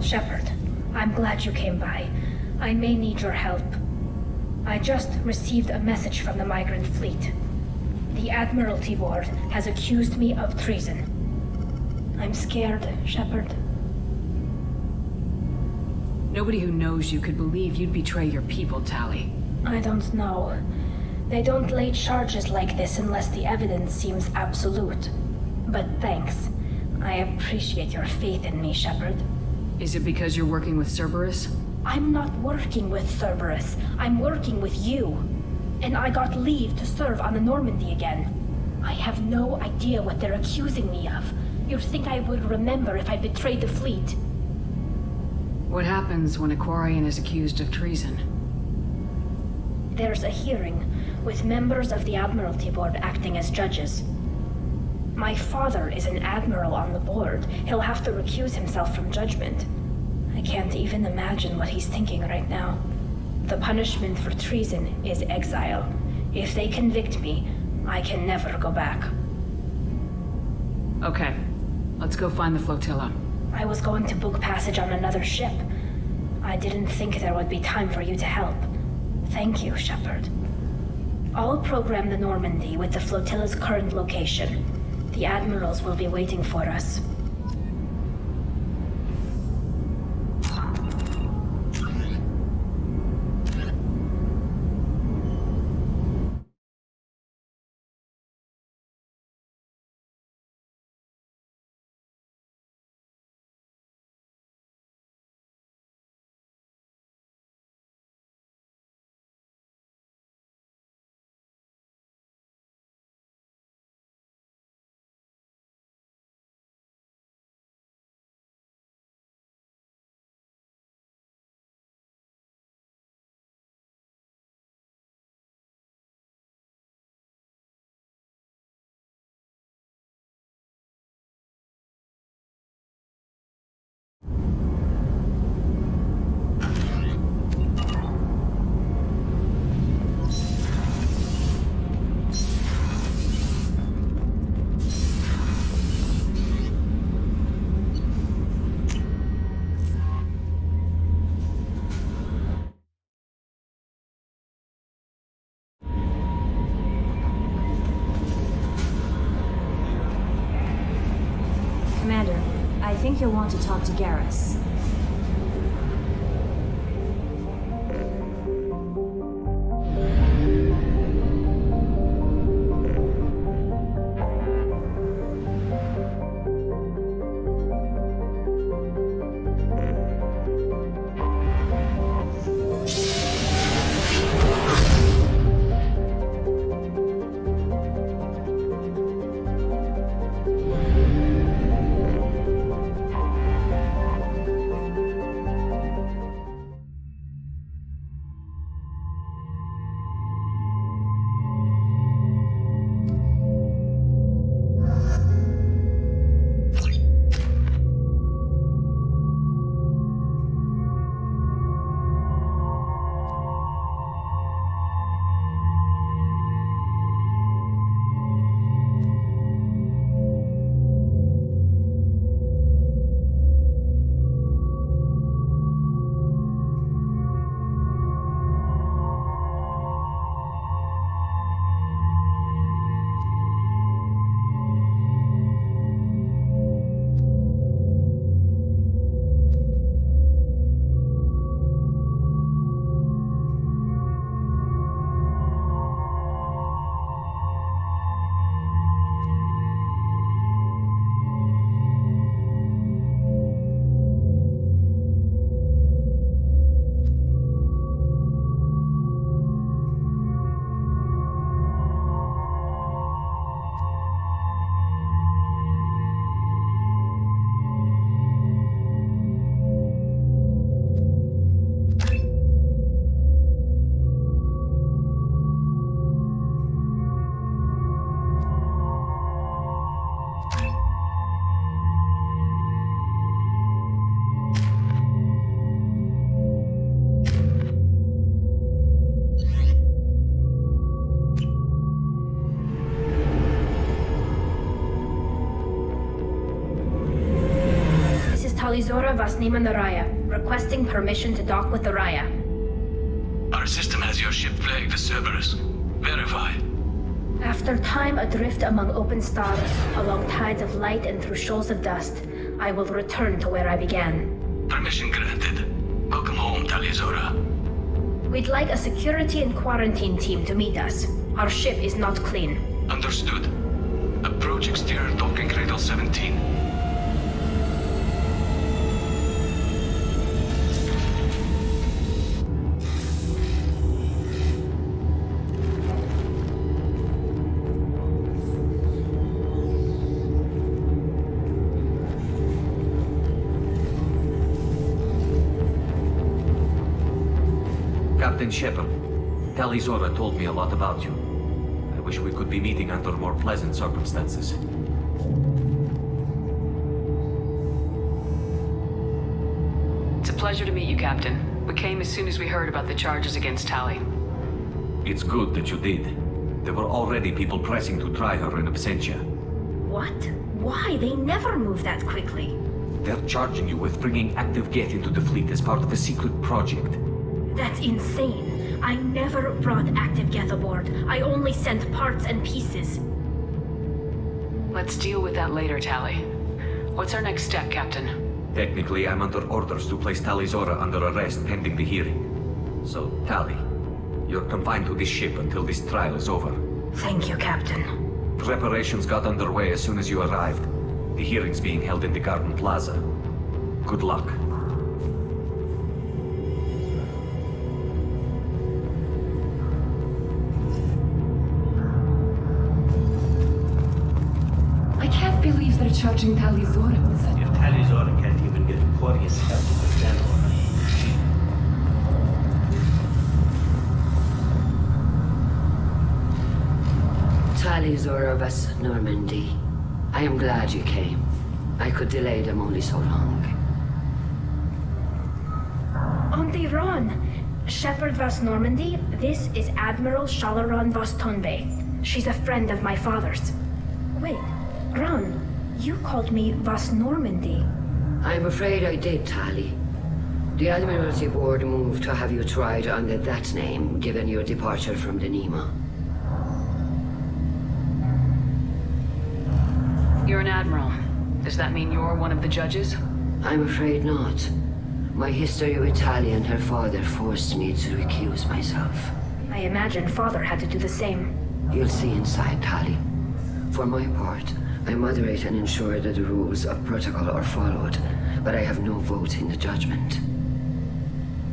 Shepard, I'm glad you came by. I may need your help. I just received a message from the migrant fleet. The Admiralty Board has accused me of treason. I'm scared, Shepard. Nobody who knows you could believe you'd betray your people, TALI. I don't know. They don't lay charges like this unless the evidence seems absolute. But thanks. I appreciate your faith in me, Shepard. Is it because you're working with Cerberus? I'm not working with Cerberus. I'm working with you. And I got leave to serve on the Normandy again. I have no idea what they're accusing me of. You'd think I would remember if I betrayed the fleet. What happens when a Quarian is accused of treason? There's a hearing, with members of the Admiralty Board acting as judges. My father is an admiral on the board. He'll have to recuse himself from judgment. I can't even imagine what he's thinking right now. The punishment for treason is exile. If they convict me, I can never go back. Okay, let's go find the flotilla. I was going to book passage on another ship. I didn't think there would be time for you to help. Thank you, Shepard. I'll program the Normandy with the flotilla's current location. The admirals will be waiting for us. Commander, I think you'll want to talk to Garrus. Talizora Vasnima Naraya, requesting permission to dock with the Raya. Our system has your ship flagged as Cerberus. Verify. After time adrift among open stars, along tides of light and through shoals of dust, I will return to where I began. Permission granted. Welcome home, Talizora. We'd like a security and quarantine team to meet us. Our ship is not clean. Understood. Approach exterior docking cradle 17. Captain Shepard, Talizora told me a lot about you. I wish we could be meeting under more pleasant circumstances. It's a pleasure to meet you, Captain. We came as soon as we heard about the charges against TALI. It's good that you did. There were already people pressing to try her in absentia. What? Why? They never move that quickly. They're charging you with bringing active Geth into the fleet as part of a secret project. That's insane. I never brought active Geth aboard. I only sent parts and pieces. Let's deal with that later, TALI. What's our next step, Captain? Technically, I'm under orders to place Talizora under arrest pending the hearing. So, Tali, you're confined to this ship until this trial is over. Thank you, Captain. Preparations got underway as soon as you arrived. The hearing's being held in the Garden Plaza. Good luck. I can't believe they're charging Talizora with such... If Talizora can't even get Quarius help to stand on her. Talizora Vas Normandy. I am glad you came. I could delay them only so long. Auntie Ron! Shepard Vas Normandy, this is Admiral Shalaron Vas Tonbe. She's a friend of my father's. Wait, Ron, you called me Vas Normandy. I'm afraid I did, Tali. The Admiralty Board moved to have you tried under that name, given your departure from the Nima. You're an admiral. Does that mean you're one of the judges? I'm afraid not. My history with Tali and her father forced me to recuse myself. I imagine father had to do the same. You'll see inside, Tali. For my part, I moderate and ensure that the rules of protocol are followed, but I have no vote in the judgment.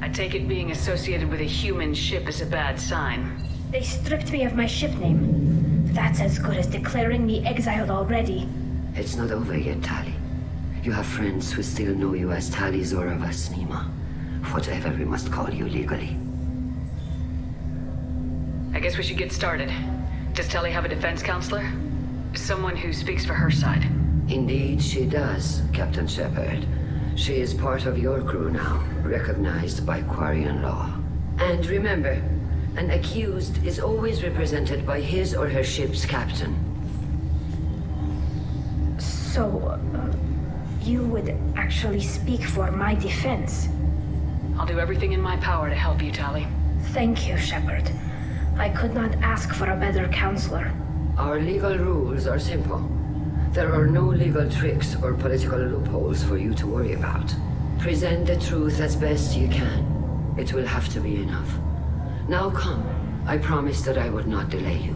I take it being associated with a human ship is a bad sign. They stripped me of my ship name. That's as good as declaring me exiled already. It's not over yet, Tali. You have friends who still know you as Talizora Vasnima. Whatever we must call you legally. I guess we should get started. Does Tali have a defense counselor? Someone who speaks for her side. Indeed, she does, Captain Shepard. She is part of your crew now, recognized by Quarian law. And remember, an accused is always represented by his or her ship's captain. So, you would actually speak for my defense? I'll do everything in my power to help you, Tali. Thank you, Shepard. I could not ask for a better counselor. Our legal rules are simple. There are no legal tricks or political loopholes for you to worry about. Present the truth as best you can. It will have to be enough. Now come. I promised that I would not delay you.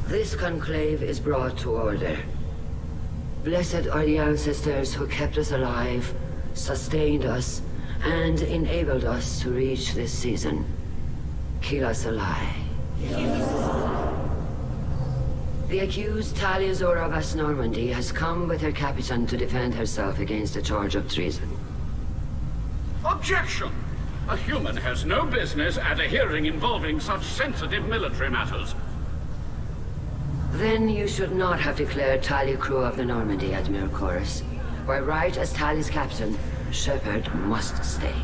This conclave is brought to order. Blessed are the ancestors who kept us alive, sustained us, and enabled us to reach this season. Kill us alive. The accused TALI Zora Vas Normandy has come with her captain to defend herself against a charge of treason. Objection! A human has no business at a hearing involving such sensitive military matters. Then you should not have declared TALI crew of the Normandy, Admiral Chorus. By right as TALI's captain, Shepard must stay.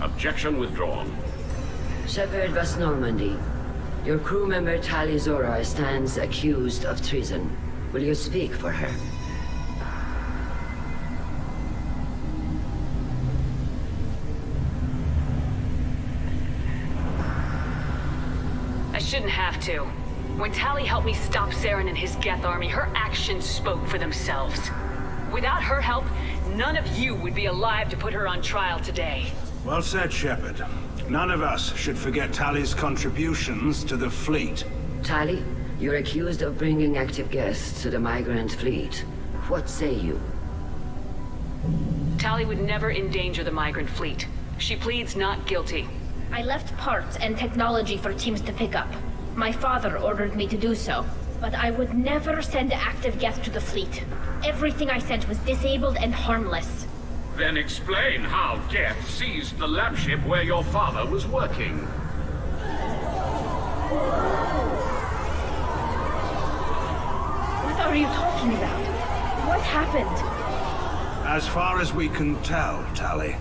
Objection withdrawn. Shepard Vas Normandy, your crew member TALI Zora stands accused of treason. Will you speak for her? I shouldn't have to. When Tali helped me stop Saren and his Geth army, her actions spoke for themselves. Without her help, none of you would be alive to put her on trial today. Well said, Shepard. None of us should forget Tali's contributions to the fleet. TALI, you're accused of bringing active Geth to the migrant fleet. What say you? Tali would never endanger the migrant fleet. She pleads not guilty. I left parts and technology for teams to pick up. My father ordered me to do so, but I would never send active Geth to the fleet. Everything I sent was disabled and harmless. Then explain how Geth seized the lab ship where your father was working. What are you talking about? What happened? As far as we can tell, Tali,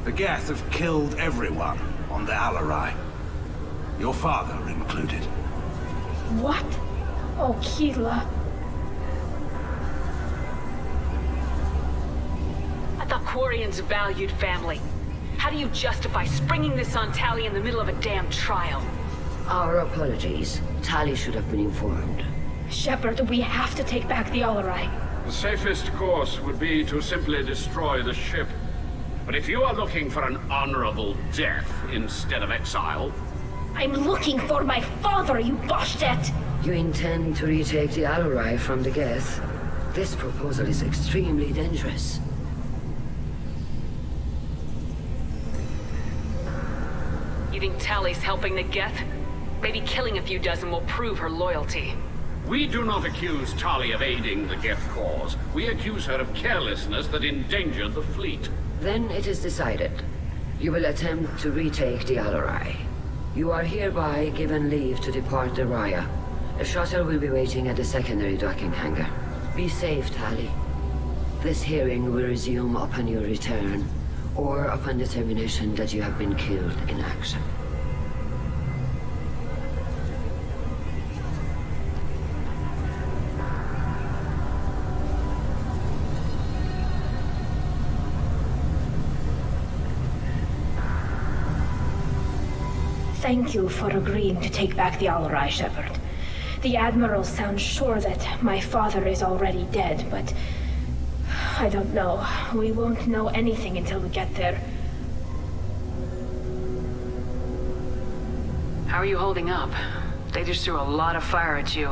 the Geth have killed everyone on the Alarai. Your father included. What? Oh, Keela. I thought Quarians valued family. How do you justify springing this on Tali in the middle of a damn trial? Our apologies. TALI should have been informed. Shepard, we have to take back the Alarai. The safest course would be to simply destroy the ship. But if you are looking for an honorable death instead of exile... I'm looking for my father, you Boshtet! You intend to retake the Alarai from the Geth? This proposal is extremely dangerous. You think Tali's helping the Geth? Maybe killing a few dozen will prove her loyalty. We do not accuse Tali of aiding the Geth cause. We accuse her of carelessness that endangered the fleet. Then it is decided. You will attempt to retake the Alarai. You are hereby given leave to depart the Raya. A shuttle will be waiting at the secondary docking hangar. Be safe, Tali. This hearing will resume upon your return, or upon determination that you have been killed in action. Thank you for agreeing to take back the Alarai, Shepard. The Admiral sounds sure that my father is already dead, but... I don't know. We won't know anything until we get there. How are you holding up? They just threw a lot of fire at you,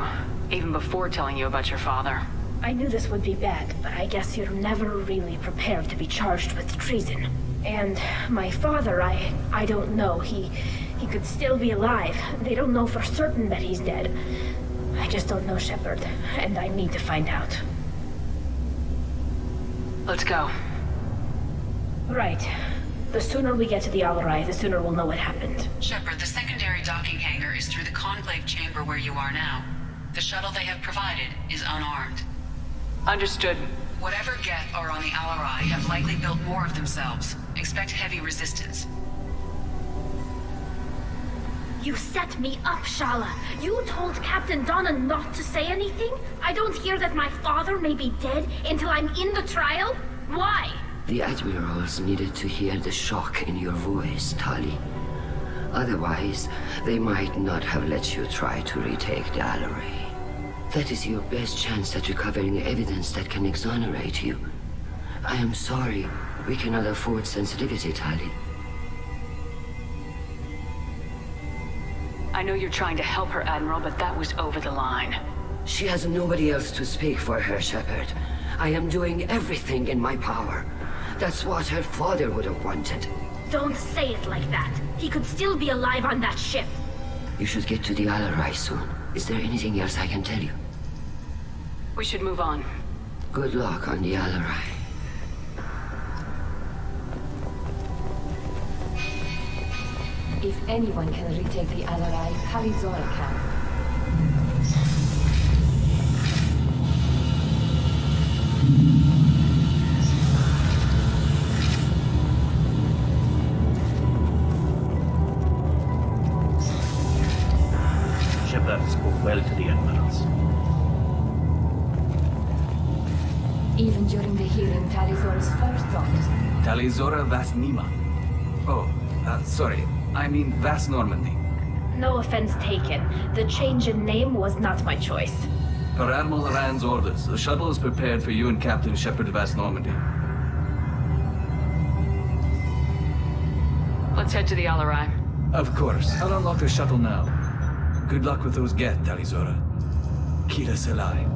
even before telling you about your father. I knew this would be bad, but I guess you're never really prepared to be charged with treason. And my father, I don't know. He could still be alive. They don't know for certain that he's dead. I just don't know, Shepard, and I need to find out. Let's go. Right. The sooner we get to the Alarai, the sooner we'll know what happened. Shepard, the secondary docking hangar is through the conclave chamber where you are now. The shuttle they have provided is unarmed. Understood. Whatever Geth are on the Alarai have likely built more of themselves. Expect heavy resistance. You set me up, Shala. You told Captain Donna not to say anything? I don't hear that my father may be dead until I'm in the trial? Why? The Admirals needed to hear the shock in your voice, Tali. Otherwise, they might not have let you try to retake the Alarai. That is your best chance at recovering evidence that can exonerate you. I am sorry. We cannot afford sensitivity, Tali. I know you're trying to help her, Admiral, but that was over the line. She has nobody else to speak for her, Shepard. I am doing everything in my power. That's what her father would have wanted. Don't say it like that. He could still be alive on that ship. You should get to the Alarai soon. Is there anything else I can tell you? We should move on. Good luck on the Alarai. If anyone can retake the Alarai, Talizora can. Shepard spoke well to the admirals. Even during the hearing, Talizora's first thought. Talizora Vas Nima. Oh, sorry. I mean Vas Normandy. No offense taken. The change in name was not my choice. Per Admiral Rand's orders, the shuttle is prepared for you and Captain Shepard Vas Normandy. Let's head to the Alarai. Of course. I'll unlock the shuttle now. Good luck with those Geth, Talizora. Kila Selai.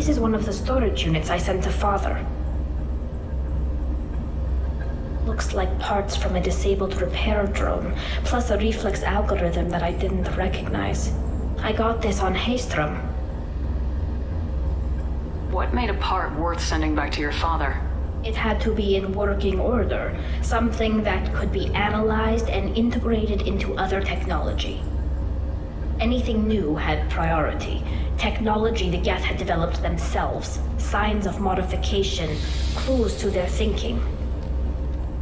This is one of the storage units I sent to Father. Looks like parts from a disabled repair drone, plus a reflex algorithm that I didn't recognize. I got this on Haystrom. What made a part worth sending back to your father? It had to be in working order, something that could be analyzed and integrated into other technology. Anything new had priority. Technology the Geth had developed themselves, signs of modification, clues to their thinking.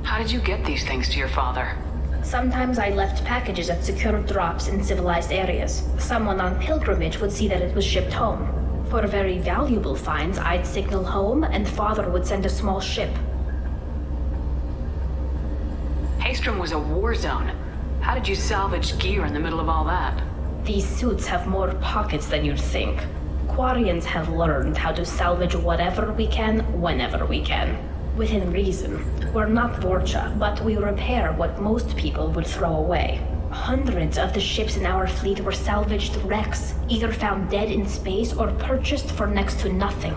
How did you get these things to your father? Sometimes I left packages at secure drops in civilized areas. Someone on pilgrimage would see that it was shipped home. For very valuable finds, I'd signal home, and Father would send a small ship. Haystrom was a war zone. How did you salvage gear in the middle of all that? These suits have more pockets than you'd think. Quarians have learned how to salvage whatever we can, whenever we can. Within reason. We're not Vorcha, but we repair what most people would throw away. Hundreds of the ships in our fleet were salvaged wrecks, either found dead in space or purchased for next to nothing.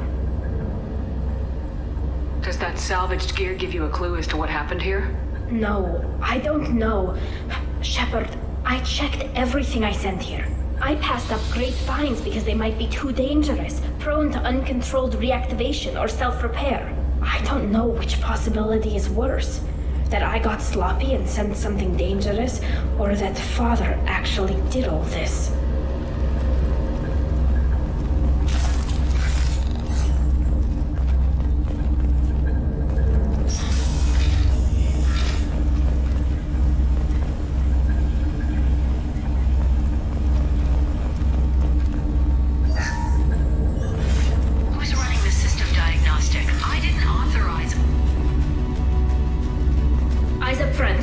Does that salvaged gear give you a clue as to what happened here? No, I don't know. Shepard, I checked everything I sent here. I passed up great finds because they might be too dangerous, prone to uncontrolled reactivation or self-repair. I don't know which possibility is worse. That I got sloppy and sent something dangerous, or that Father actually did all this? Who's running the system diagnostic? I didn't authorize. Eyes up front.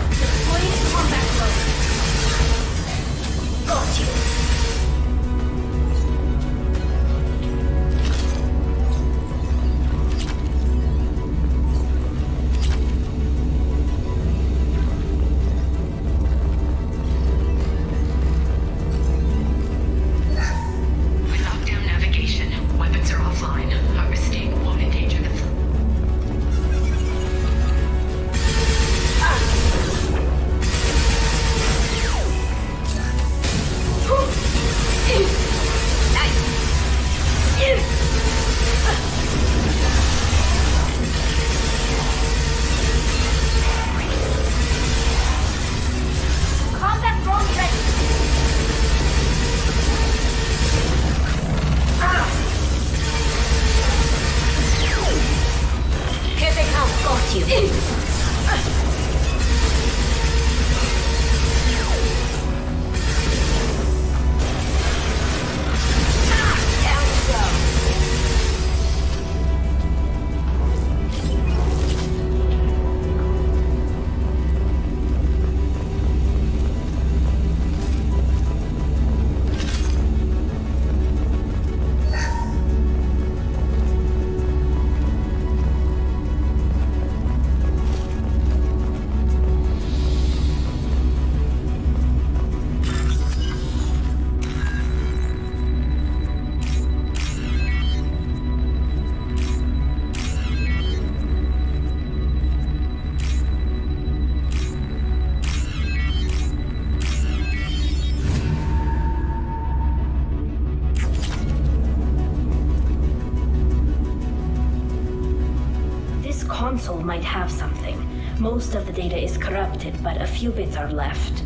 Deploying combat mode. Got you. We locked down navigation. Weapons are offline. Our mistake won't endanger the Combat drone ready. Here they come. Got you. Down we go. This console might have something. Most of the data is corrupted, but a few bits are left.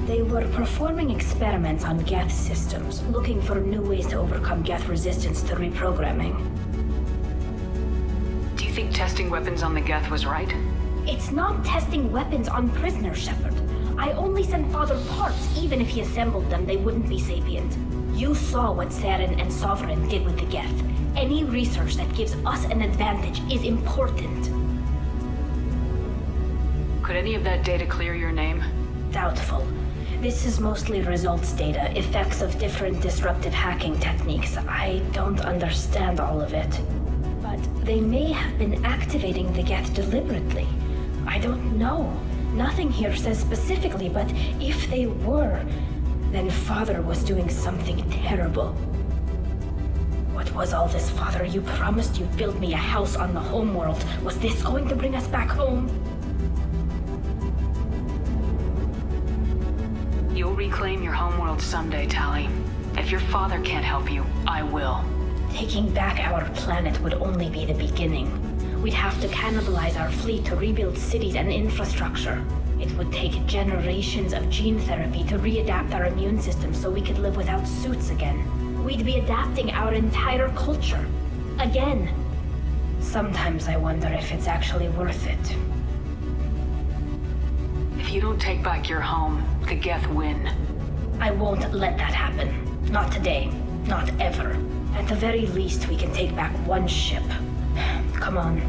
They were performing experiments on Geth systems, looking for new ways to overcome Geth resistance to reprogramming. Do you think testing weapons on the Geth was right? It's not testing weapons on prisoners, Shepard. I only sent Father parts. Even if he assembled them, they wouldn't be sapient. You saw what Saren and Sovereign did with the Geth. Any research that gives us an advantage is important. Could any of that data clear your name? Doubtful. This is mostly results data, effects of different disruptive hacking techniques. I don't understand all of it. But they may have been activating the Geth deliberately. I don't know. Nothing here says specifically, but if they were, then Father was doing something terrible. What was all this, Father? You promised you'd build me a house on the homeworld. Was this going to bring us back home? You'll reclaim your homeworld someday, Tali. If your father can't help you, I will. Taking back our planet would only be the beginning. We'd have to cannibalize our fleet to rebuild cities and infrastructure. It would take generations of gene therapy to readapt our immune system so we could live without suits again. We'd be adapting our entire culture. Again. Sometimes I wonder if it's actually worth it. If you don't take back your home, the Geth win. I won't let that happen. Not today. Not ever. At the very least, we can take back one ship. Come on.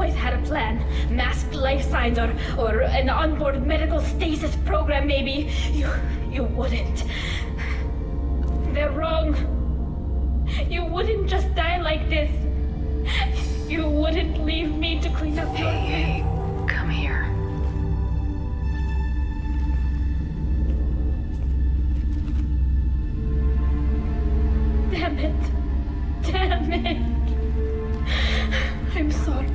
guys had a plan, masked life signs or an onboard medical stasis program maybe, you wouldn't. They're wrong. You wouldn't just die like this. You wouldn't leave me to clean up your... Hey, come here. Damn it. Damn it. I'm sorry.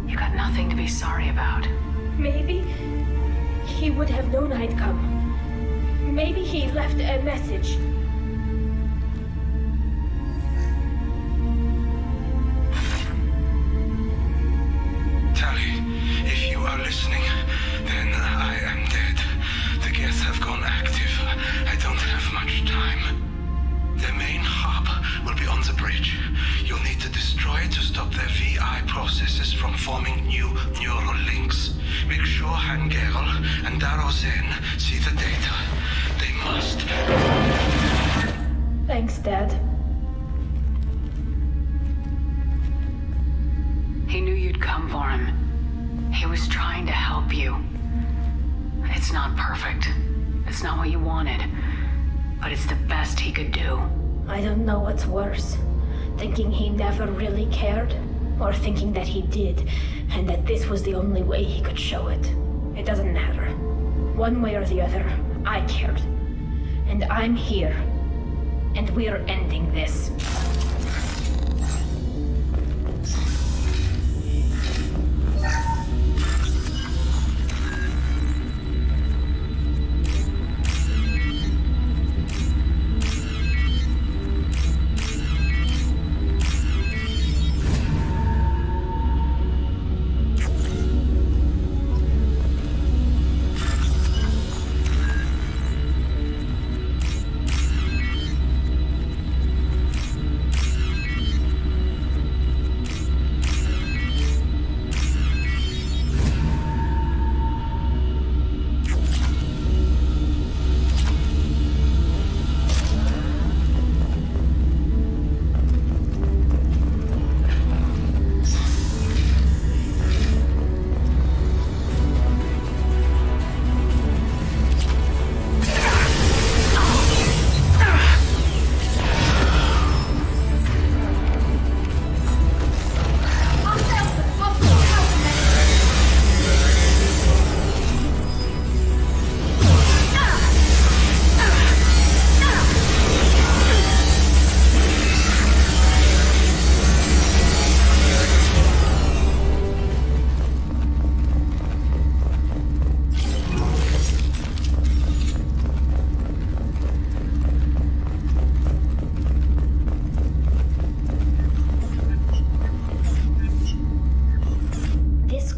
You got nothing to be sorry about. Maybe he would have known I'd come. Maybe he left a message. Tali, if you are listening, then I am dead. The Geth have gone active. I don't have much time. The main hub will be on the bridge. You'll need to destroy it to stop their VI processes from forming new neural links. Make sure Hangerl and Darozen see the data. They must. Thanks, Dad. He knew you'd come for him. He was trying to help you. It's not perfect. It's not what you wanted. But it's the best he could do. I don't know what's worse. Thinking he never really cared, or thinking that he did, and that this was the only way he could show it. It doesn't matter. One way or the other, I cared. And I'm here. And we're ending this.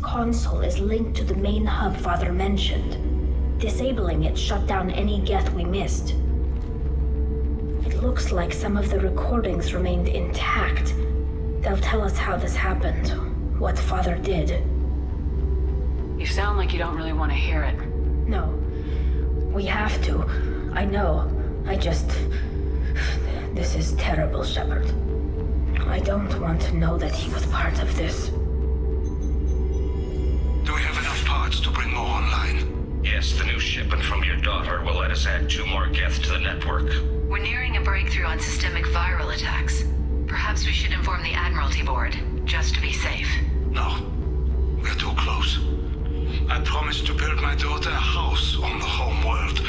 Console is linked to the main hub Father mentioned. Disabling it shut down any Geth we missed. It looks like some of the recordings remained intact. They'll tell us how this happened, what Father did. You sound like you don't really want to hear it. No. We have to. I know. This is terrible, Shepard. I don't want to know that he was part of this. Do we have enough parts to bring more online? Yes, the new shipment from your daughter will let us add 2 more Geth to the network. We're nearing a breakthrough on systemic viral attacks. Perhaps we should inform the Admiralty Board, just to be safe. No. We're too close. I promised to build my daughter a house on the home world.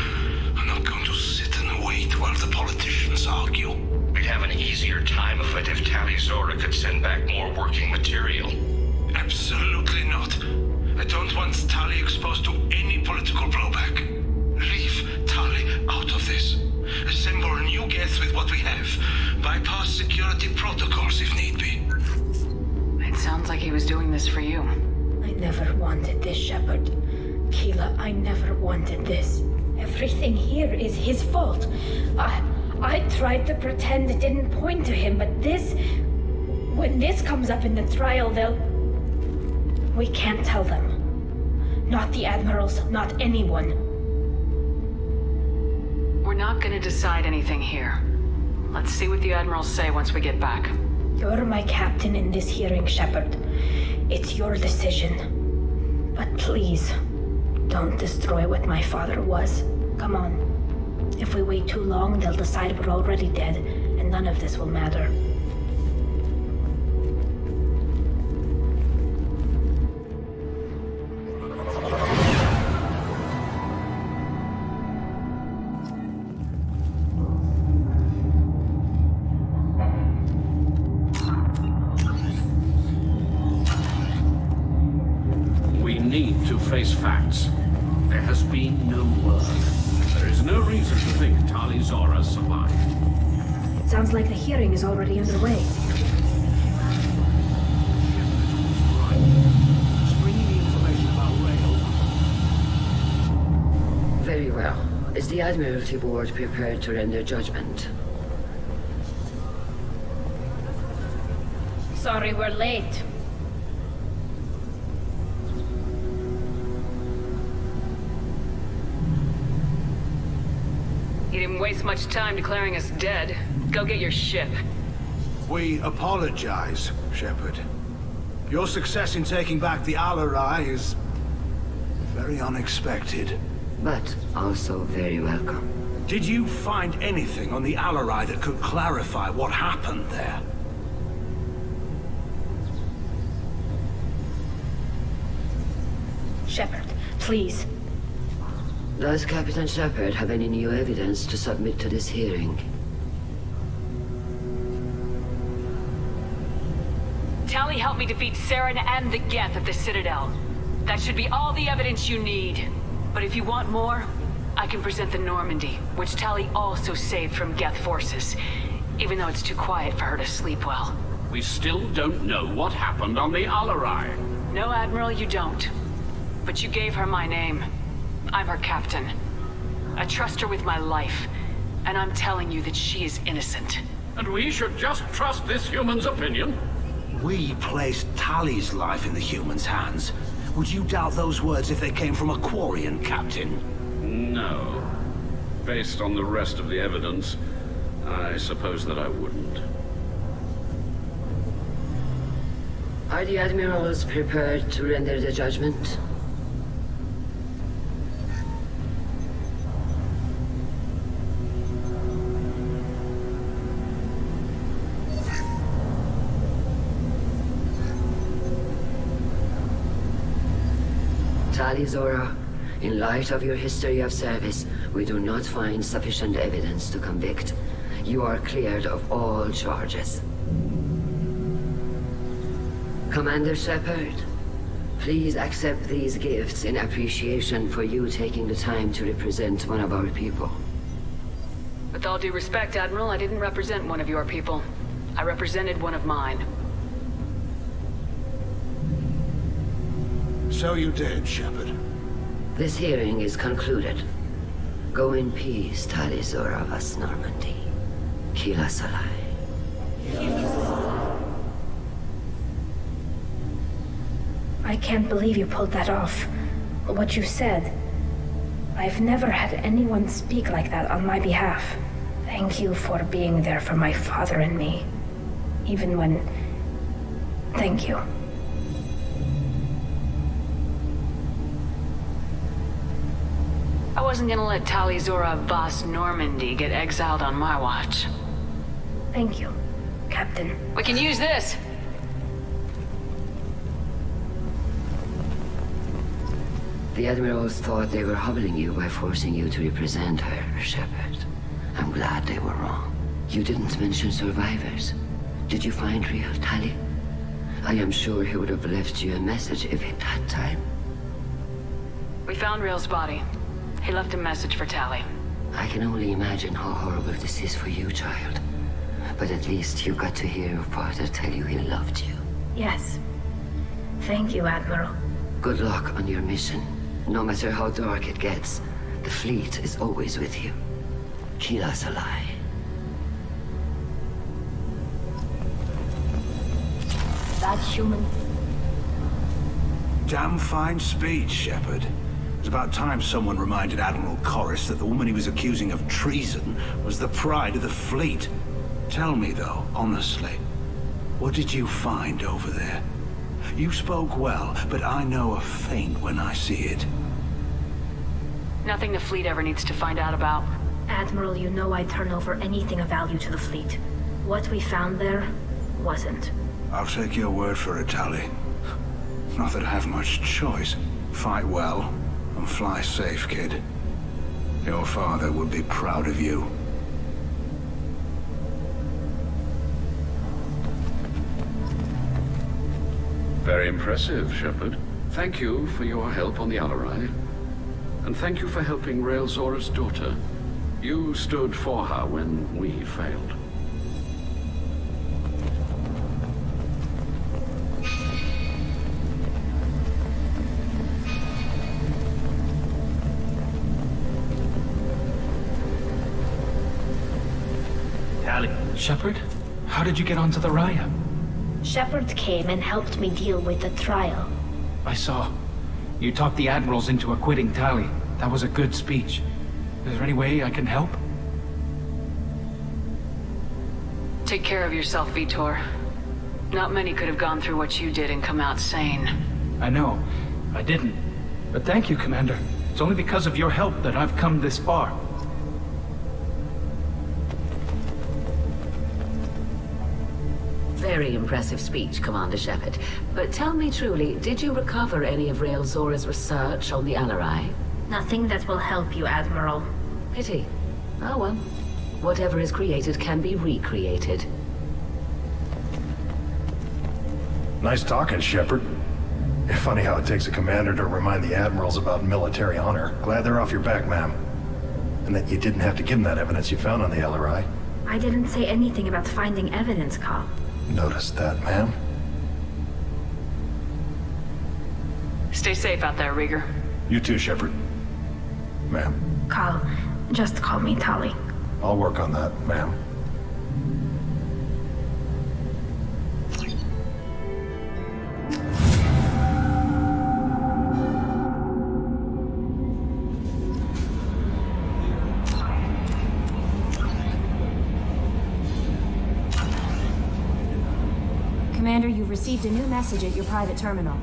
I'm not going to sit and wait while the politicians argue. We'd have an easier time of it if TALI Zora could send back more working material. Absolutely not. I don't want TALI exposed to any political blowback. Leave TALI out of this. Assemble new Geth with what we have. Bypass security protocols if need be. It sounds like he was doing this for you. I never wanted this, Shepard. Keela, I never wanted this. Everything here is his fault. I tried to pretend it didn't point to him, but this... When this comes up in the trial, we can't tell them. Not the admirals, not anyone. We're not gonna decide anything here. Let's see what the admirals say once we get back. You're my captain in this hearing, Shepard. It's your decision. But please, don't destroy what my father was. Come on. If we wait too long, they'll decide we're already dead, and none of this will matter. Face facts. There has been no word. There is no reason to think Tali Zora survived. It sounds like the hearing is already underway. Very well. Is the Admiralty Board prepared to render judgment? Sorry we're late. You didn't waste much time declaring us dead. Go get your ship. We apologize, Shepard. Your success in taking back the Alarai is very unexpected. But also very welcome. Did you find anything on the Alarai that could clarify what happened there? Shepard, please. Does Captain Shepard have any new evidence to submit to this hearing? Tali helped me defeat Saren and the Geth at the Citadel. That should be all the evidence you need. But if you want more, I can present the Normandy, which Tali also saved from Geth forces, even though it's too quiet for her to sleep well. We still don't know what happened on the Alarai. No, Admiral, you don't. But you gave her my name. I'm her captain. I trust her with my life, and I'm telling you that she is innocent. And we should just trust this human's opinion? We placed Tali's life in the human's hands. Would you doubt those words if they came from a Quarian, Captain? No. Based on the rest of the evidence, I suppose that I wouldn't. Are the Admirals prepared to render the judgment? Tali Zora, in light of your history of service, we do not find sufficient evidence to convict. You are cleared of all charges. Commander Shepard, please accept these gifts in appreciation for you taking the time to represent one of our people. With all due respect, Admiral, I didn't represent one of your people. I represented one of mine. So you did, Shepard. This hearing is concluded. Go in peace, Tali Zora vas Normandy. Kila Salai. I can't believe you pulled that off. What you said. I've never had anyone speak like that on my behalf. Thank you for being there for my father and me. Even when... Thank you. I wasn't gonna let Tali Zora vas Normandy get exiled on my watch. Thank you, Captain. We can use this! The Admirals thought they were humbling you by forcing you to represent her, Shepard. I'm glad they were wrong. You didn't mention survivors. Did you find real Tali? I am sure he would have left you a message if he'd had time. We found Real's body. He left a message for Tali. I can only imagine how horrible this is for you, child. But at least you got to hear your father tell you he loved you. Yes. Thank you, Admiral. Good luck on your mission. No matter how dark it gets, the fleet is always with you. Kila Salai. That human... Damn fine speech, Shepard. It's about time someone reminded Admiral Corus that the woman he was accusing of treason was the pride of the fleet. Tell me, though, honestly, what did you find over there? You spoke well, but I know a feint when I see it. Nothing the fleet ever needs to find out about. Admiral, you know I'd turn over anything of value to the fleet. What we found there wasn't. I'll take your word for it, TALI. Not that I have much choice. Fight well, and fly safe, kid. Your father would be proud of you. Very impressive, Shepard. Thank you for your help on the LOYALITY. And thank you for helping Raelzora's daughter. You stood for her when we failed. TALI. Shepard? How did you get onto the Raya? Shepard came and helped me deal with the trial. I saw. You talked the admirals into acquitting TALI. That was a good speech. Is there any way I can help? Take care of yourself, Vitor. Not many could have gone through what you did and come out sane. I know. I didn't. But thank you, Commander. It's only because of your help that I've come this far. Very impressive speech, Commander Shepard. But tell me truly, did you recover any of Raelzora's research on the LOYALITY? Nothing that will help you, Admiral. Pity. Oh well. Whatever is created can be recreated. Nice talking, Shepard. Funny how it takes a commander to remind the admirals about military honor. Glad they're off your back, ma'am. And that you didn't have to give them that evidence you found on the LRI. I didn't say anything about finding evidence, Carl. Noticed that, ma'am. Stay safe out there, Rieger. You too, Shepard. Ma'am. Carl, just call me TALI. I'll work on that, ma'am. Commander, you've received a new message at your private terminal.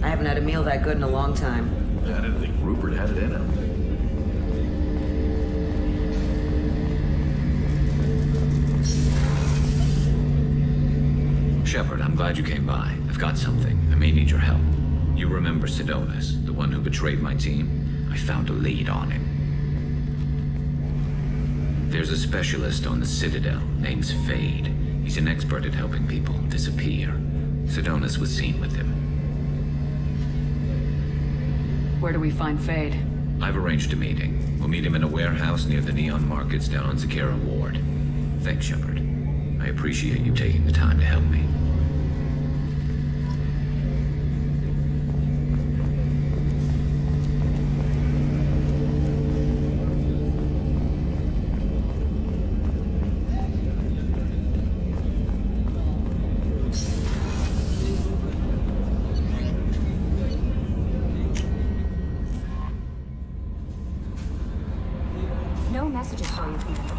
I haven't had a meal that good in a long time. I didn't think Rupert had it in him. Shepard, I'm glad you came by. I've got something. I may need your help. You remember Sidonis, the one who betrayed my team? I found a lead on him. There's a specialist on the Citadel, name's Fade. He's an expert at helping people disappear. Sidonis was seen with him. Where do we find Fade? I've arranged a meeting. We'll meet him in a warehouse near the Neon Markets down on Zakera Ward. Thanks, Shepard. I appreciate you taking the time to help me. No messages for you, Commander.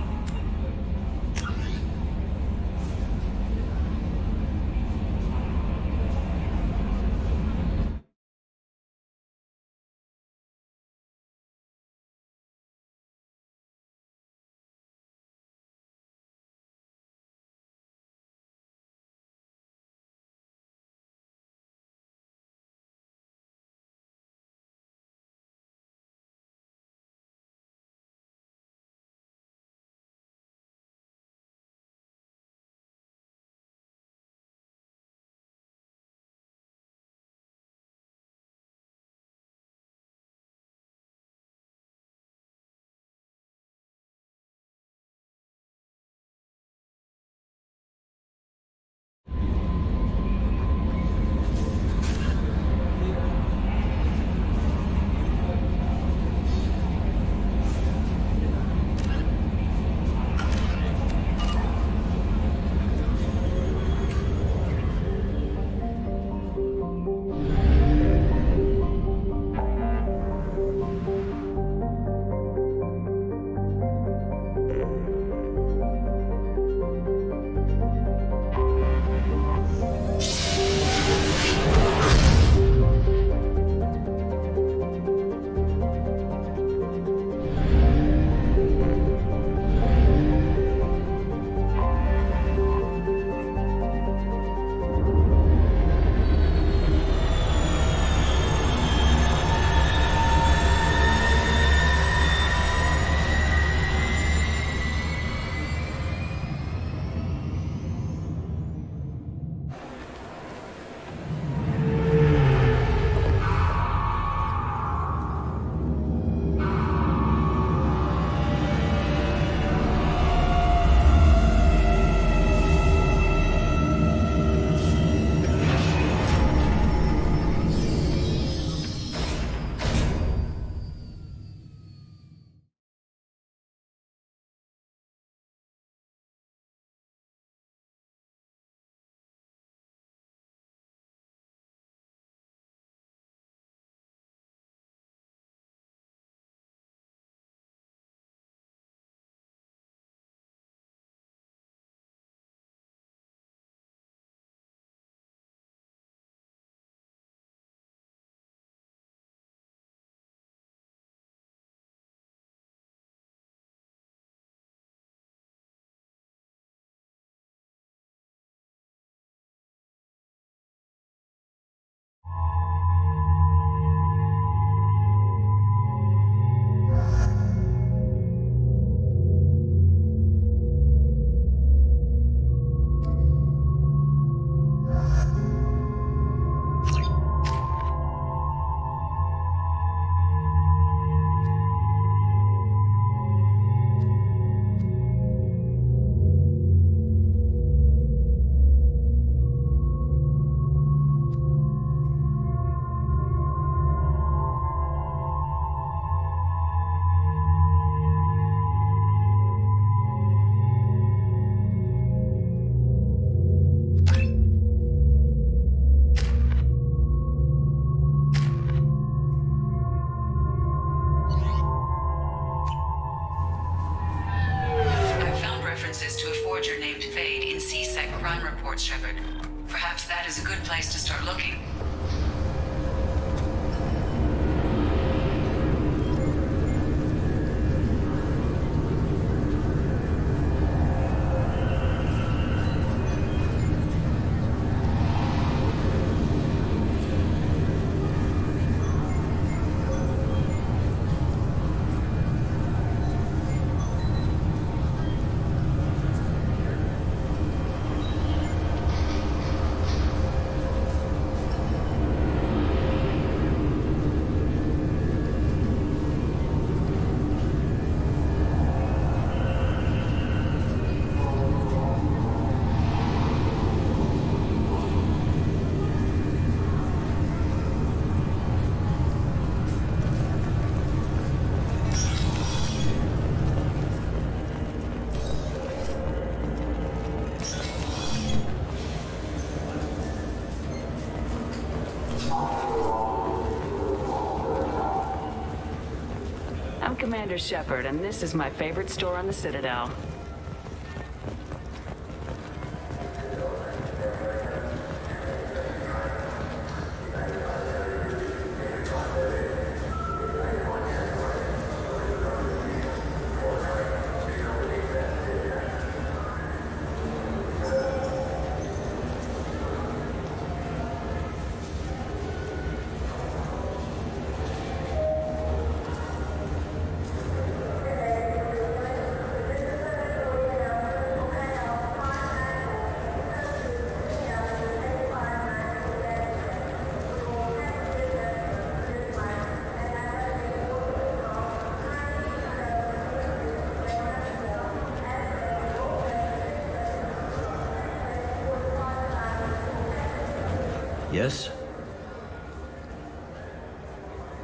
reports, Shepard. Perhaps that is a good place to start looking. I'm Commander Shepard, and this is my favorite store on the Citadel. Yes?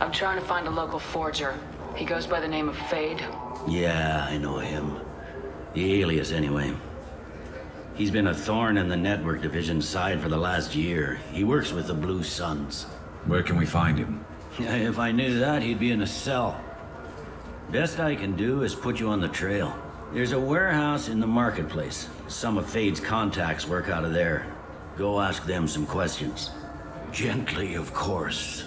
I'm trying to find a local forger. He goes by the name of Fade. Yeah, I know him. The alias, anyway. He's been a thorn in the network division's side for the last year. He works with the Blue Suns. Where can we find him? If I knew that, he'd be in a cell. Best I can do is put you on the trail. There's a warehouse in the marketplace. Some of Fade's contacts work out of there. Go ask them some questions. Gently, of course.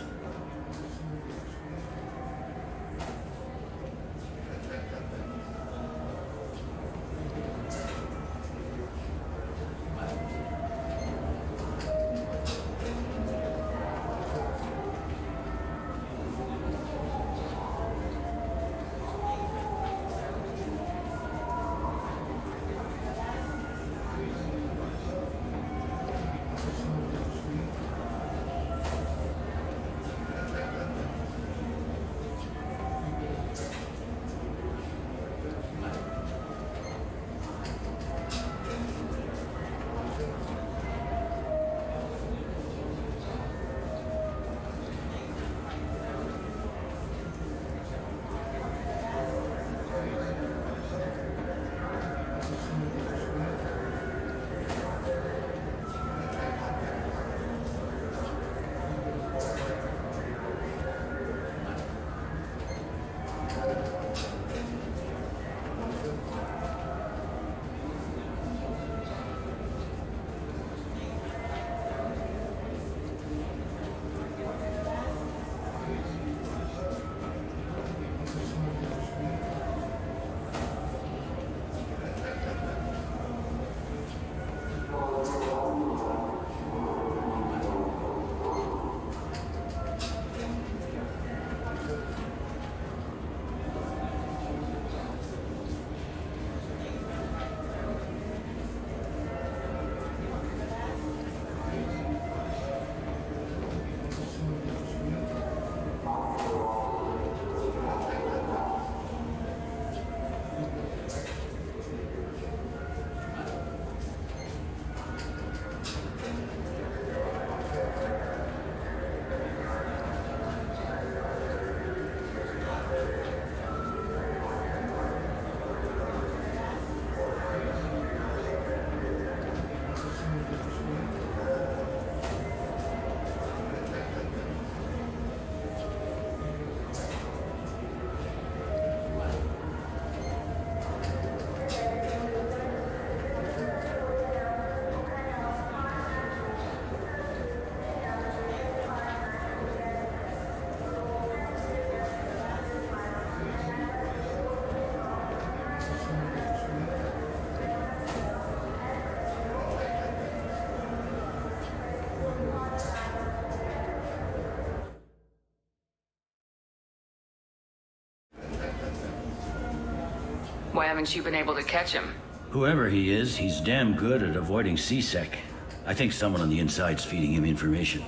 Why haven't you been able to catch him? Whoever he is, he's damn good at avoiding C-Sec. I think someone on the inside's feeding him information.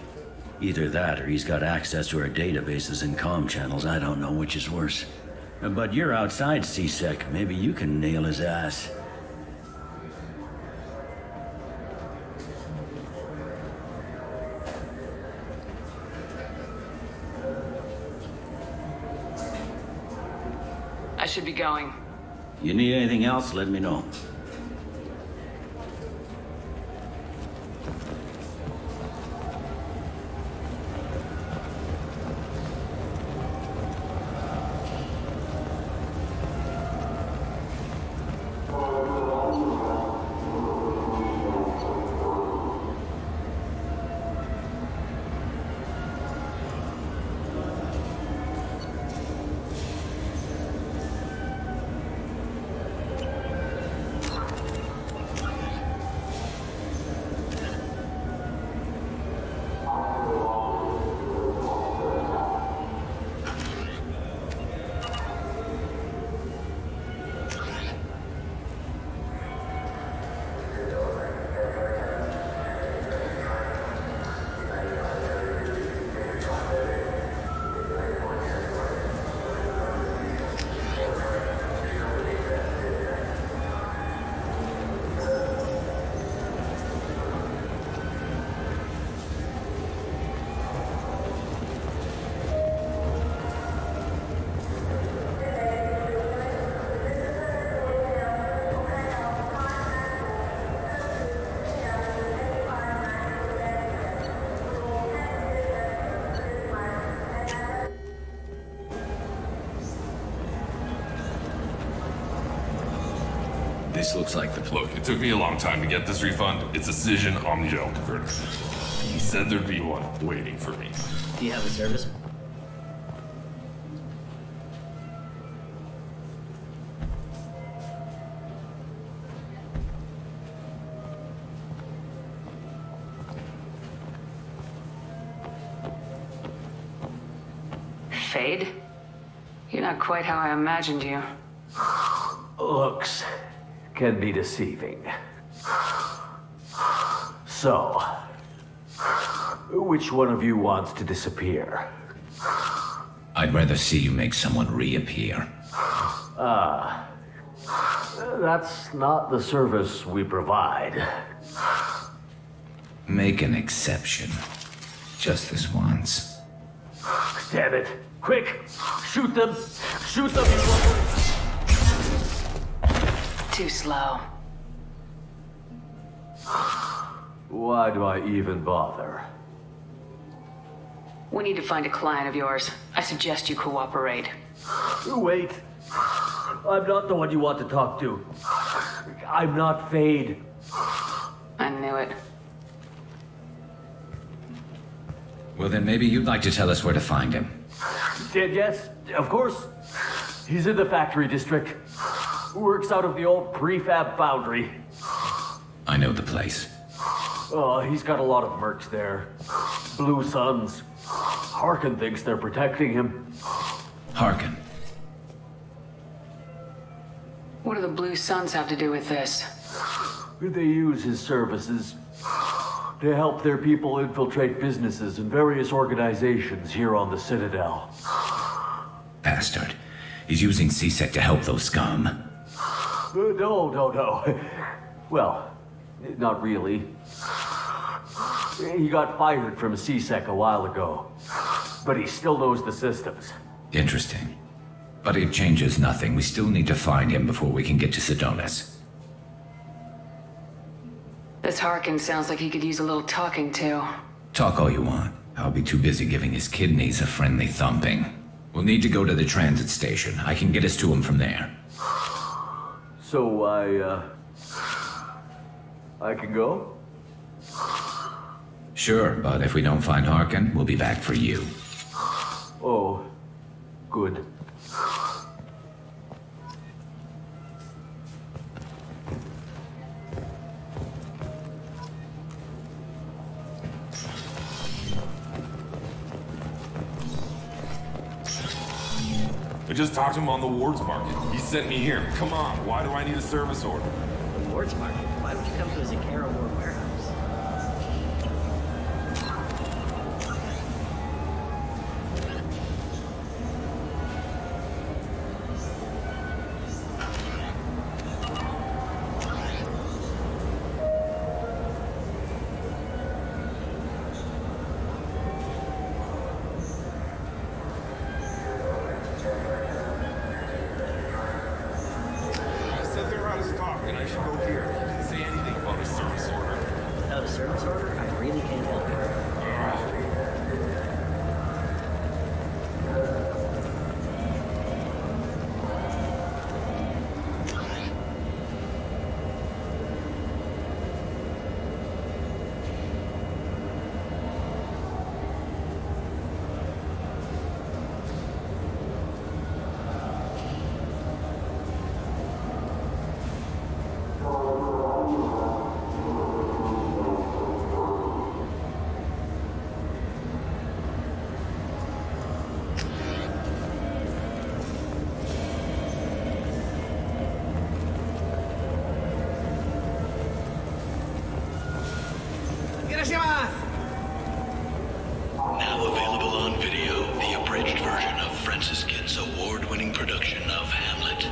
Either that, or he's got access to our databases and comm channels. I don't know which is worse. But you're outside C-Sec. Maybe you can nail his ass. I should be going. You need anything else, let me know. This looks like the... Look, it took me a long time to get this refund. It's a Cision Omnigel converter. He said there'd be one waiting for me. Do you have a service? Fade? You're not quite how I imagined you. Looks can be deceiving. So, which one of you wants to disappear? I'd rather see you make someone reappear. That's not the service we provide. Make an exception. Just this once. Damn it. Quick! Shoot them! Shoot them! Too slow. Why do I even bother? We need to find a client of yours. I suggest you cooperate. Wait. I'm not the one you want to talk to. I'm not Fade. I knew it. Well, then maybe you'd like to tell us where to find him. Yes, of course. He's in the factory district. Works out of the old prefab foundry. I know the place. Oh, he's got a lot of mercs there. Blue Suns. Harkin thinks they're protecting him. Harkin? What do the Blue Suns have to do with this? They use his services to help their people infiltrate businesses and various organizations here on the Citadel. Bastard. He's using C-Sec to help those scum. No. Well, not really. He got fired from C-Sec a while ago, but he still knows the systems. Interesting. But it changes nothing. We still need to find him before we can get to Sedonis. This Harkin sounds like he could use a little talking to. Talk all you want. I'll be too busy giving his kidneys a friendly thumping. We'll need to go to the transit station. I can get us to him from there. So I can go? Sure, but if we don't find Harkin, we'll be back for you. Oh, good. I just talked to him on the Wards Market. He sent me here. Come on, why do I need a service order? The Wards Market? Why would you come to a Zakara War warehouse? Now available on video, the abridged version of Francis Kidd's award-winning production of Hamlet.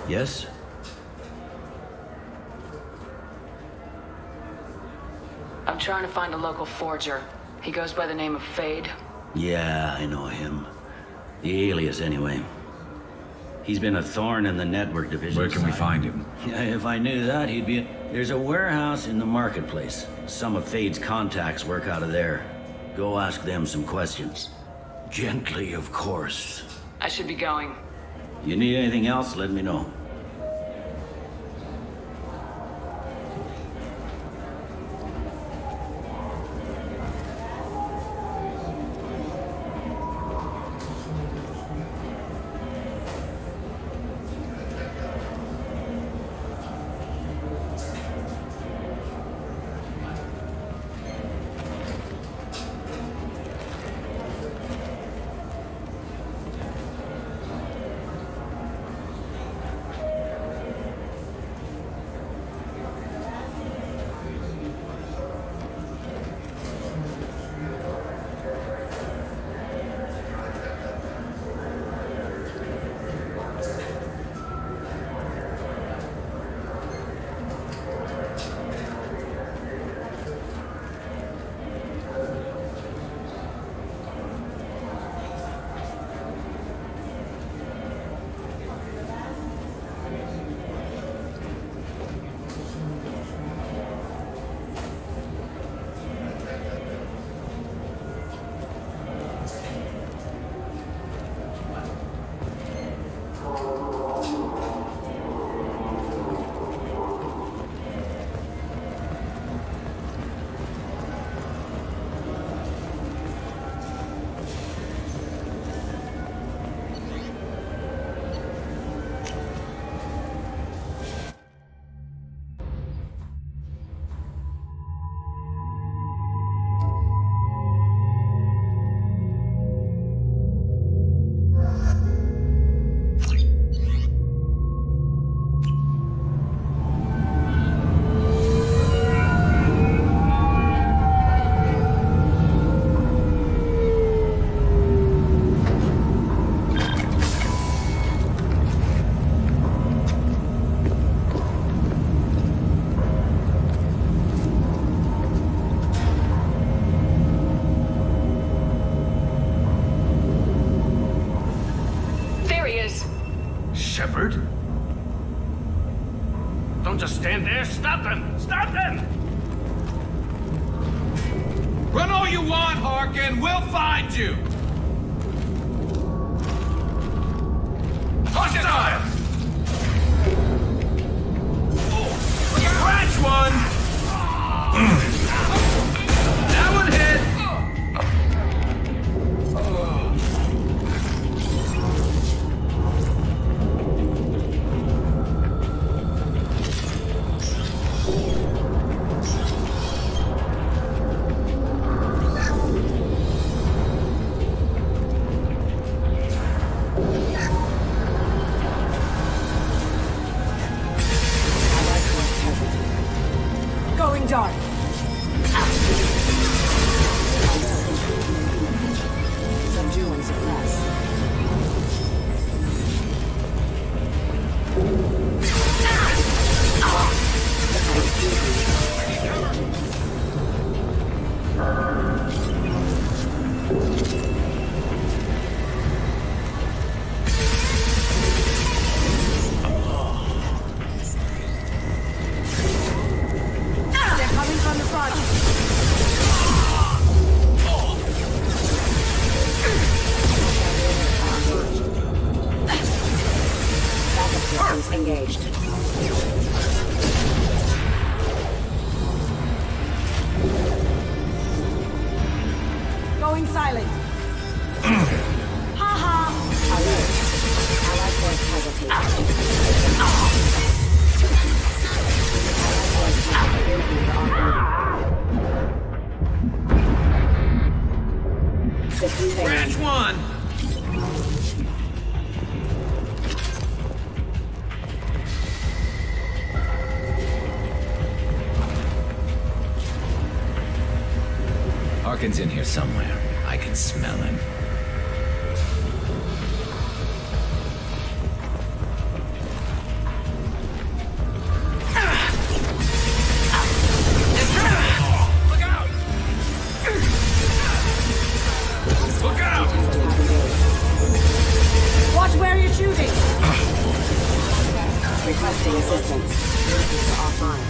Yes? I'm trying to find a local forger. He goes by the name of Fade. Yeah, I know him. The alias, anyway. He's been a thorn in the network division. Where can we find him? Yeah, if I knew that, he'd be... There's a warehouse in the marketplace. Some of Fade's contacts work out of there. Go ask them some questions. Gently, of course. I should be going. You need anything else, let me know. all you want, Harkin. We'll find you. Hostile! Scratch one! That one hit! Going dark. Subdue and suppress. They're coming from the front. Backup systems engaged. Going silent. Ha Alert. Allied force casualty. Scratch one! Harkin's in here somewhere. I can smell him. Look out! Watch where you're shooting. Requesting assistance. Offline.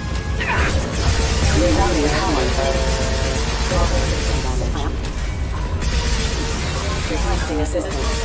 Rerouting power. Requesting assistance.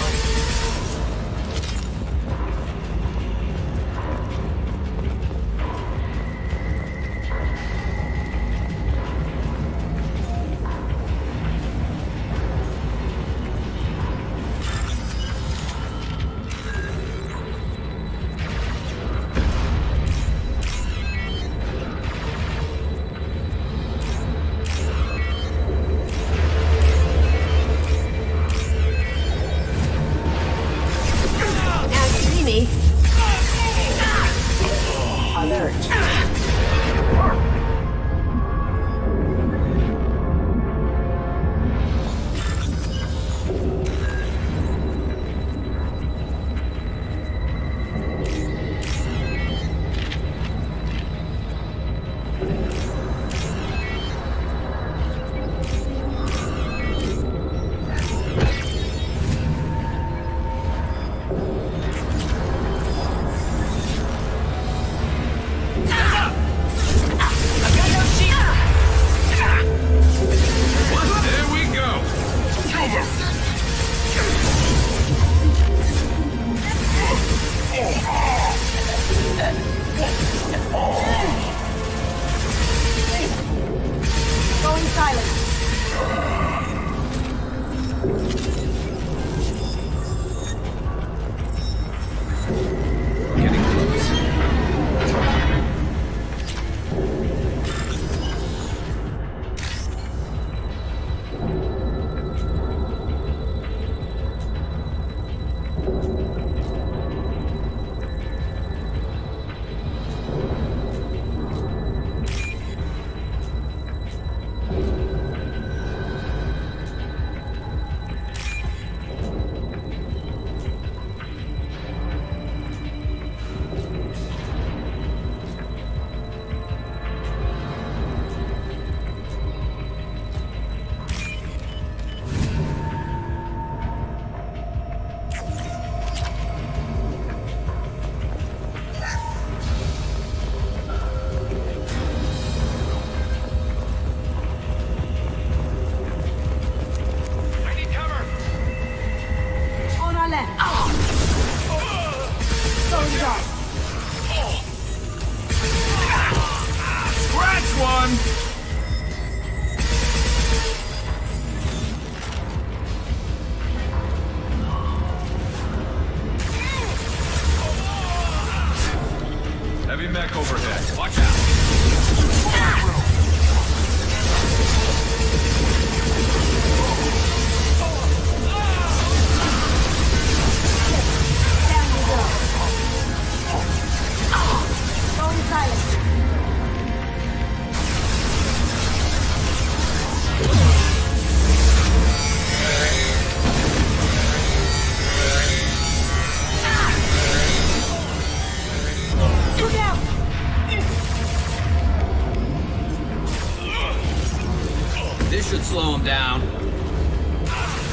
This should slow him down.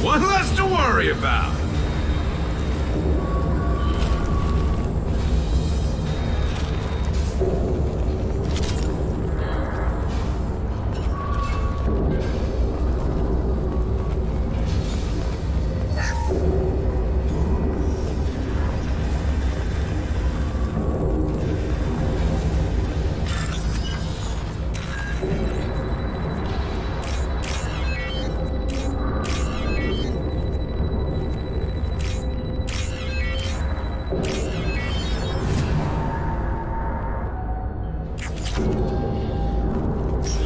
One less to worry about.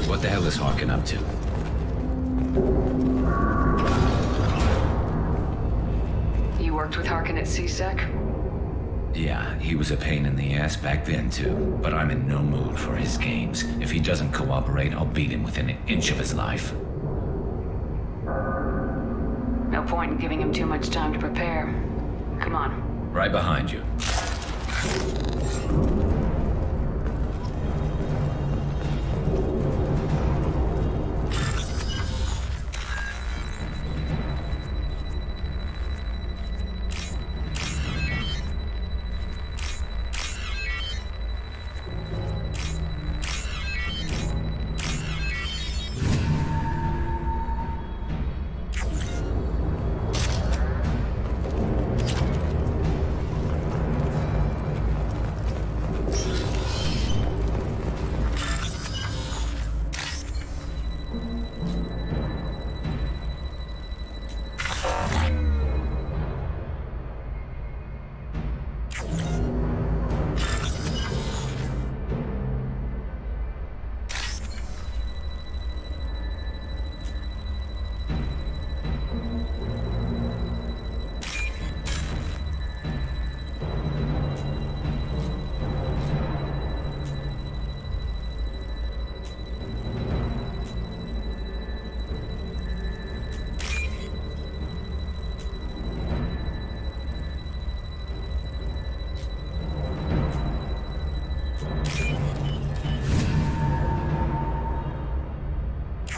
What the hell is Harkin up to? You worked with Harkin at CSEC? Yeah, he was a pain in the ass back then too, but I'm in no mood for his games. If he doesn't cooperate, I'll beat him within an inch of his life. No point in giving him too much time to prepare. Come on. Right behind you.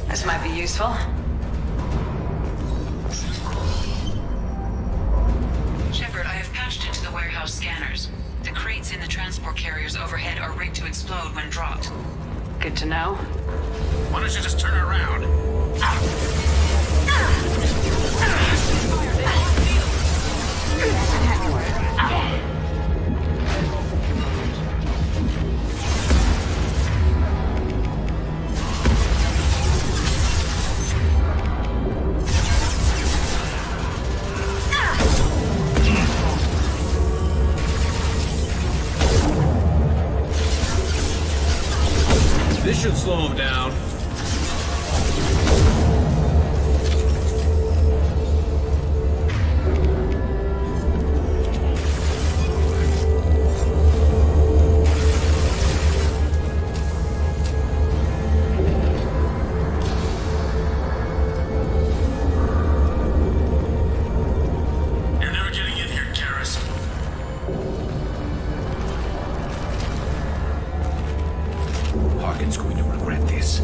This might be useful. Shepard, I have patched into the warehouse scanners. The crates in the transport carriers overhead are rigged to explode when dropped. Good to know. Why don't you just turn around? This should slow him down. You're never getting in here, Garrus. Harkin's going to regret this.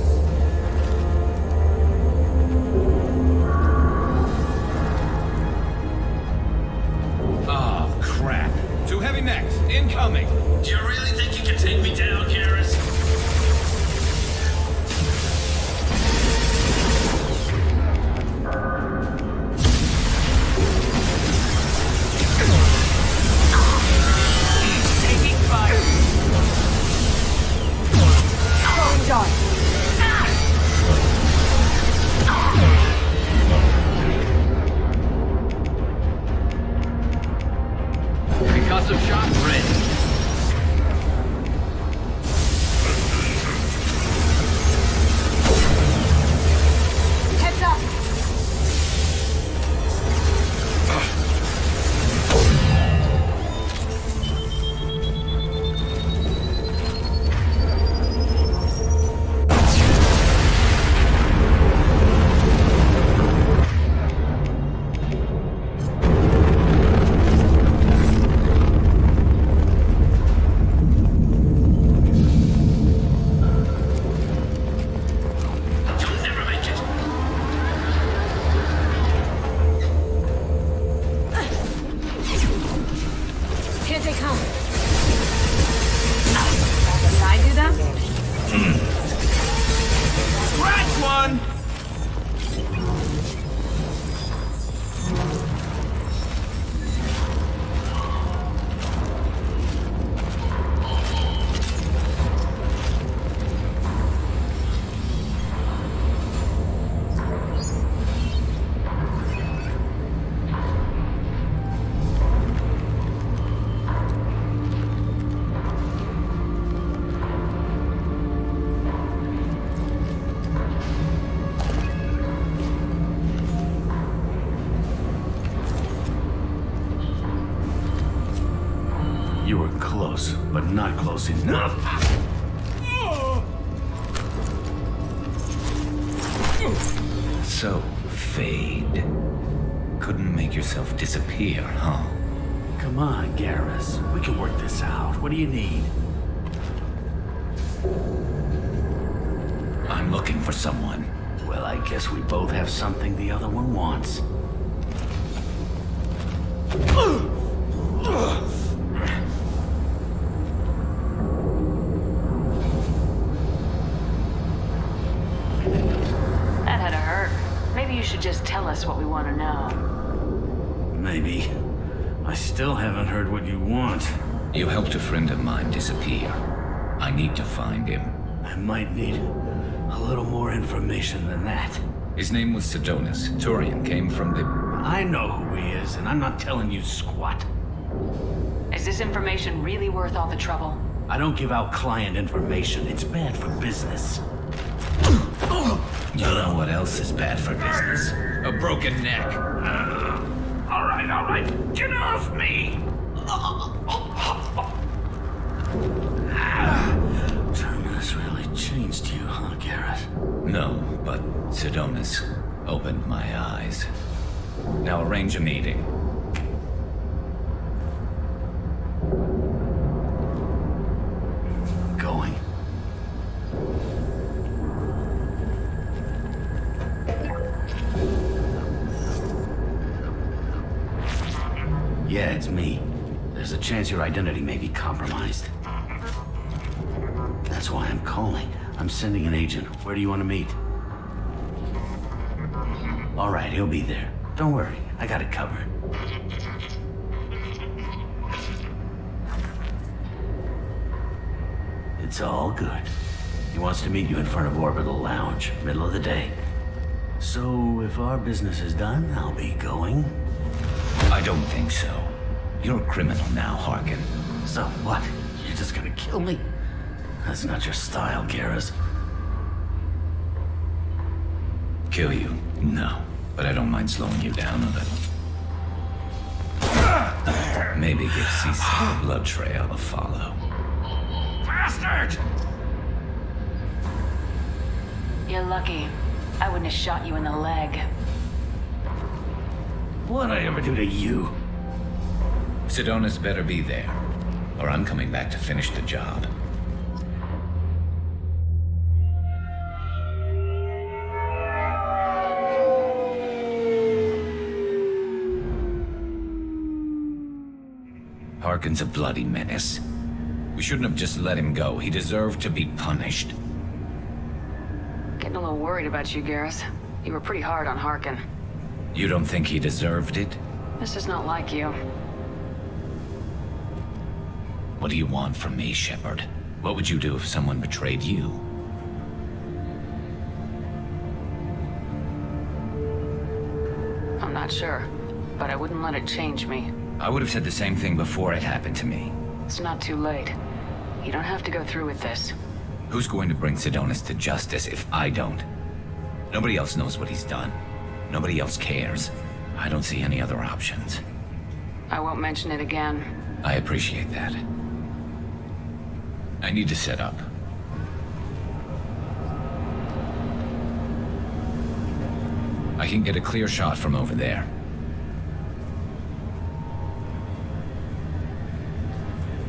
close, but not close enough. So, Fade. Couldn't make yourself disappear, huh? Come on, Garrus. We can work this out. What do you need? I'm looking for someone. Well, I guess we both have something the other one wants. That had to hurt. Maybe you should just tell us what we want to know. Maybe. I still haven't heard what you want. You helped a friend of mine disappear. I need to find him. I might need a little more information than that. His name was Sidonis. Turian came from the... I know who he is, and I'm not telling you squat. Is this information really worth all the trouble? I don't give out client information. It's bad for business. You know what else is bad for business? A broken neck. All right. Get off me! Terminus really changed you, huh, Garrus? No, but Sidonis opened my eyes. Now arrange a meeting. Going. Yeah, it's me. There's a chance your identity may be compromised. That's why I'm calling. I'm sending an agent. Where do you want to meet? All right, he'll be there. Don't worry, I got it covered. It's all good. He wants to meet you in front of Orbital Lounge, middle of the day. So, if our business is done, I'll be going. I don't think so. You're a criminal now, Harkin. So what? You're just gonna kill me? That's not your style, Garrus. Kill you? No. But I don't mind slowing you down a little. Maybe give Cece's blood trail a follow. Bastard! You're lucky. I wouldn't have shot you in the leg. What'd I ever do to you? Sidonis better be there, or I'm coming back to finish the job. Harkin's a bloody menace. We shouldn't have just let him go. He deserved to be punished. Getting a little worried about you, Garrus. You were pretty hard on Harkin. You don't think he deserved it? This is not like you. What do you want from me, Shepard? What would you do if someone betrayed you? I'm not sure, but I wouldn't let it change me. I would have said the same thing before it happened to me. It's not too late. You don't have to go through with this. Who's going to bring Sidonis to justice if I don't? Nobody else knows what he's done. Nobody else cares. I don't see any other options. I won't mention it again. I appreciate that. I need to set up. I can get a clear shot from over there.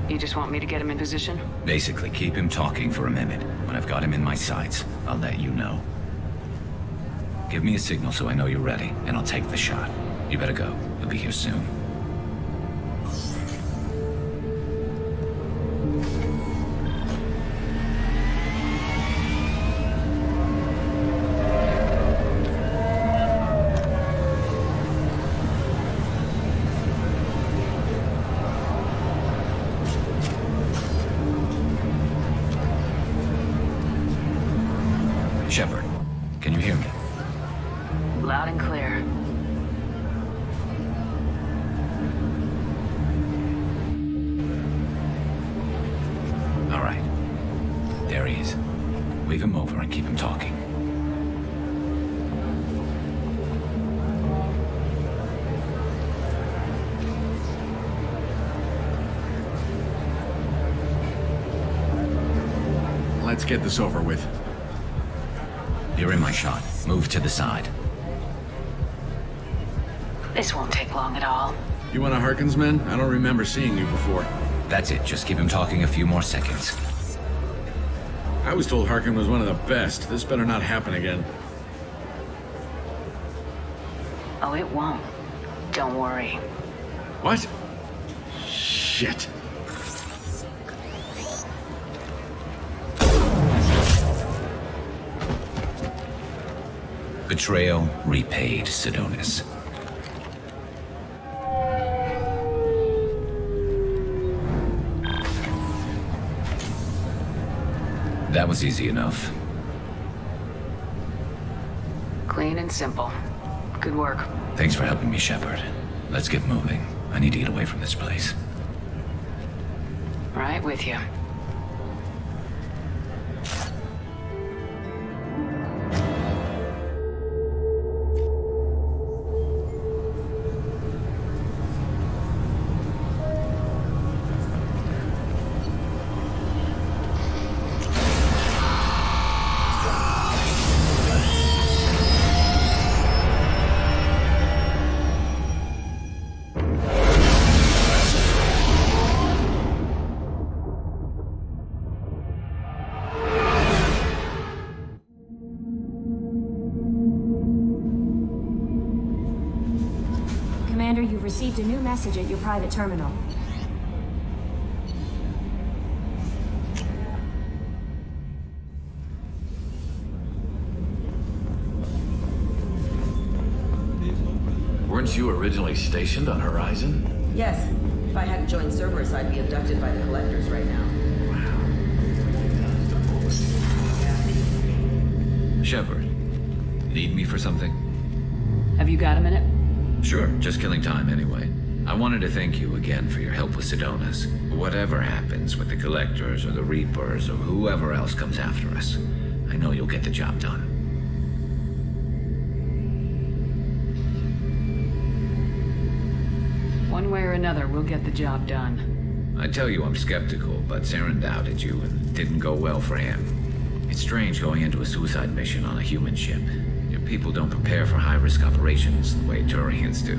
You just want me to get him in position? Basically, keep him talking for a minute. When I've got him in my sights, I'll let you know. Give me a signal so I know you're ready, and I'll take the shot. You better go. You'll be here soon. Shepard, can you hear me? Loud and clear. All right. There he is. Wave him over and keep him talking. Let's get this over with. You're in my shot. Move to the side. This won't take long at all. You one of Harkin's men? I don't remember seeing you before. That's it. Just keep him talking a few more seconds. I was told Harkin was one of the best. This better not happen again. Oh, it won't. Don't worry. What? Shit. Betrayal repaid, Sidonis. That was easy enough. Clean and simple. Good work. Thanks for helping me, Shepard. Let's get moving. I need to get away from this place. Right with you. Commander, you've received a new message at your private terminal. Weren't you originally stationed on Horizon? Yes. If I hadn't joined Cerberus, I'd be abducted by the Collectors right now. Shepard, need me for something? Have you got a minute? Sure, just killing time anyway. I wanted to thank you again for your help with Sidonis. Whatever happens with the Collectors or the Reapers or whoever else comes after us, I know you'll get the job done. One way or another, we'll get the job done. I tell you I'm skeptical, but Saren doubted you and it didn't go well for him. It's strange going into a suicide mission on a human ship. Your people don't prepare for high-risk operations the way Turians do.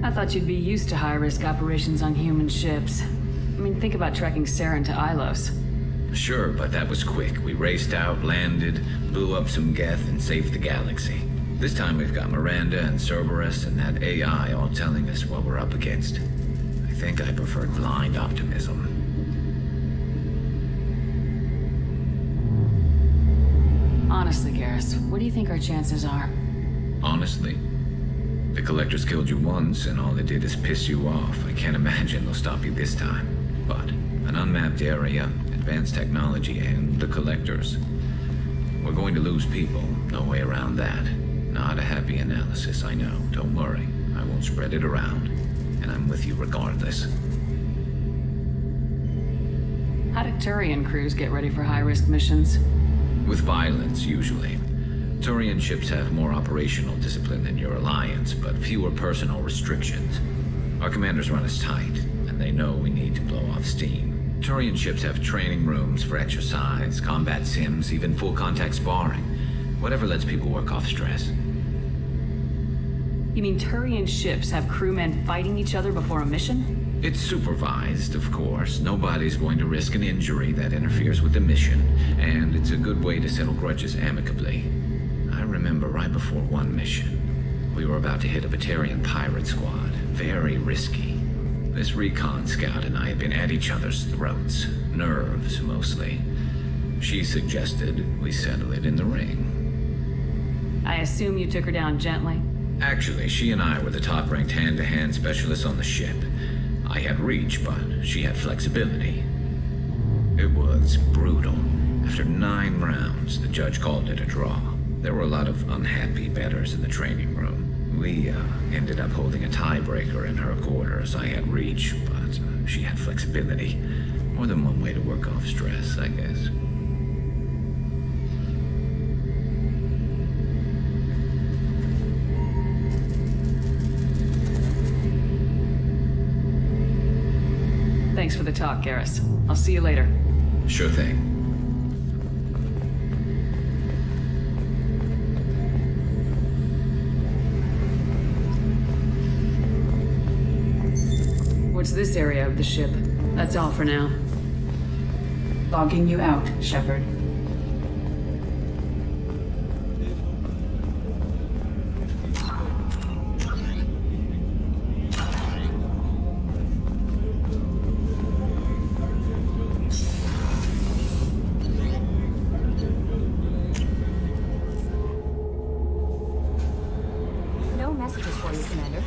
I thought you'd be used to high-risk operations on human ships. I mean, think about tracking Saren to Ilos. Sure, but that was quick. We raced out, landed, blew up some Geth, and saved the galaxy. This time we've got Miranda and Cerberus and that AI all telling us what we're up against. I think I preferred blind optimism. Honestly, Garrus, what do you think our chances are? Honestly, the Collectors killed you once and all they did is piss you off. I can't imagine they'll stop you this time. But an unmapped area, advanced technology, and the Collectors. We're going to lose people, no way around that. Not a happy analysis, I know. Don't worry, I won't spread it around. And I'm with you regardless. How do Turian crews get ready for high-risk missions? With violence, usually. Turian ships have more operational discipline than your alliance, but fewer personal restrictions. Our commanders run us tight, and they know we need to blow off steam. Turian ships have training rooms for exercise, combat sims, even full-contact sparring. Whatever lets people work off stress. You mean Turian ships have crewmen fighting each other before a mission? It's supervised, of course. Nobody's going to risk an injury that interferes with the mission, and it's a good way to settle grudges amicably. I remember right before one mission, we were about to hit a Batarian pirate squad. Very risky. This recon scout and I had been at each other's throats. Nerves, mostly. She suggested we settle it in the ring. I assume you took her down gently? Actually, she and I were the top-ranked hand-to-hand specialists on the ship. I had reach, but she had flexibility. It was brutal. After 9 rounds, the judge called it a draw. There were a lot of unhappy bettors in the training room. We ended up holding a tiebreaker in her quarters. I had reach, but she had flexibility. More than one way to work off stress, I guess. Thanks Thanks for the talk, Garrus. I'll see you later. Sure thing. What's this area of the ship? That's all for now. Logging you out, Shepard. No messages for you, Commander.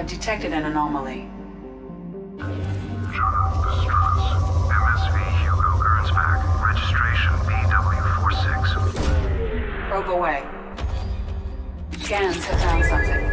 have detected an anomaly. MSV Hugo Gernsback. Registration BW46. Probe away. Scans have found something.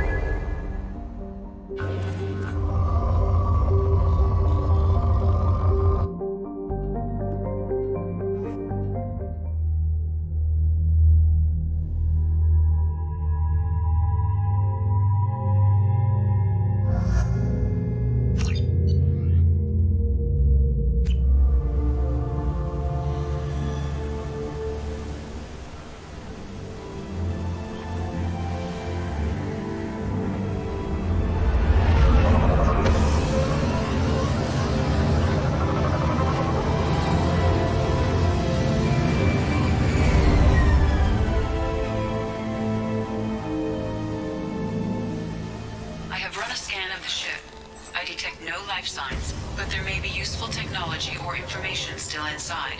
I detect no life signs, but there may be useful technology or information still inside.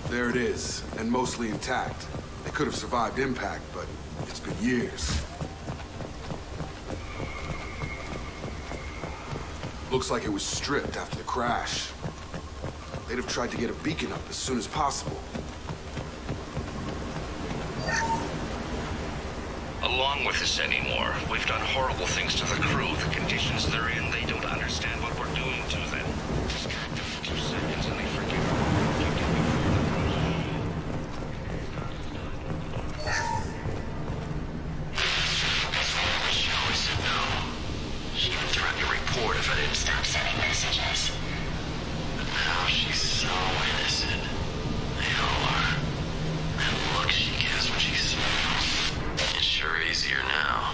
There it is, and mostly intact. They could have survived impact, but it's been years. Looks like it was stripped after the crash. They'd have tried to get a beacon up as soon as possible. Along with this anymore, we've done horrible things to the crew. The conditions they're in, they don't understand what we're doing to them. Distract them for 2 seconds and they forget. She even threatened to report if I didn't stop sending messages. But now she's so innocent. They all are. That look she gives when she's... It's sure easier now.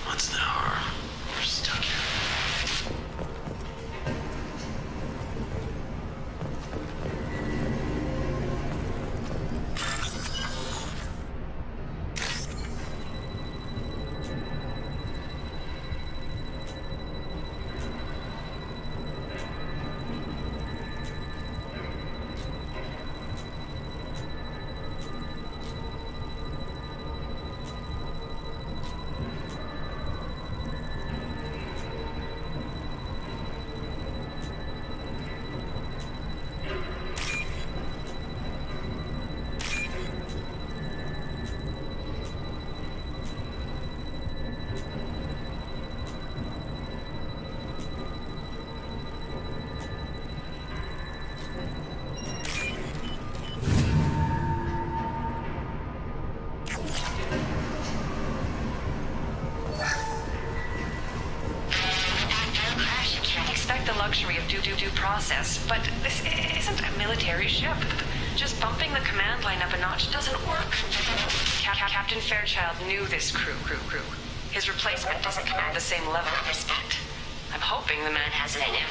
What's the harm? We're stuck here. Due process, but this isn't a military ship. Just bumping the command line up a notch doesn't work. Captain Fairchild knew this crew. His replacement doesn't command the same level of respect. I'm hoping the man has it in him.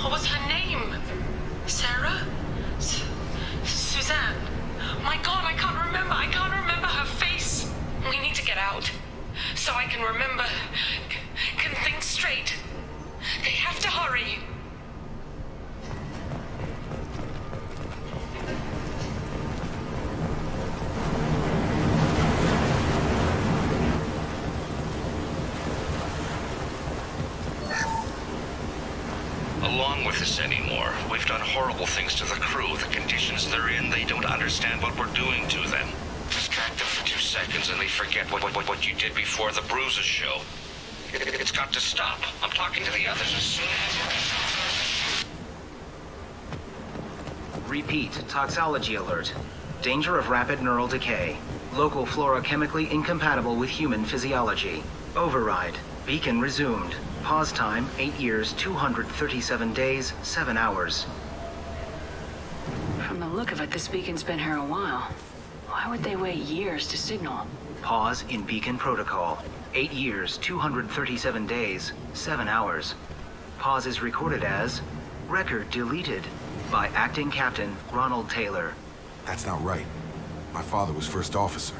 What was her name? Sarah? Suzanne? My God, I can't remember her face. We need to get out. So I can remember, can think straight. They have to hurry. Along with this anymore, we've done horrible things to the crew. The conditions they're in, they don't understand what we're doing to them. Distract them for 2 seconds and they forget what you did before the bruises show. It's got to stop. I'm talking to the others as soon as... Repeat, toxology alert. Danger of rapid neural decay. Local flora chemically incompatible with human physiology. Override. Beacon resumed. Pause time, 8 years, 237 days, 7 hours. From the look of it, this beacon's been here a while. Why would they wait years to signal? Pause in Beacon protocol. 8 years, 237 days, 7 hours. Pause is recorded as record deleted by Acting Captain Ronald Taylor. That's not right. My father was first officer.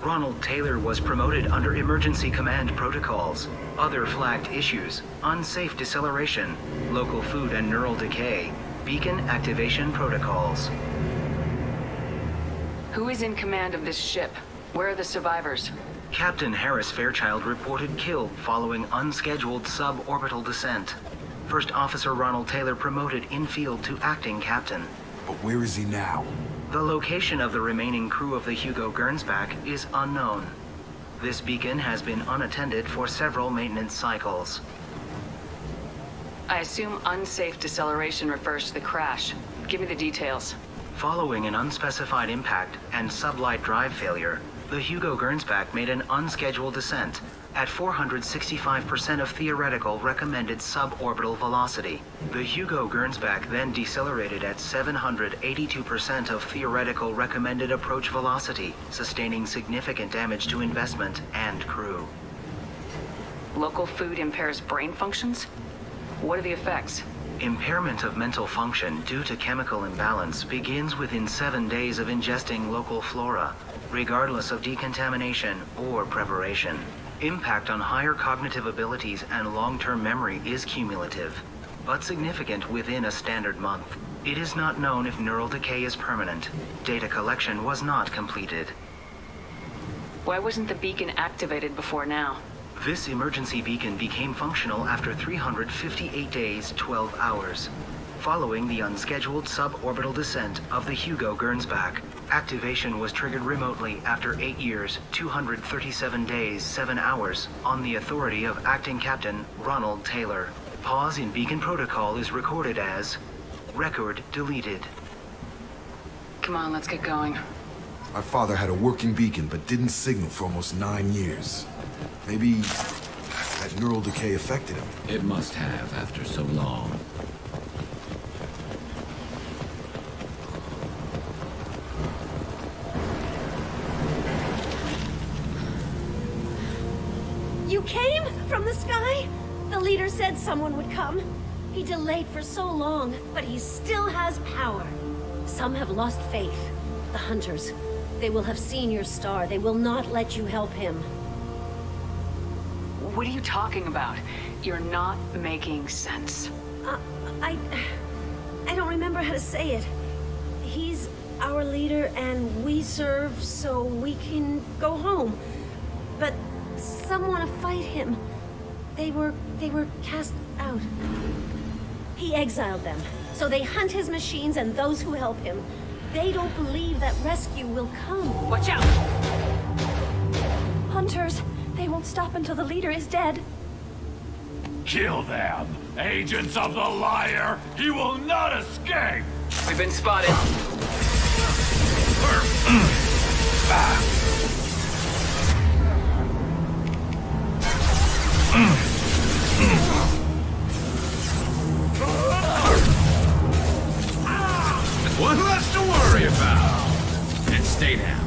Ronald Taylor was promoted under emergency command protocols. Other flagged issues: unsafe deceleration, local food and neural decay, beacon activation protocols. Who is in command of this ship? Where are the survivors? Captain Harris Fairchild reported killed following unscheduled suborbital descent. First Officer Ronald Taylor promoted in-field to acting captain. But where is he now? The location of the remaining crew of the Hugo Gernsback is unknown. This beacon has been unattended for several maintenance cycles. I assume unsafe deceleration refers to the crash. Give me the details. Following an unspecified impact and sublight drive failure, the Hugo Gernsback made an unscheduled descent at 465% of theoretical recommended suborbital velocity. The Hugo Gernsback then decelerated at 782% of theoretical recommended approach velocity, sustaining significant damage to investment and crew. Local food impairs brain functions? What are the effects? Impairment of mental function due to chemical imbalance begins within 7 days of ingesting local flora, regardless of decontamination or preparation. Impact on higher cognitive abilities and long-term memory is cumulative, but significant within a standard month. It is not known if neural decay is permanent. Data collection was not completed. Why wasn't the beacon activated before now? This emergency beacon became functional after 358 days, 12 hours. Following the unscheduled suborbital descent of the Hugo Gernsback, activation was triggered remotely after 8 years, 237 days, 7 hours on the authority of Acting Captain Ronald Taylor. Pause in beacon protocol is recorded as record deleted. Come on, let's get going. My father had a working beacon but didn't signal for almost 9 years. Maybe that neural decay affected him. It must have after so long. You came from the sky? The leader said someone would come. He delayed for so long, but he still has power. Some have lost faith. The hunters. They will have seen your star. They will not let you help him. What are you talking about? You're not making sense. I don't remember how to say it. He's our leader and we serve so we can go home. But some want to fight him. They were cast out. He exiled them, so they hunt his machines and those who help him. They don't believe that rescue will come. Watch out! Hunters, they won't stop until the leader is dead. Kill them! Agents of the liar! He will not escape! We've been spotted. One less to worry about! And stay down.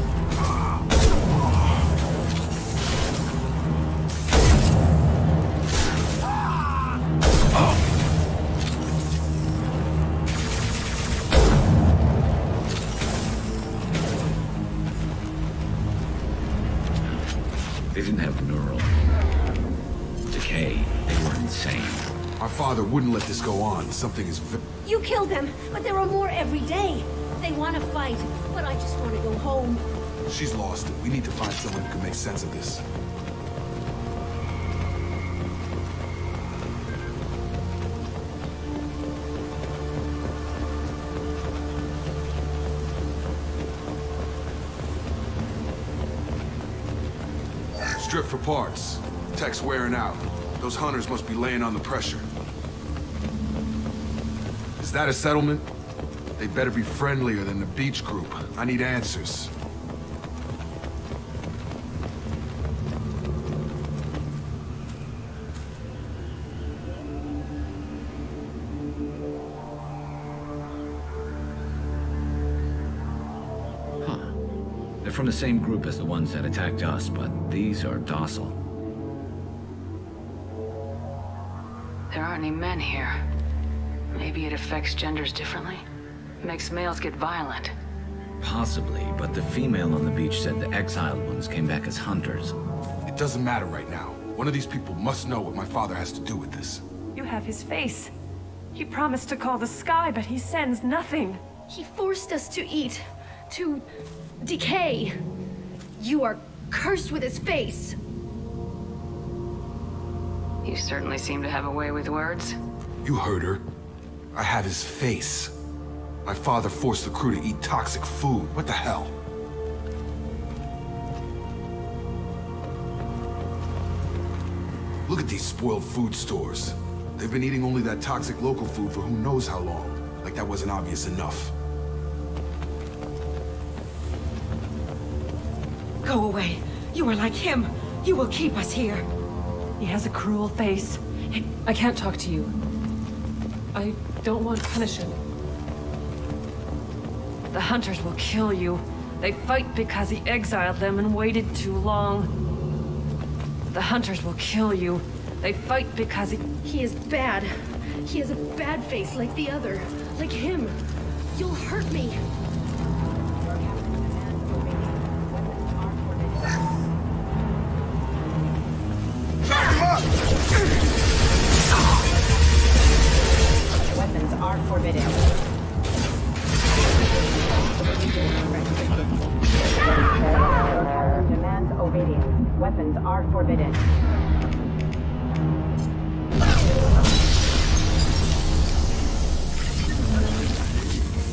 They didn't have neural decay. They were insane. Our father wouldn't let this go on. Something is... You killed them, but there are more every day. They want to fight, but I just want to go home. She's lost it. We need to find someone who can make sense of this. Strip for parts. Tech's wearing out. Those hunters must be laying on the pressure. Is that a settlement? They better be friendlier than the beach group. I need answers. from the same group as the ones that attacked us, but these are docile. There aren't any men here. Maybe it affects genders differently? Makes males get violent. Possibly, but the female on the beach said the exiled ones came back as hunters. It doesn't matter right now. One of these people must know what my father has to do with this. You have his face. He promised to call the sky, but he sends nothing. He forced us to eat, to decay. You are cursed with his face. You certainly seem to have a way with words. You heard her. I have his face. My father forced the crew to eat toxic food. What the hell? Look at these spoiled food stores. They've been eating only that toxic local food for who knows how long. Like that wasn't obvious enough. Go away. You are like him. You will keep us here. He has a cruel face. I can't talk to you. I don't want punishment. The hunters will kill you. They fight because he exiled them and waited too long. The hunters will kill you. They fight because He is bad. He has a bad face like the other. Like him. You'll hurt me. Weapons are forbidden. Demands obedience. Weapons are forbidden.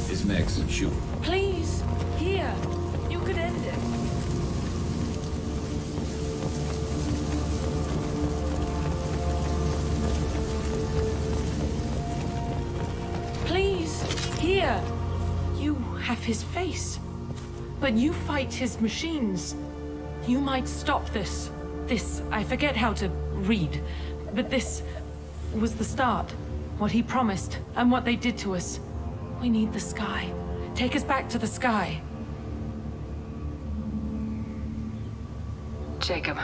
His mechs, shoot. Please, here. You could end it. Please, here. You have his face. But you fight his machines. You might stop this. This, I forget how to read. But this was the start. What he promised, and what they did to us. We need the sky. Take us back to the sky. Jacob,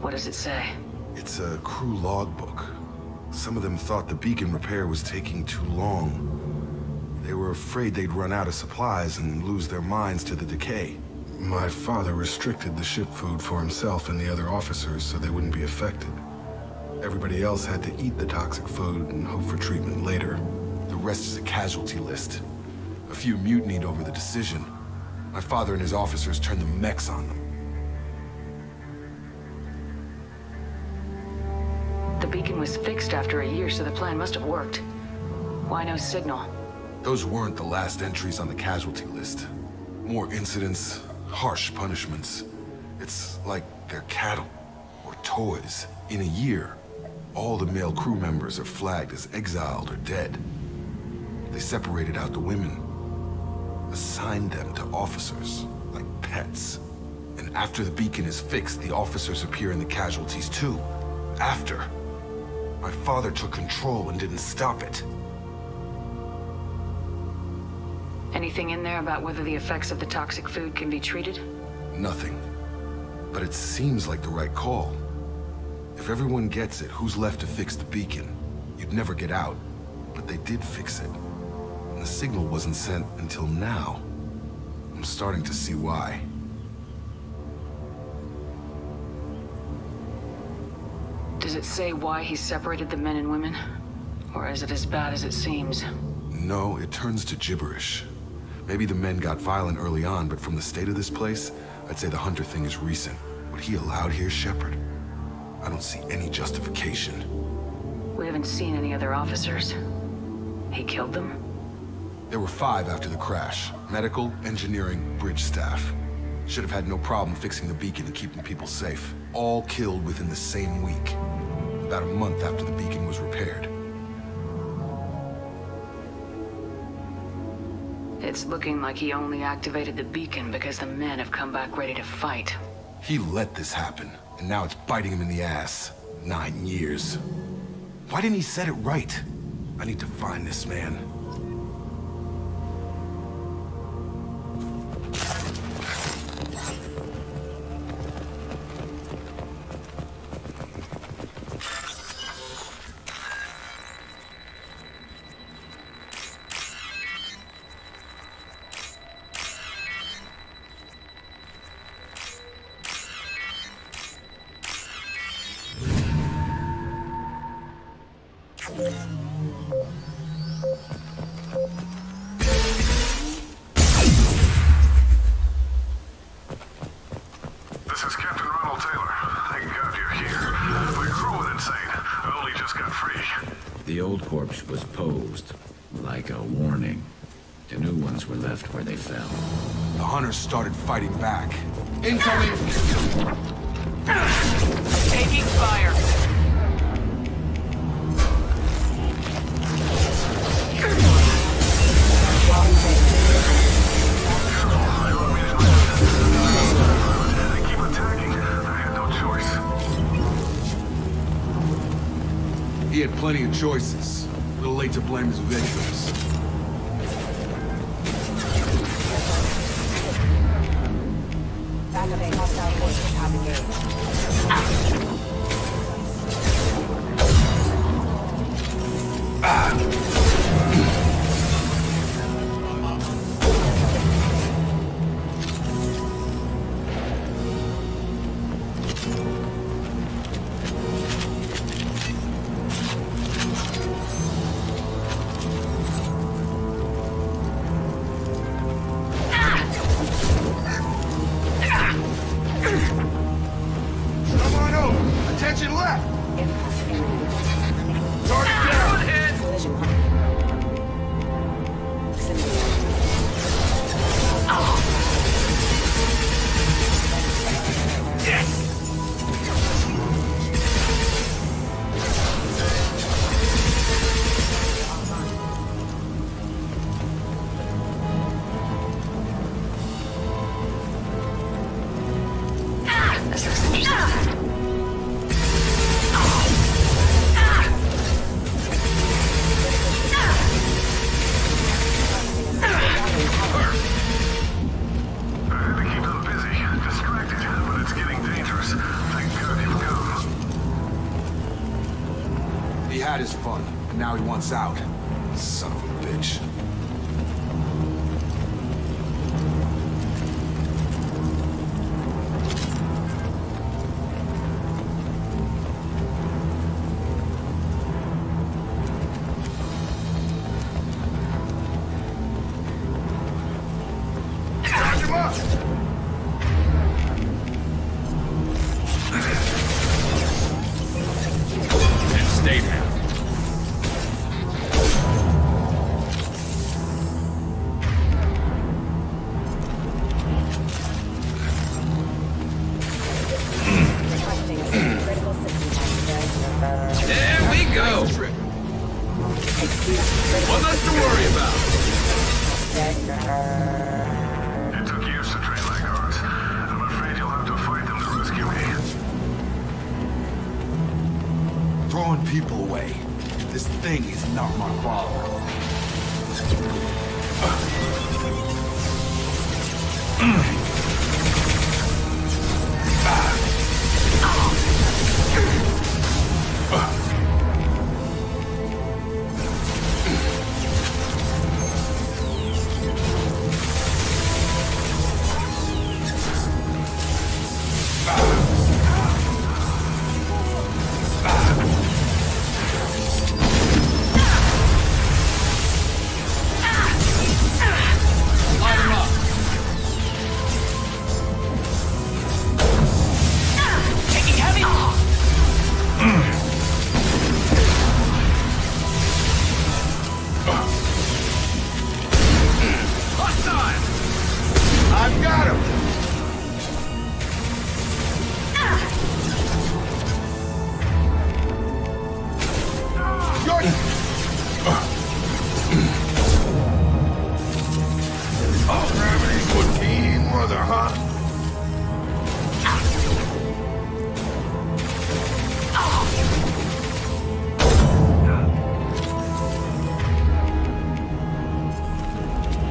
what does it say? It's a crew logbook. Some of them thought the beacon repair was taking too long. They were afraid they'd run out of supplies and lose their minds to the decay. My father restricted the ship food for himself and the other officers so they wouldn't be affected. Everybody else had to eat the toxic food and hope for treatment later. The rest is a casualty list. A few mutinied over the decision. My father and his officers turned the mechs on them. The beacon was fixed after a year, so the plan must have worked. Why no signal? Those weren't the last entries on the casualty list. More incidents, harsh punishments. It's like they're cattle or toys. In a year, all the male crew members are flagged as exiled or dead. They separated out the women, assigned them to officers, like pets. And after the beacon is fixed, the officers appear in the casualties too. After. My father took control and didn't stop it. Anything in there about whether the effects of the toxic food can be treated? Nothing. But it seems like the right call. If everyone gets it, who's left to fix the beacon? You'd never get out. But they did fix it. And the signal wasn't sent until now. I'm starting to see why. Does it say why he separated the men and women? Or is it as bad as it seems? No, it turns to gibberish. Maybe the men got violent early on, but from the state of this place, I'd say the Hunter thing is recent. What he allowed here, Shepard? I don't see any justification. We haven't seen any other officers. He killed them? There were 5 after the crash. Medical, engineering, bridge staff. Should have had no problem fixing the beacon and keeping people safe. All killed within the same week. About a month after the beacon was repaired. It's looking like he only activated the beacon because the men have come back ready to fight. He let this happen, and now it's biting him in the ass. 9 years. Why didn't he set it right? I need to find this man. The old corpse was posed like a warning. The new ones were left where they fell. The hunters started fighting back. Incoming! Taking fire. He had plenty of choices. A little late to blame his victims. Back of a hostile forces have engaged. Come on over! Attention left! Target down! Collision. He had his fun, and now he wants out. Son of a bitch. Charge him up! And stay down. There we go! One less to worry about. It took years to train like ours. I'm afraid you'll have to fight them to rescue me. Throwing people away. This thing is not my problem. Light him up. Taking heavy. Hostile! I've got him! Oh, gravity's good teen mother, huh?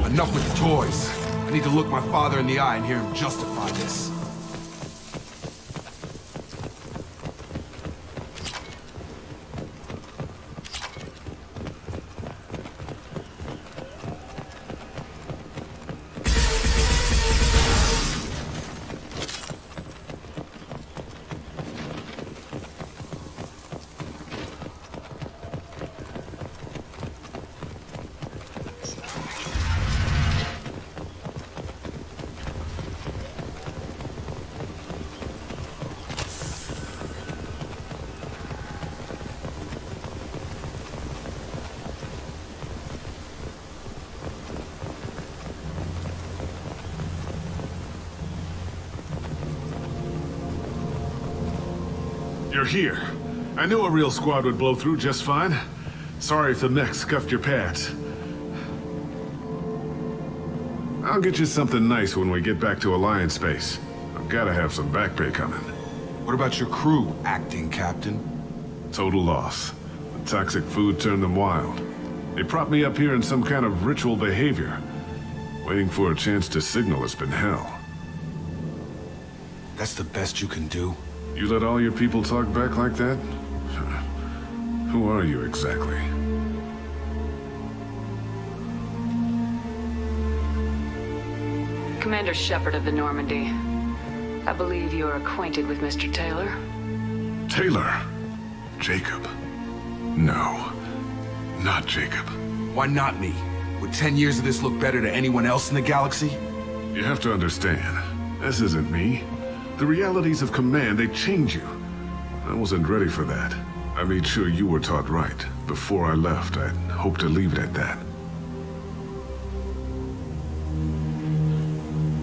Enough with the toys. I need to look my father in the eye and hear him justify this. You're here. I knew a real squad would blow through just fine. Sorry if the mech scuffed your pads. I'll get you something nice when we get back to Alliance space. I've gotta have some back pay coming. What about your crew, acting captain? Total loss. The toxic food turned them wild. They propped me up here in some kind of ritual behavior. Waiting for a chance to signal has been hell. That's the best you can do? You let all your people talk back like that? Who are you exactly? Commander Shepard of the Normandy. I believe you're acquainted with Mr. Taylor. Taylor? Jacob? No. Not Jacob. Why not me? Would 10 years of this look better to anyone else in the galaxy? You have to understand, this isn't me. The realities of command, they change you. I wasn't ready for that. I made sure you were taught right. Before I left, I'd hoped to leave it at that.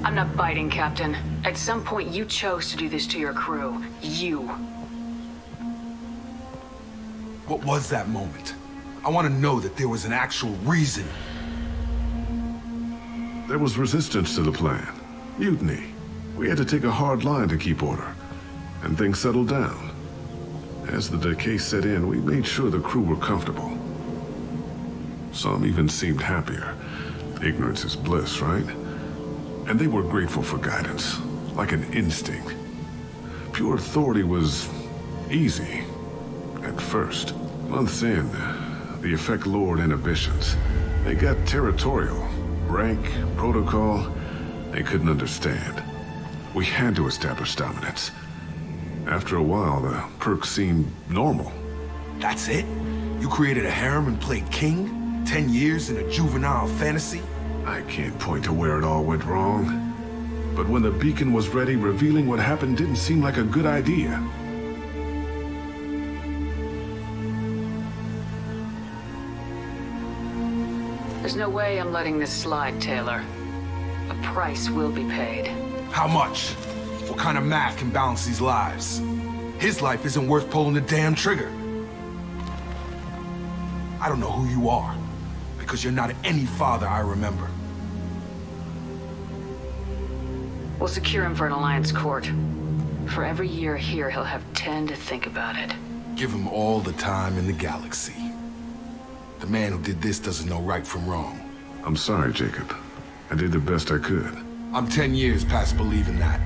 I'm not biting, Captain. At some point, you chose to do this to your crew. You. What was that moment? I want to know that there was an actual reason. There was resistance to the plan. Mutiny. We had to take a hard line to keep order. And things settled down. As the decay set in, we made sure the crew were comfortable. Some even seemed happier. Ignorance is bliss, right? And they were grateful for guidance, like an instinct. Pure authority was easy, at first. Months in, the effect lowered inhibitions. They got territorial. Rank, protocol, they couldn't understand. We had to establish dominance. After a while, the perks seemed normal. That's it? You created a harem and played king? 10 years in a juvenile fantasy? I can't point to where it all went wrong. But when the beacon was ready, revealing what happened didn't seem like a good idea. There's no way I'm letting this slide, Taylor. A price will be paid. How much? What kind of math can balance these lives? His life isn't worth pulling the damn trigger. I don't know who you are, because you're not any father I remember. We'll secure him for an Alliance court. For every year here, he'll have 10 to think about it. Give him all the time in the galaxy. The man who did this doesn't know right from wrong. I'm sorry, Jacob. I did the best I could. I'm 10 years past believing that.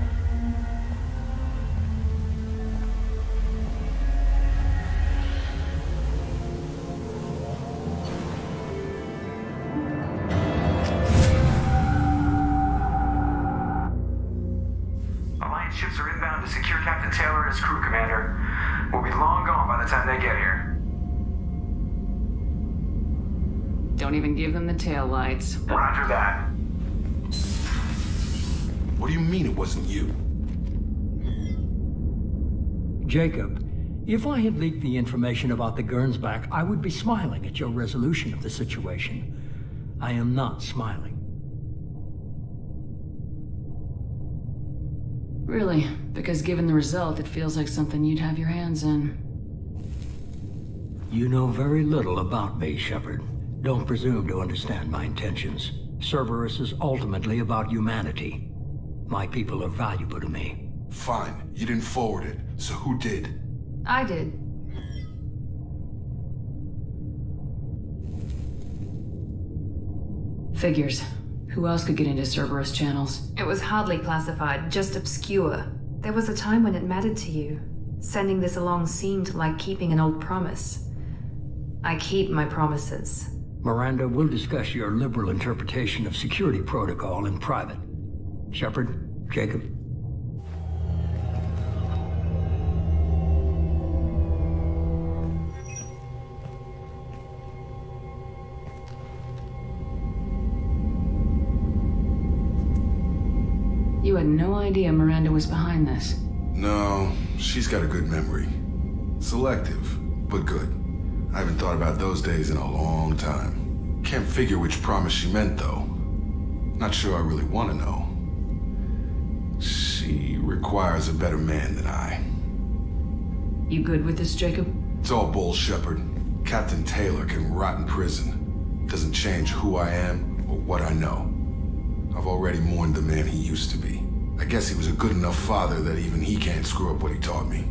Alliance ships are inbound to secure Captain Taylor and his crew, Commander. We'll be long gone by the time they get here. Don't even give them the tail lights. Roger that. What do you mean it wasn't you? Jacob, if I had leaked the information about the Gernsback, I would be smiling at your resolution of the situation. I am not smiling. Really? Because given the result, it feels like something you'd have your hands in. You know very little about me, Shepard. Don't presume to understand my intentions. Cerberus is ultimately about humanity. My people are valuable to me. Fine. You didn't forward it. So who did? I did. Figures. Who else could get into Cerberus channels? It was hardly classified, just obscure. There was a time when it mattered to you. Sending this along seemed like keeping an old promise. I keep my promises. Miranda, we'll discuss your liberal interpretation of security protocol in private. Shepard, Jacob. You had no idea Miranda was behind this. No, she's got a good memory. Selective, but good. I haven't thought about those days in a long time. Can't figure which promise she meant, though. Not sure I really want to know. She requires a better man than I. You good with this, Jacob? It's all bull, Shepard. Captain Taylor can rot in prison. Doesn't change who I am or what I know. I've already mourned the man he used to be. I guess he was a good enough father that even he can't screw up what he taught me.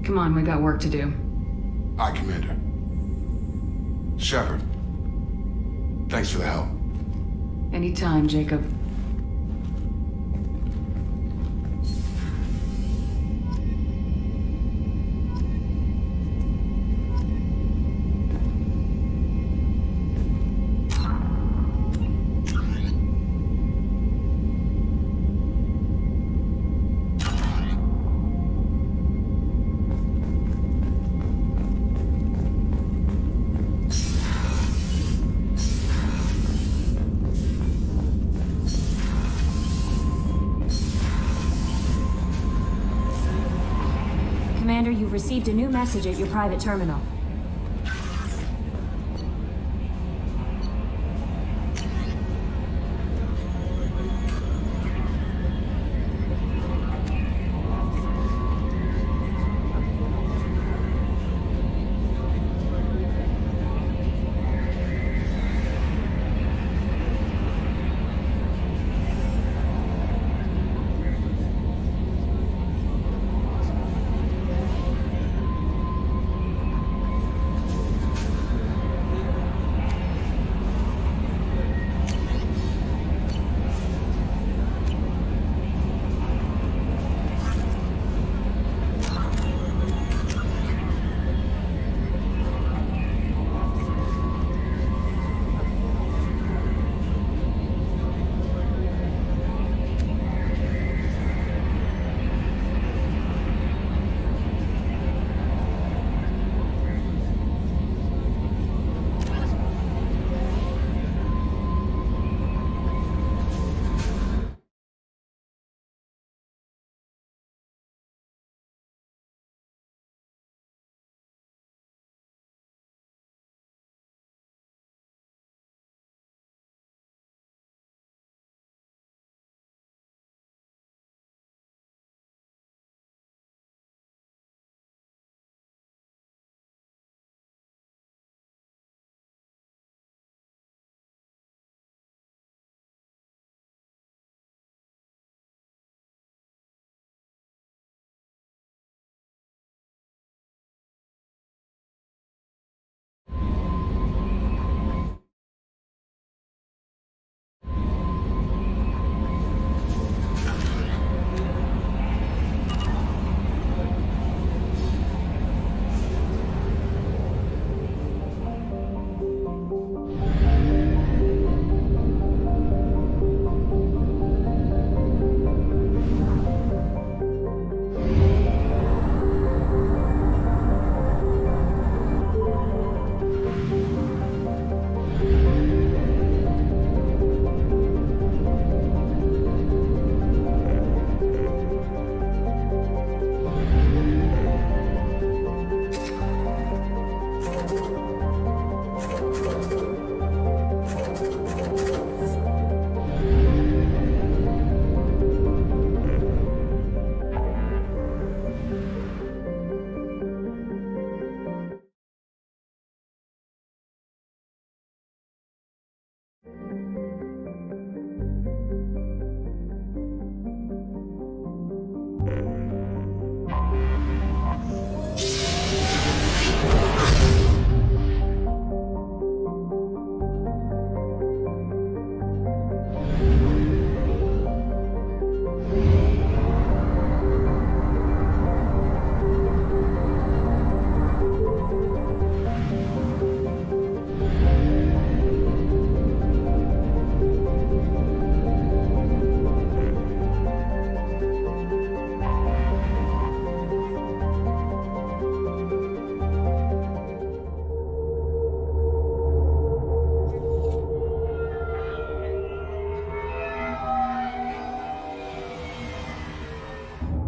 Come on, we got work to do. Aye, Commander. Shepard, thanks for the help. Anytime, Jacob. Commander, you've received a new message at your private terminal.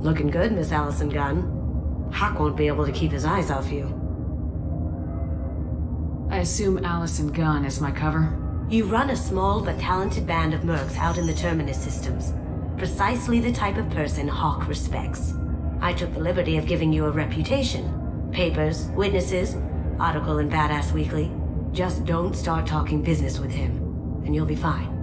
Looking good, Miss Allison Gunn. Hawk won't be able to keep his eyes off you. I assume Allison Gunn is my cover? You run a small but talented band of mercs out in the Terminus systems. Precisely the type of person Hawk respects. I took the liberty of giving you a reputation. Papers, witnesses, article in Badass Weekly. Just don't start talking business with him, and you'll be fine.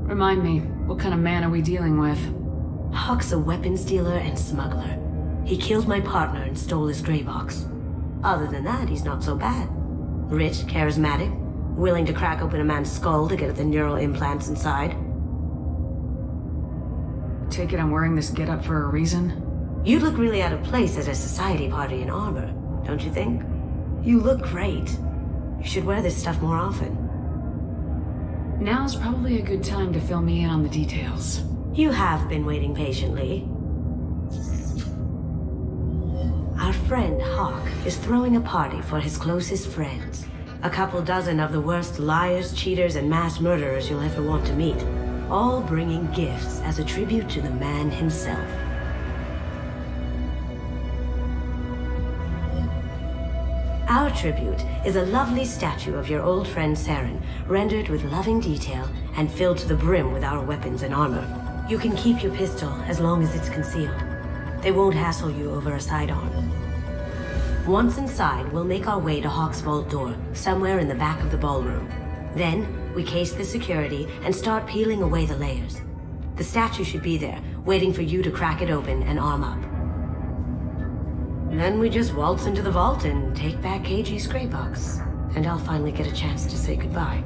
Remind me, what kind of man are we dealing with? Hawk's a weapons dealer and smuggler. He killed my partner and stole his gray box. Other than that, he's not so bad. Rich, charismatic, willing to crack open a man's skull to get at the neural implants inside. Take it I'm wearing this getup for a reason? You look really out of place at a society party in armor, don't you think? You look great. You should wear this stuff more often. Now's probably a good time to fill me in on the details. You have been waiting patiently. Our friend Hawk is throwing a party for his closest friends. A couple dozen of the worst liars, cheaters, and mass murderers you'll ever want to meet. All bringing gifts as a tribute to the man himself. Our tribute is a lovely statue of your old friend Saren, rendered with loving detail and filled to the brim with our weapons and armor. You can keep your pistol as long as it's concealed. They won't hassle you over a sidearm. Once inside, we'll make our way to Hawk's vault door, somewhere in the back of the ballroom. Then, we case the security and start peeling away the layers. The statue should be there, waiting for you to crack it open and arm up. Then we just waltz into the vault and take back KG's gray box. And I'll finally get a chance to say goodbye.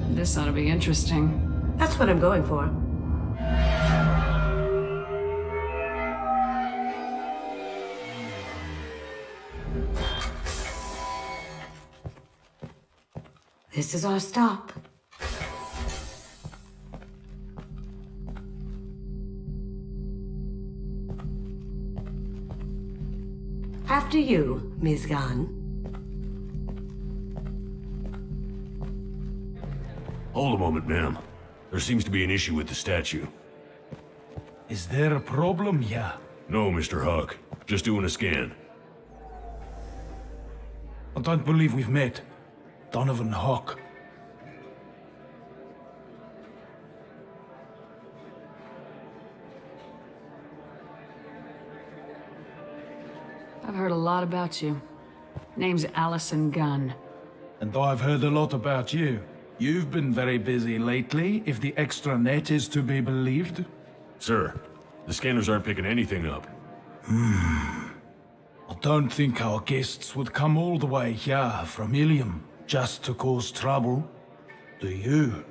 This ought to be interesting. That's what I'm going for. This is our stop. After you, Ms. Gunn. Hold a moment, ma'am. There seems to be an issue with the statue. Is there a problem here? No, Mr. Hawk. Just doing a scan. I don't believe we've met. Donovan Hawk. I've heard a lot about you. Name's Allison Gunn. And I've heard a lot about you. You've been very busy lately, if the extranet is to be believed. Sir, the scanners aren't picking anything up. I don't think our guests would come all the way here from Ilium just to cause trouble. Do you?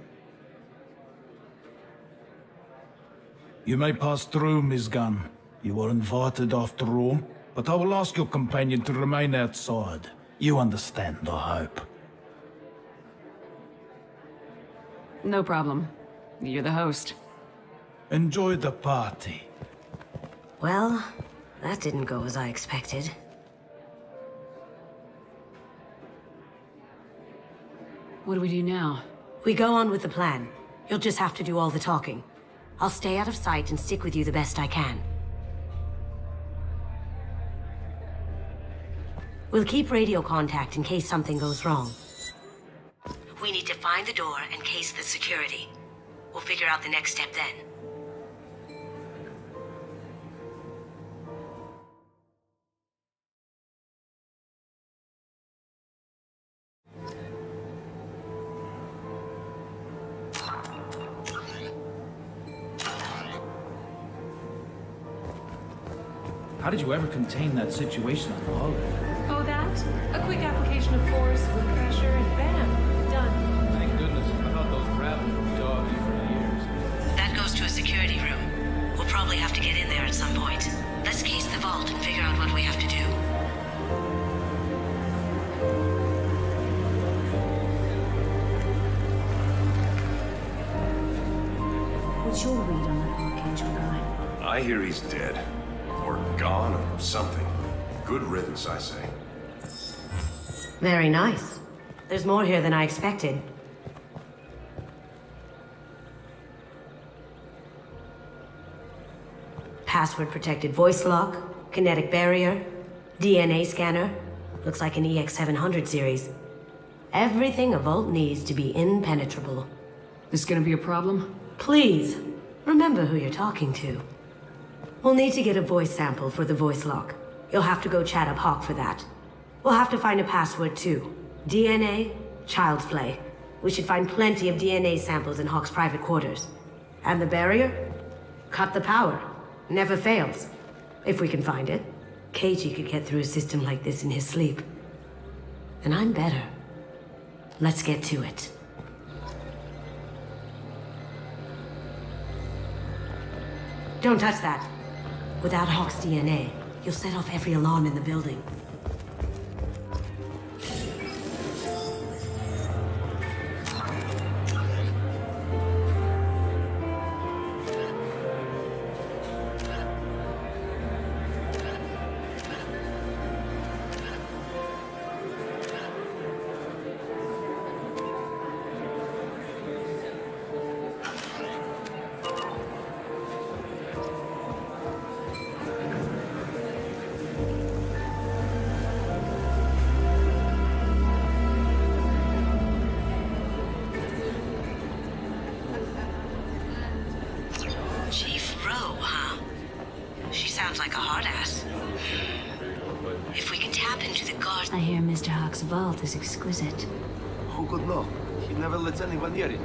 You may pass through, Ms. Gunn. You were invited after all. But I will ask your companion to remain outside. You understand, I hope. No problem. You're the host. Enjoy the party. Well, that didn't go as I expected. What do we do now? We go on with the plan. You'll just have to do all the talking. I'll stay out of sight and stick with you the best I can. We'll keep radio contact in case something goes wrong. We need to find the door and case the security. We'll figure out the next step then. How did you ever contain that situation on the holodeck? Oh, that? A quick application of force with pressure and bam, done. Thank goodness. I thought those grabbing would dog you for years. That goes to a security room. We'll probably have to get in there at some point. Let's case the vault and figure out what we have to do. What's your read on that Archangel guy? I hear he's dead. Or gone, or something. Good riddance, I say. Very nice. There's more here than I expected. Password-protected voice lock, kinetic barrier, DNA scanner. Looks like an EX700 series. Everything a Vault needs to be impenetrable. This gonna be a problem? Please, remember who you're talking to. We'll need to get a voice sample for the voice lock. You'll have to go chat up Hawk for that. We'll have to find a password too. DNA, child's play. We should find plenty of DNA samples in Hawk's private quarters. And the barrier? Cut the power. Never fails. If we can find it. Keiji could get through a system like this in his sleep. And I'm better. Let's get to it. Don't touch that. Without Hawk's DNA, you'll set off every alarm in the building. I hear Mr. Hawk's vault is exquisite. Who could know? He never lets anyone near it.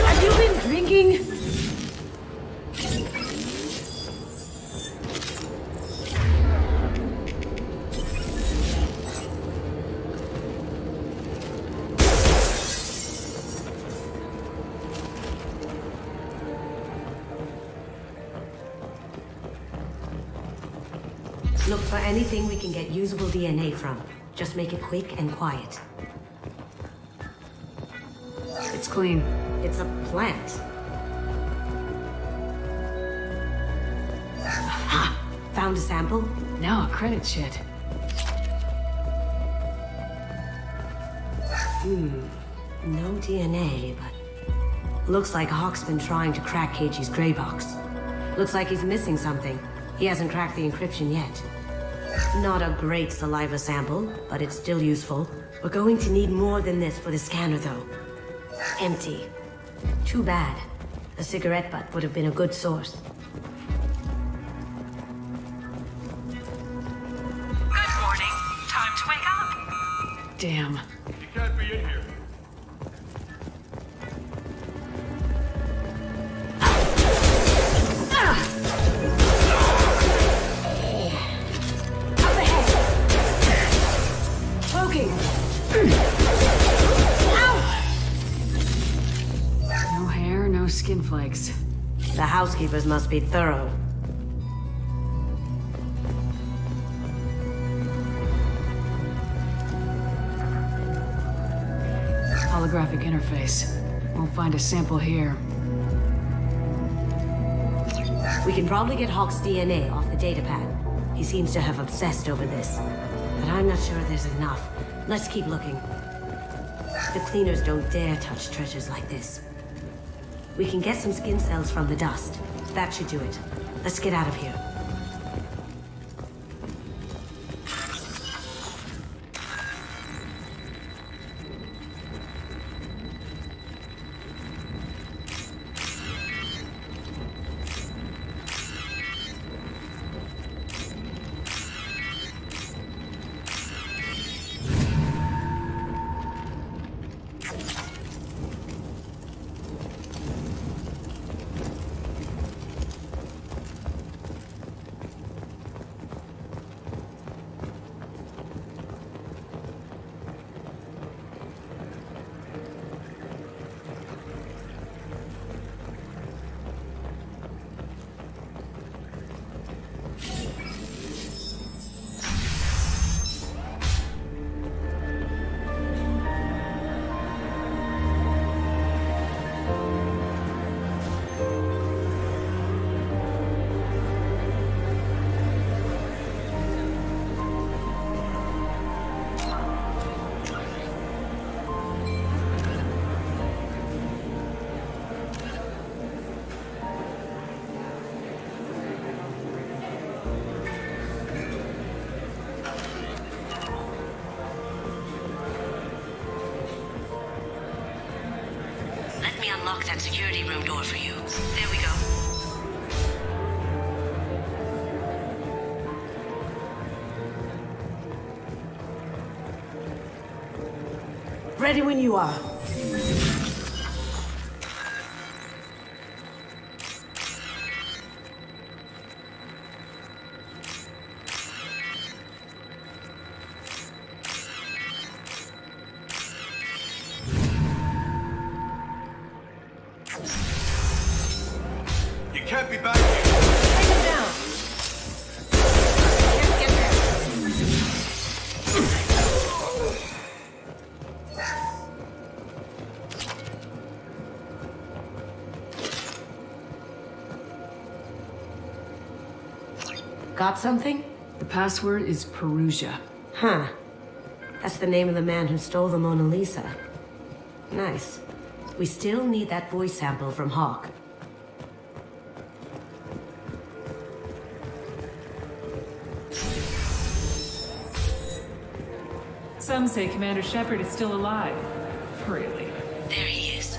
Have you been drinking? Look for anything we can get usable DNA from. Just make it quick and quiet. It's clean. It's a plant. Ha! Found a sample? No, credit shit. No DNA, but... Looks like Hawk's been trying to crack Keiji's gray box. Looks like he's missing something. He hasn't cracked the encryption yet. Not a great saliva sample, but it's still useful. We're going to need more than this for the scanner, though. Empty. Too bad. A cigarette butt would have been a good source. Good morning. Time to wake up. Damn. He can't be in here. No hair, no skin flakes. The housekeepers must be thorough. Holographic interface. We'll find a sample here. We can probably get Hawk's DNA off the datapad. He seems to have obsessed over this. But I'm not sure there's enough. Let's keep looking. The cleaners don't dare touch treasures like this. We can get some skin cells from the dust. That should do it. Let's get out of here. Let me unlock that security room door for you. There we go. Ready when you are. You can't be back here. Take him down. Get there. Got something? The password is Perugia. Huh. That's the name of the man who stole the Mona Lisa. Nice. We still need that voice sample from Hawk. Some say Commander Shepard is still alive. Really? There he is.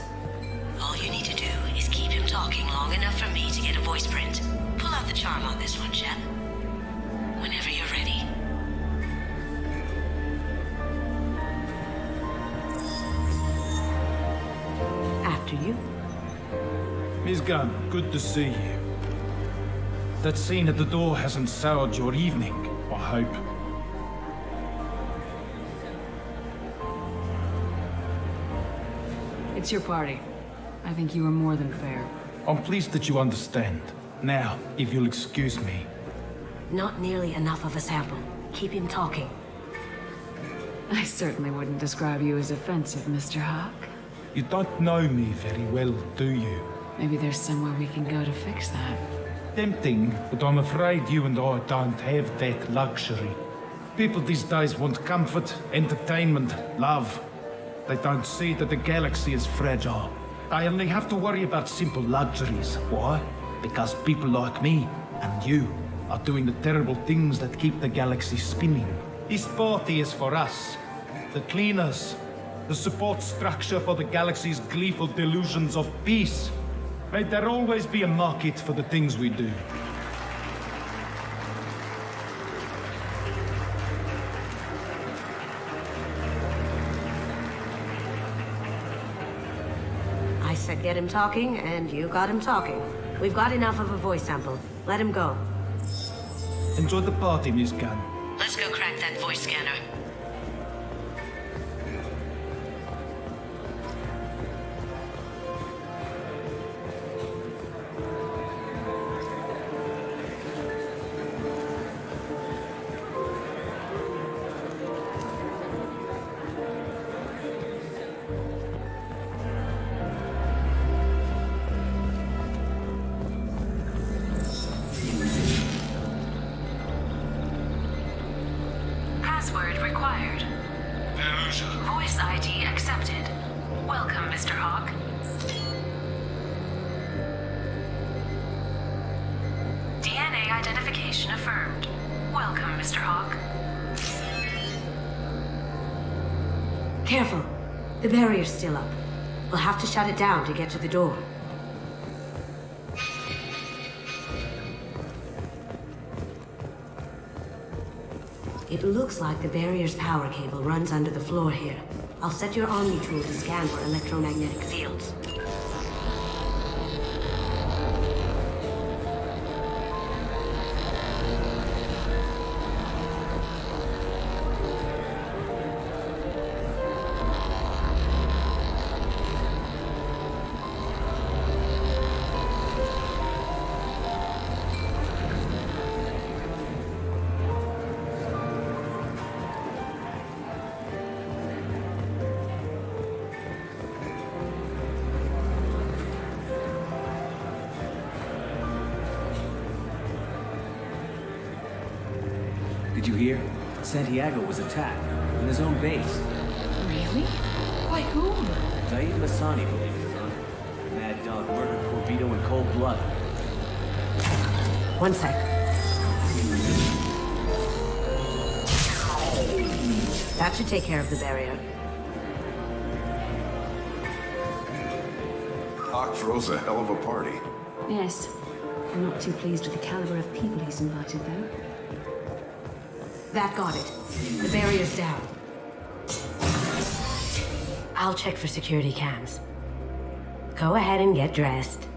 All you need to do is keep him talking long enough for me to get a voice print. Pull out the charm on this one, Shep. Whenever you're ready. After you. Miss Gunn, good to see you. That scene at the door hasn't soured your evening, I hope. It's your party. I think you were more than fair. I'm pleased that you understand. Now, if you'll excuse me. Not nearly enough of a sample. Keep him talking. I certainly wouldn't describe you as offensive, Mr. Hawk. You don't know me very well, do you? Maybe there's somewhere we can go to fix that. Tempting, but I'm afraid you and I don't have that luxury. People these days want comfort, entertainment, love. They don't see that the galaxy is fragile. I only have to worry about simple luxuries. Why? Because people like me and you are doing the terrible things that keep the galaxy spinning. This party is for us, the cleaners, the support structure for the galaxy's gleeful delusions of peace. May there always be a market for the things we do. I said get him talking, and you got him talking. We've got enough of a voice sample. Let him go. Enjoy the party, Miss Gunn. Let's go crack that voice scanner. Password required. Voice ID accepted. Welcome, Mr. Hawk. DNA identification affirmed. Welcome, Mr. Hawk. Careful. The barrier's still up. We'll have to shut it down to get to the door. It looks like the barrier's power cable runs under the floor here. I'll set your Omni tool to scan for electromagnetic fields. Did you hear? Santiago was attacked in his own base. Really? By whom? Daid Masani, believe it or not. Mad Dog murdered Corvito in cold blood. One sec. That should take care of the barrier. Hawk throws a hell of a party. Yes. I'm not too pleased with the caliber of people he's invited, though. That got it. The barrier's down. I'll check for security cams. Go ahead and get dressed.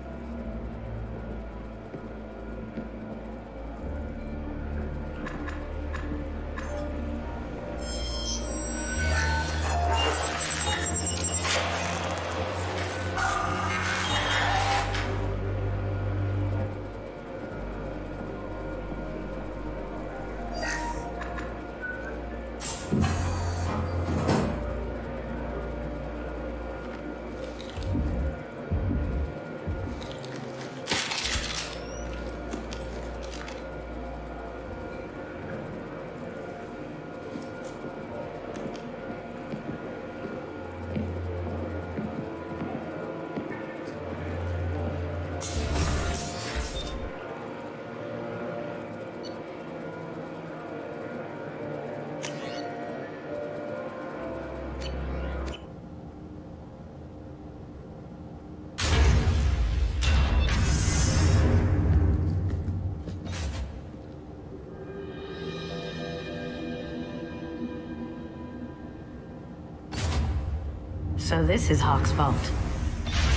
So this is Hawk's vault.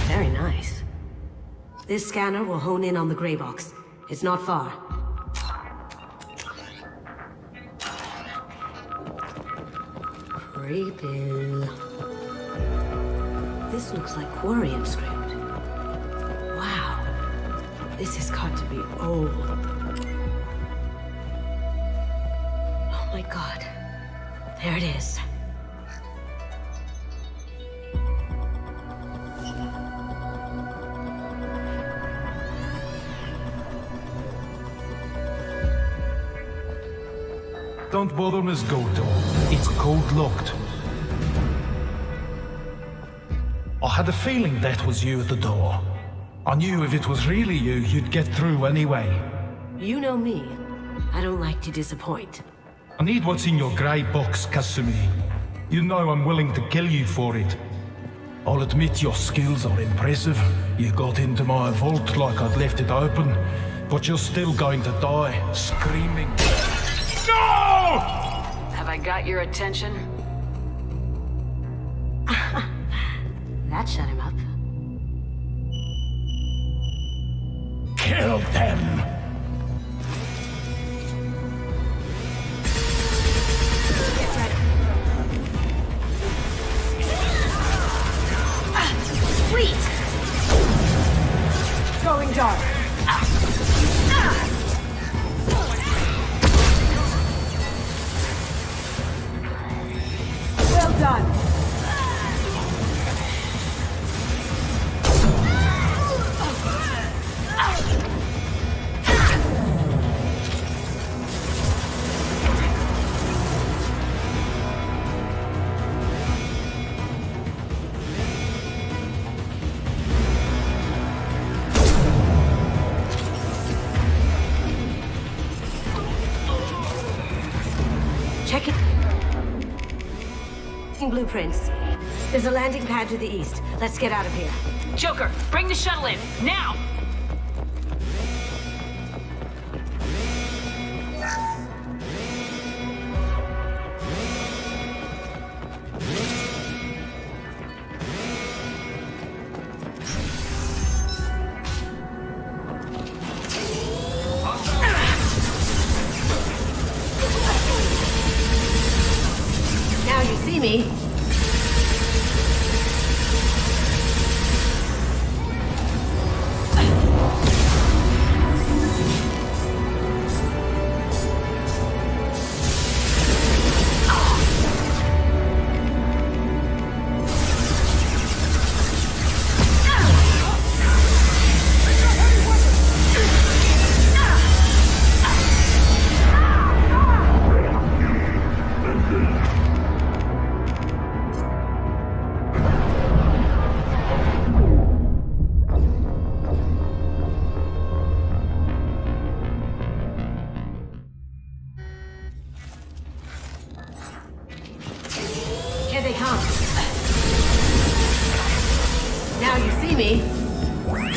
Very nice. This scanner will hone in on the gray box. It's not far. Creepy. This looks like Quarian script. Wow. This has got to be old. Oh my god. There it is. Don't bother, Miss Goto. It's code-locked. I had a feeling that was you at the door. I knew if it was really you, you'd get through anyway. You know me. I don't like to disappoint. I need what's in your grey box, Kasumi. You know I'm willing to kill you for it. I'll admit your skills are impressive. You got into my vault like I'd left it open, but you're still going to die, screaming. No! Have I got your attention? That shut him up. Kill them! Get ready. Sweet! Going dark. Well done. Check it. Blueprints. There's a landing pad to the east. Let's get out of here. Joker, bring the shuttle in, now! Now you see me. Here they come. Now you see me. Well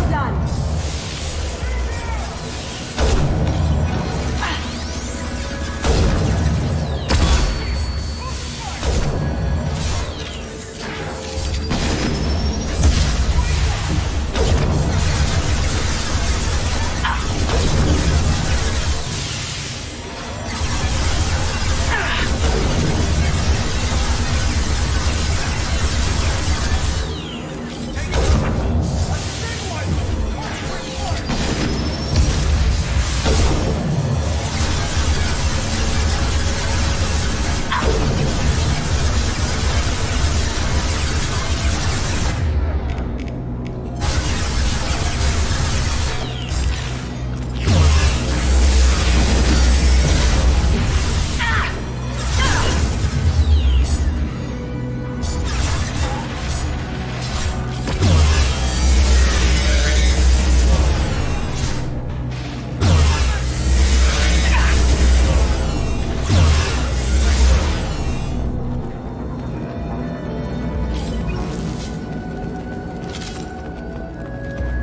done.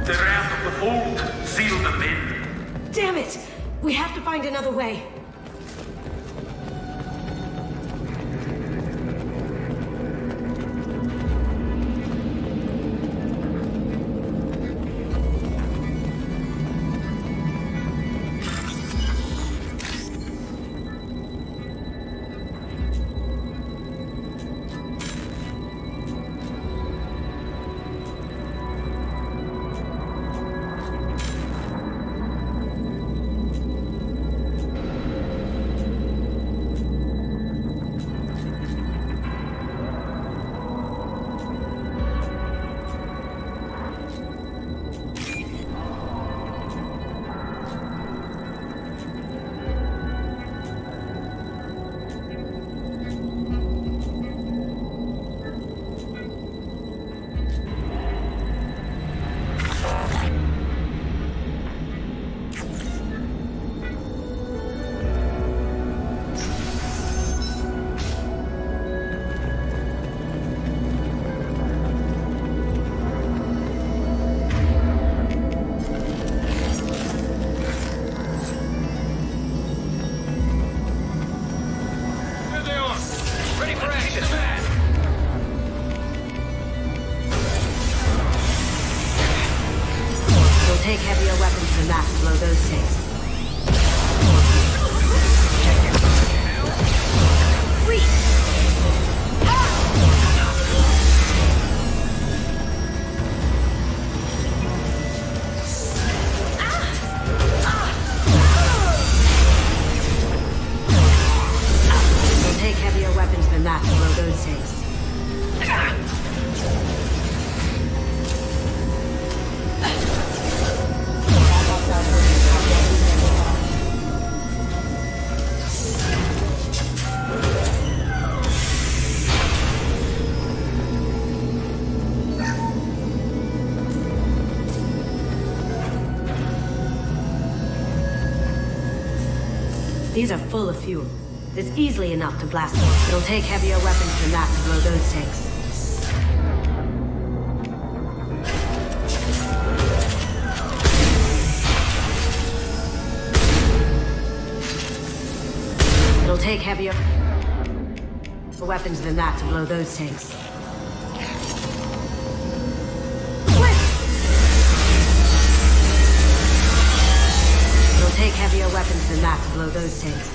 They're out of the vault. Seal them in. Damn it! We have to find another way. Take heavier weapons than that to blow those things. We'll take heavier weapons than that to blow those things. These are full of fuel. It's easily enough to blast them. It'll take heavier weapons than that to blow those tanks. It'll take heavier weapons than that to blow those tanks. It'll take heavier weapons than that to blow those tanks.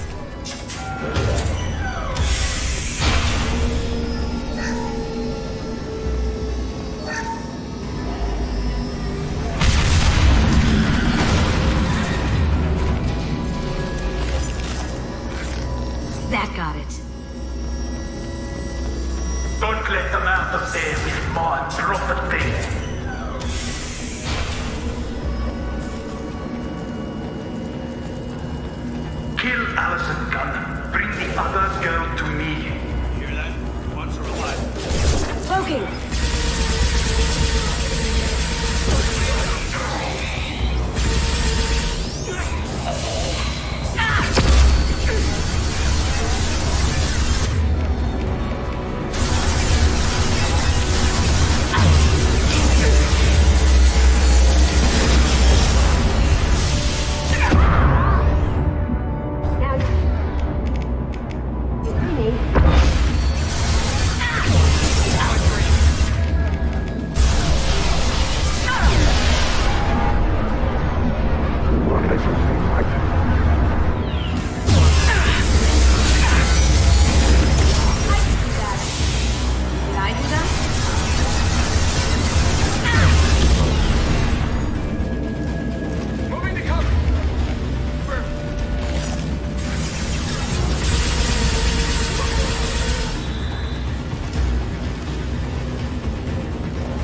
That got it. Don't let them out of there with more property. Kill Allison Gunn. Bring the other girl to me. Hear that? Wants her alive. Smoking!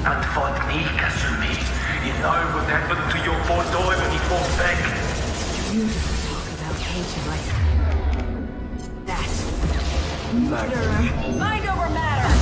And for me, Kasumi, you know what happened to your poor boy when he fought back? Beautiful talk about hatred like that. Murderer. Mind over matter!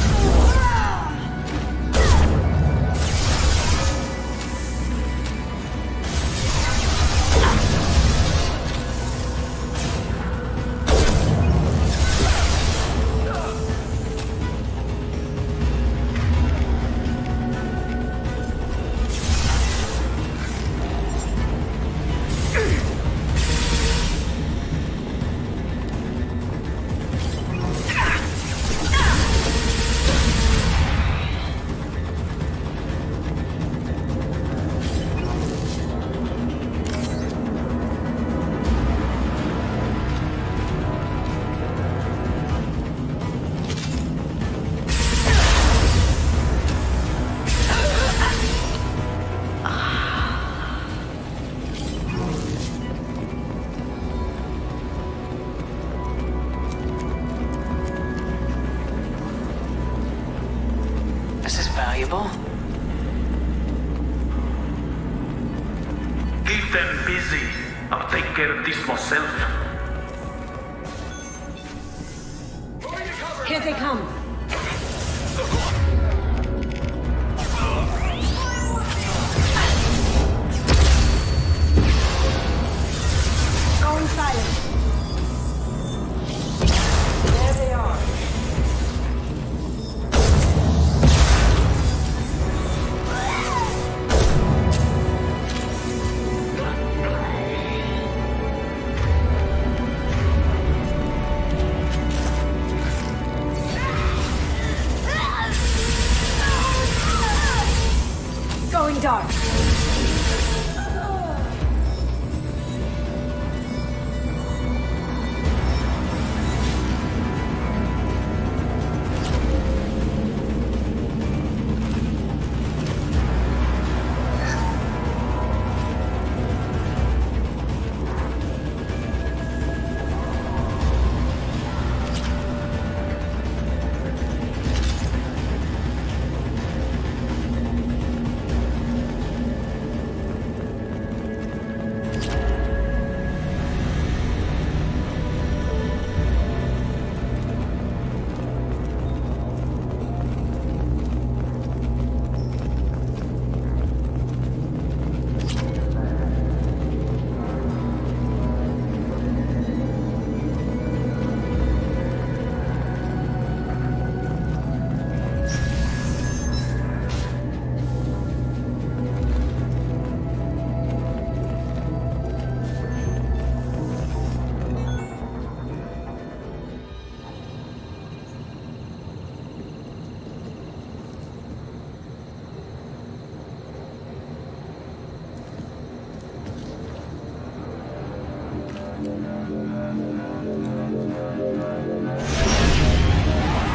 This is valuable. Keep them busy. I'll take care of this myself. Here they come. Going silent. There they are. Going dark.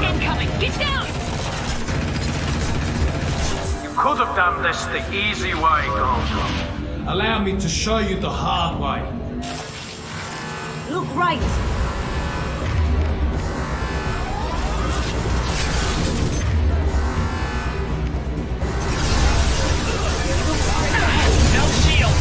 Incoming! Get down! You could have done this the easy way, Gold. Allow me to show you the hard way. Look right. No shield!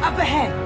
Up ahead!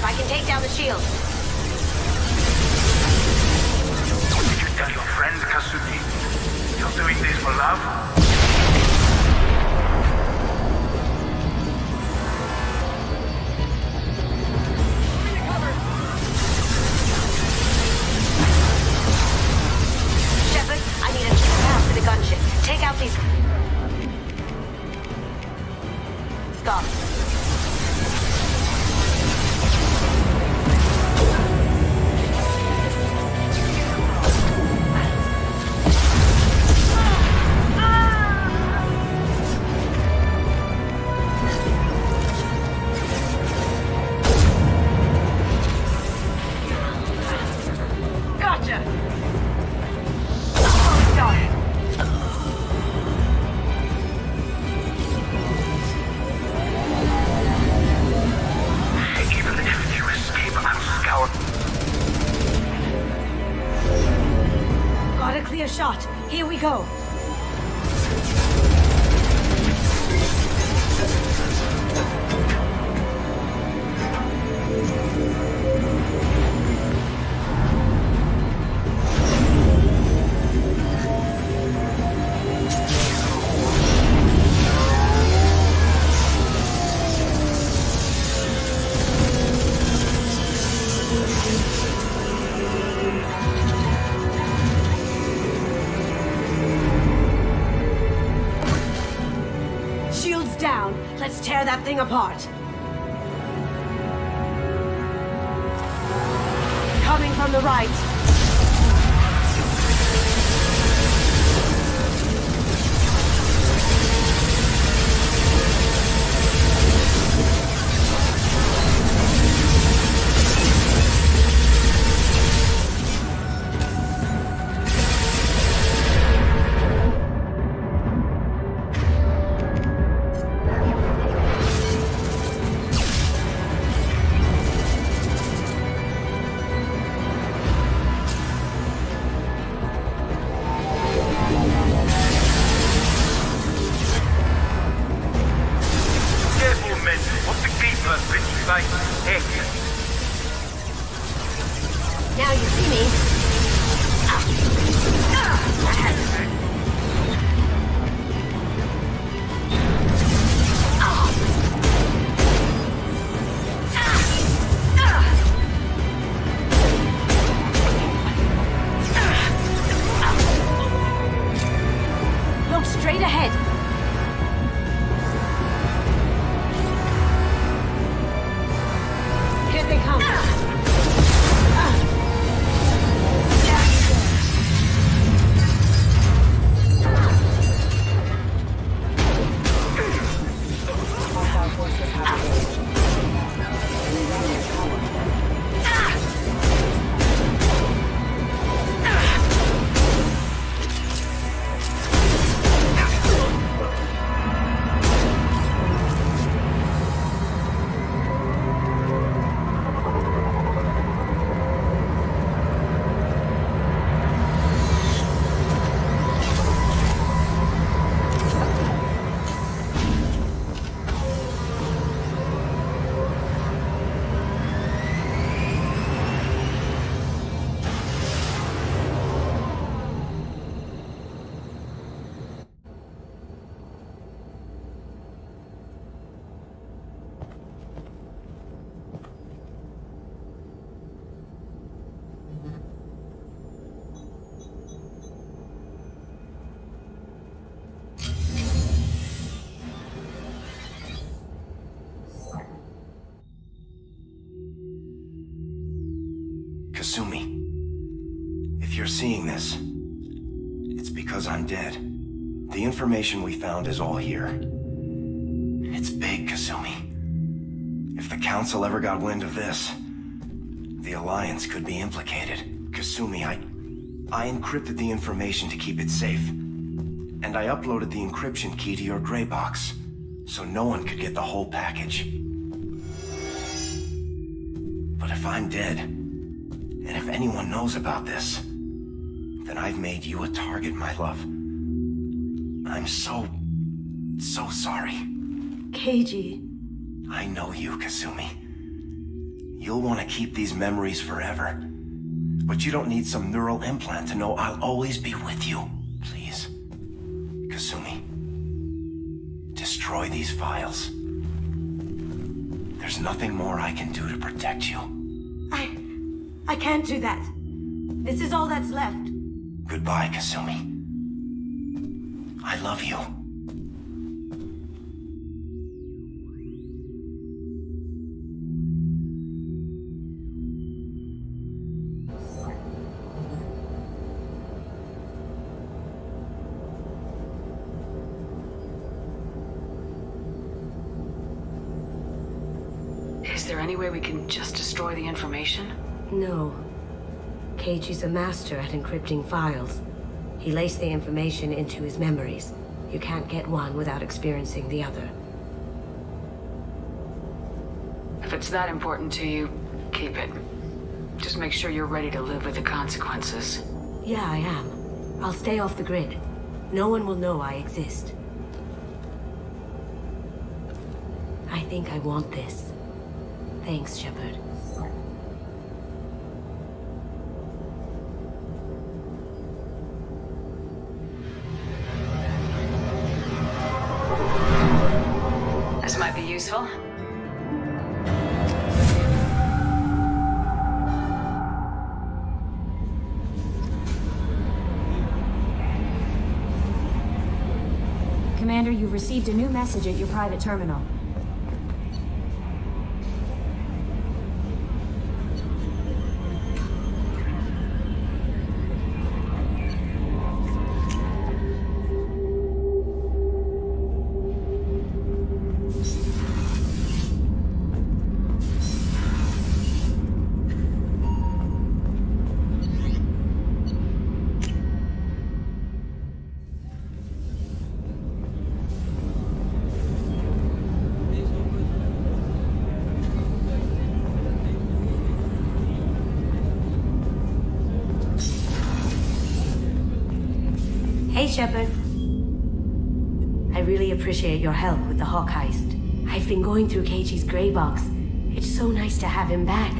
I can take down the shield. Did you tell your friends, Kasumi? You're doing this for love? Shepard, I need a path to the gunship. Take out these... Stop. Shot. Here we go. Let's tear that thing apart. Coming from the right. Now you see me. Look straight ahead. Here they come. Kasumi, if you're seeing this, it's because I'm dead. The information we found is all here. It's big, Kasumi. If the Council ever got wind of this, the Alliance could be implicated. Kasumi, I encrypted the information to keep it safe. And I uploaded the encryption key to your gray box, so no one could get the whole package. But if I'm dead, and if anyone knows about this, then I've made you a target, my love. I'm so sorry. Keiji. I know you, Kasumi. You'll want to keep these memories forever. But you don't need some neural implant to know I'll always be with you. Please. Kasumi. Destroy these files. There's nothing more I can do to protect you. I can't do that. This is all that's left. Goodbye, Kasumi. I love you. Is there any way we can just destroy the information? No. Keiichi's a master at encrypting files. He laced the information into his memories. You can't get one without experiencing the other. If it's that important to you, keep it. Just make sure you're ready to live with the consequences. Yeah, I am. I'll stay off the grid. No one will know I exist. I think I want this. Thanks, Shepard. This might be useful. Commander, you've received a new message at your private terminal. Hey, Shepard. I really appreciate your help with the Hawk heist. I've been going through Keiichi's gray box. It's so nice to have him back.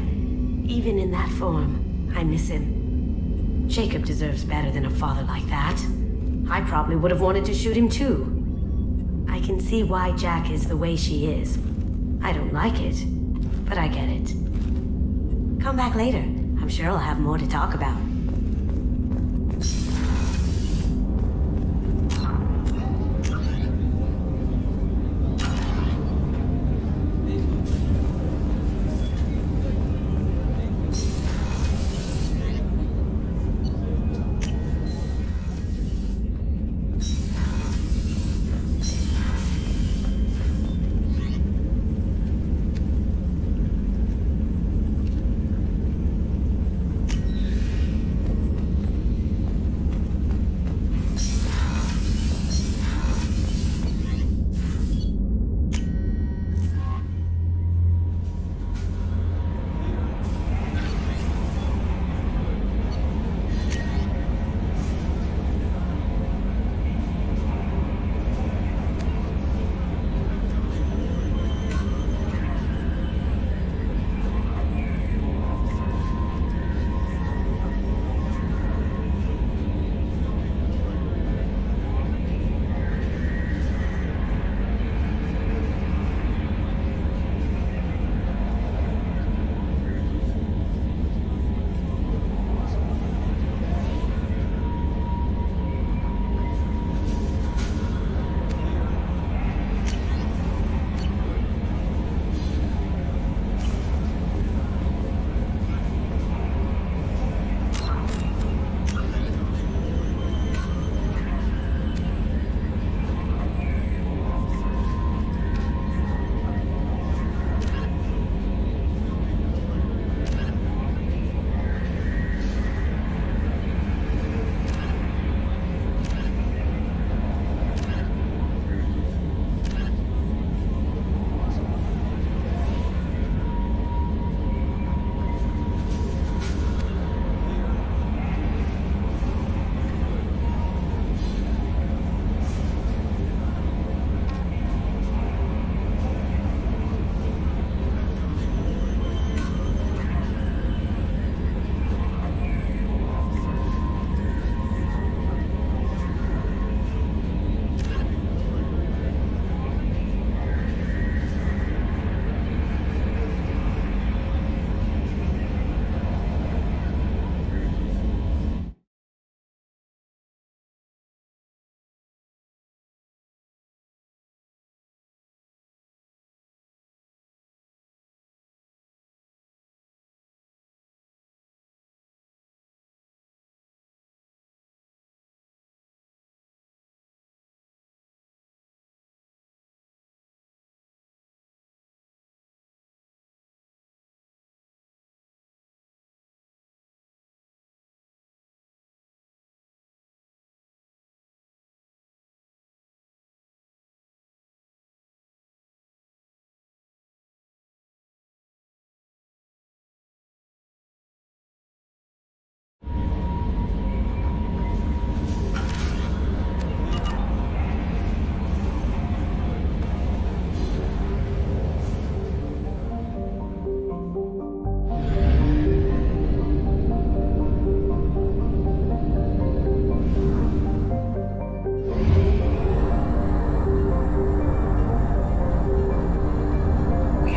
Even in that form, I miss him. Jacob deserves better than a father like that. I probably would have wanted to shoot him too. I can see why Jack is the way she is. I don't like it, but I get it. Come back later. I'm sure I'll have more to talk about.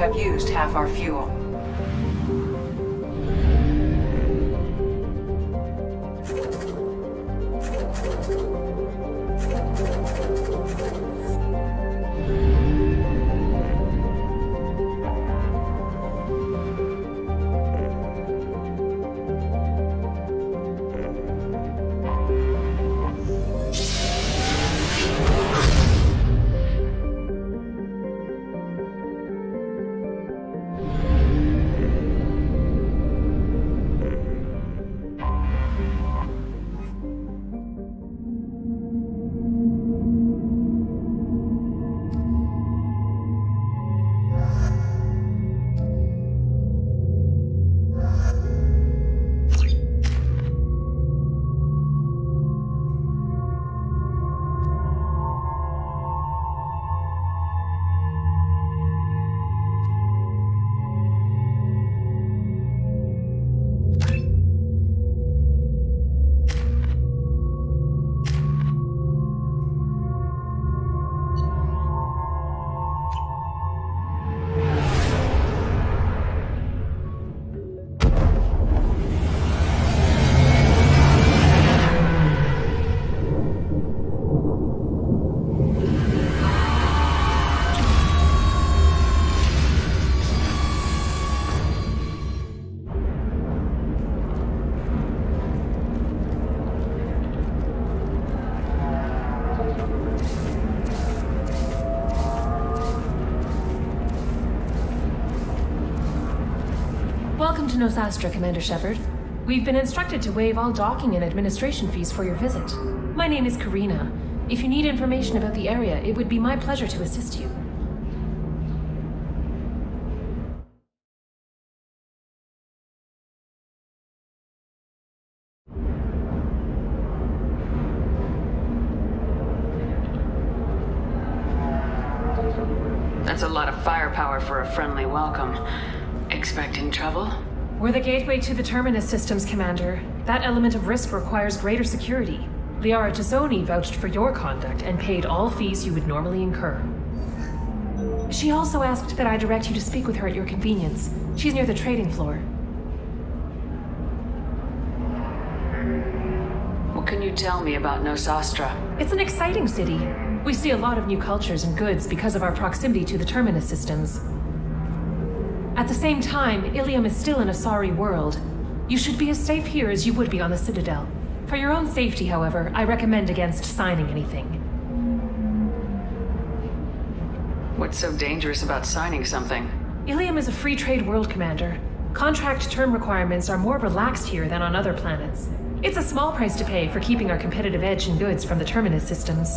have used half our fuel. Welcome to Nosastra, Commander Shepard. We've been instructed to waive all docking and administration fees for your visit. My name is Karina. If you need information about the area, it would be my pleasure to assist you. That's a lot of firepower for a friendly welcome. Expecting trouble? We're the gateway to the Terminus systems, Commander. That element of risk requires greater security. Liara Tazzoni vouched for your conduct and paid all fees you would normally incur. She also asked that I direct you to speak with her at your convenience. She's near the trading floor. What can you tell me about Nosastra? It's an exciting city. We see a lot of new cultures and goods because of our proximity to the Terminus systems. At the same time, Ilium is still an Asari world. You should be as safe here as you would be on the Citadel. For your own safety, however, I recommend against signing anything. What's so dangerous about signing something? Ilium is a free trade world, Commander. Contract term requirements are more relaxed here than on other planets. It's a small price to pay for keeping our competitive edge in goods from the Terminus systems.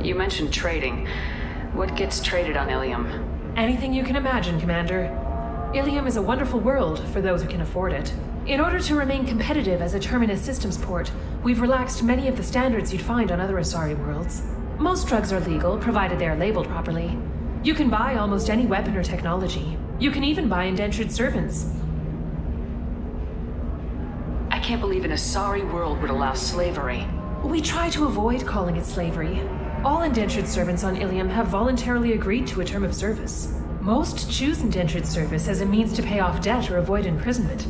You mentioned trading. What gets traded on Ilium? Anything you can imagine, Commander. Ilium is a wonderful world for those who can afford it. In order to remain competitive as a Terminus systems port, we've relaxed many of the standards you'd find on other Asari worlds. Most drugs are legal, provided they are labeled properly. You can buy almost any weapon or technology. You can even buy indentured servants. I can't believe an Asari world would allow slavery. We try to avoid calling it slavery. All indentured servants on Ilium have voluntarily agreed to a term of service. Most choose indentured service as a means to pay off debt or avoid imprisonment.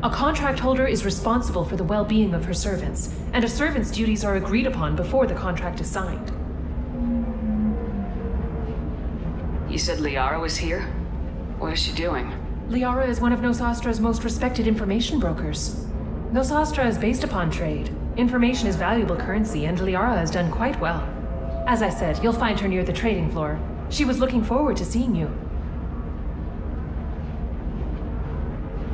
A contract holder is responsible for the well-being of her servants, and a servant's duties are agreed upon before the contract is signed. You said Liara was here? What is she doing? Liara is one of Nosastra's most respected information brokers. Nosastra is based upon trade. Information is valuable currency, and Liara has done quite well. As I said, you'll find her near the trading floor. She was looking forward to seeing you.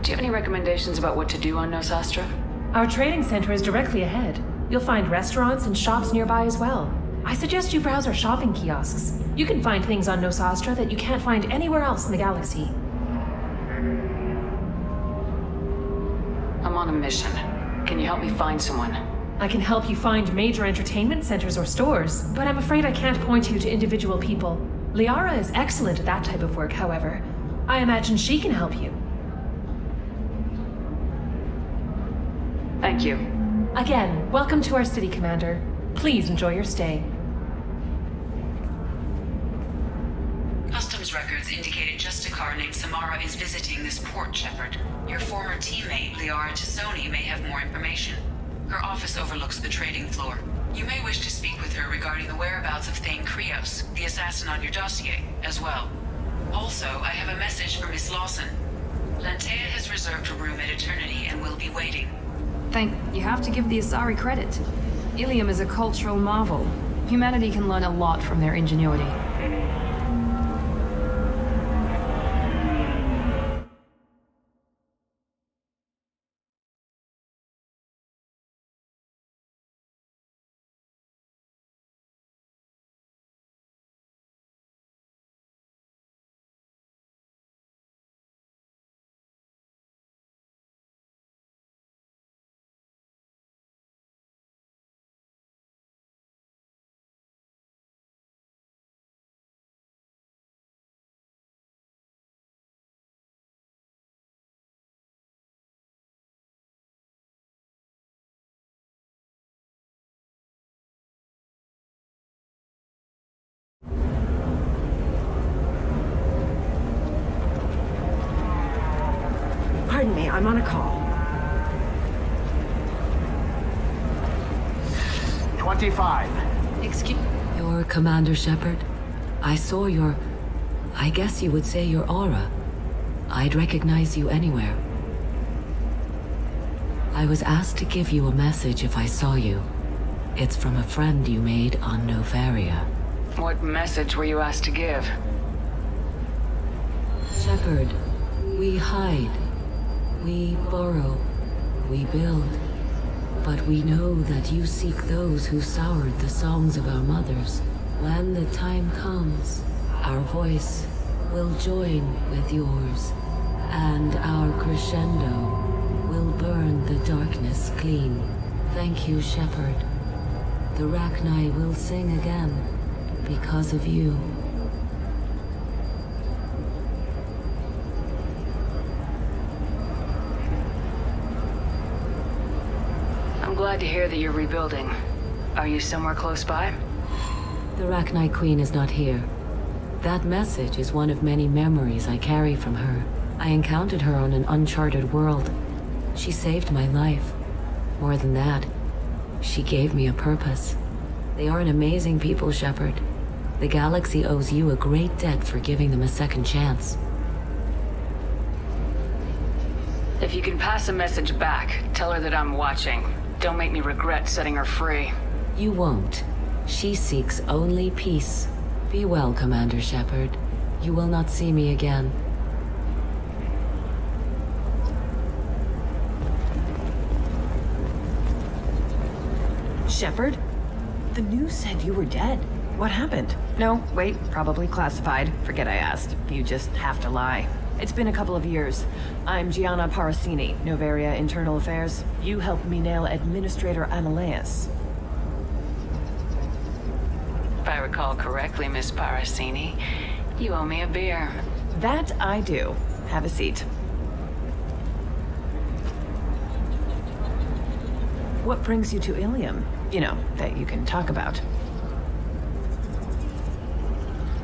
Do you have any recommendations about what to do on Nosastra? Our trading center is directly ahead. You'll find restaurants and shops nearby as well. I suggest you browse our shopping kiosks. You can find things on Nosastra that you can't find anywhere else in the galaxy. I'm on a mission. Can you help me find someone? I can help you find major entertainment centers or stores, but I'm afraid I can't point you to individual people. Liara is excellent at that type of work, however. I imagine she can help you. Thank you. Again, welcome to our city, Commander. Please enjoy your stay. Customs records indicated just a car named Samara is visiting this port, Shepard. Your former teammate, Liara Tassoni, may have more information. Her office overlooks the trading floor. You may wish to speak with her regarding the whereabouts of Thane Krios, the assassin on your dossier, as well. Also, I have a message for Miss Lawson. Lantea has reserved a room at Eternity and will be waiting. You have to give the Asari credit. Ilium is a cultural marvel. Humanity can learn a lot from their ingenuity. Pardon me, I'm on a call. 25. Excuse... You're Commander Shepard? I saw your... I guess you would say your aura. I'd recognize you anywhere. I was asked to give you a message if I saw you. It's from a friend you made on Novaria. What message were you asked to give? Shepard, we hide. We borrow. We build. But we know that you seek those who soured the songs of our mothers. When the time comes, our voice will join with yours, and our crescendo will burn the darkness clean. Thank you, Shepard. The Rachni will sing again because of you. I'm glad to hear that you're rebuilding. Are you somewhere close by? The Rachni Queen is not here. That message is one of many memories I carry from her. I encountered her on an uncharted world. She saved my life. More than that, she gave me a purpose. They are an amazing people, Shepard. The galaxy owes you a great debt for giving them a second chance. If you can pass a message back, tell her that I'm watching. Don't make me regret setting her free. You won't. She seeks only peace. Be well, Commander Shepard. You will not see me again. Shepard? The news said you were dead. What happened? No, wait, probably classified. Forget I asked. You just have to lie. It's been a couple of years. I'm Gianna Parasini, Novaria Internal Affairs. You helped me nail Administrator Analeas. If I recall correctly, Miss Parasini, you owe me a beer. That I do. Have a seat. What brings you to Ilium? You know, that you can talk about.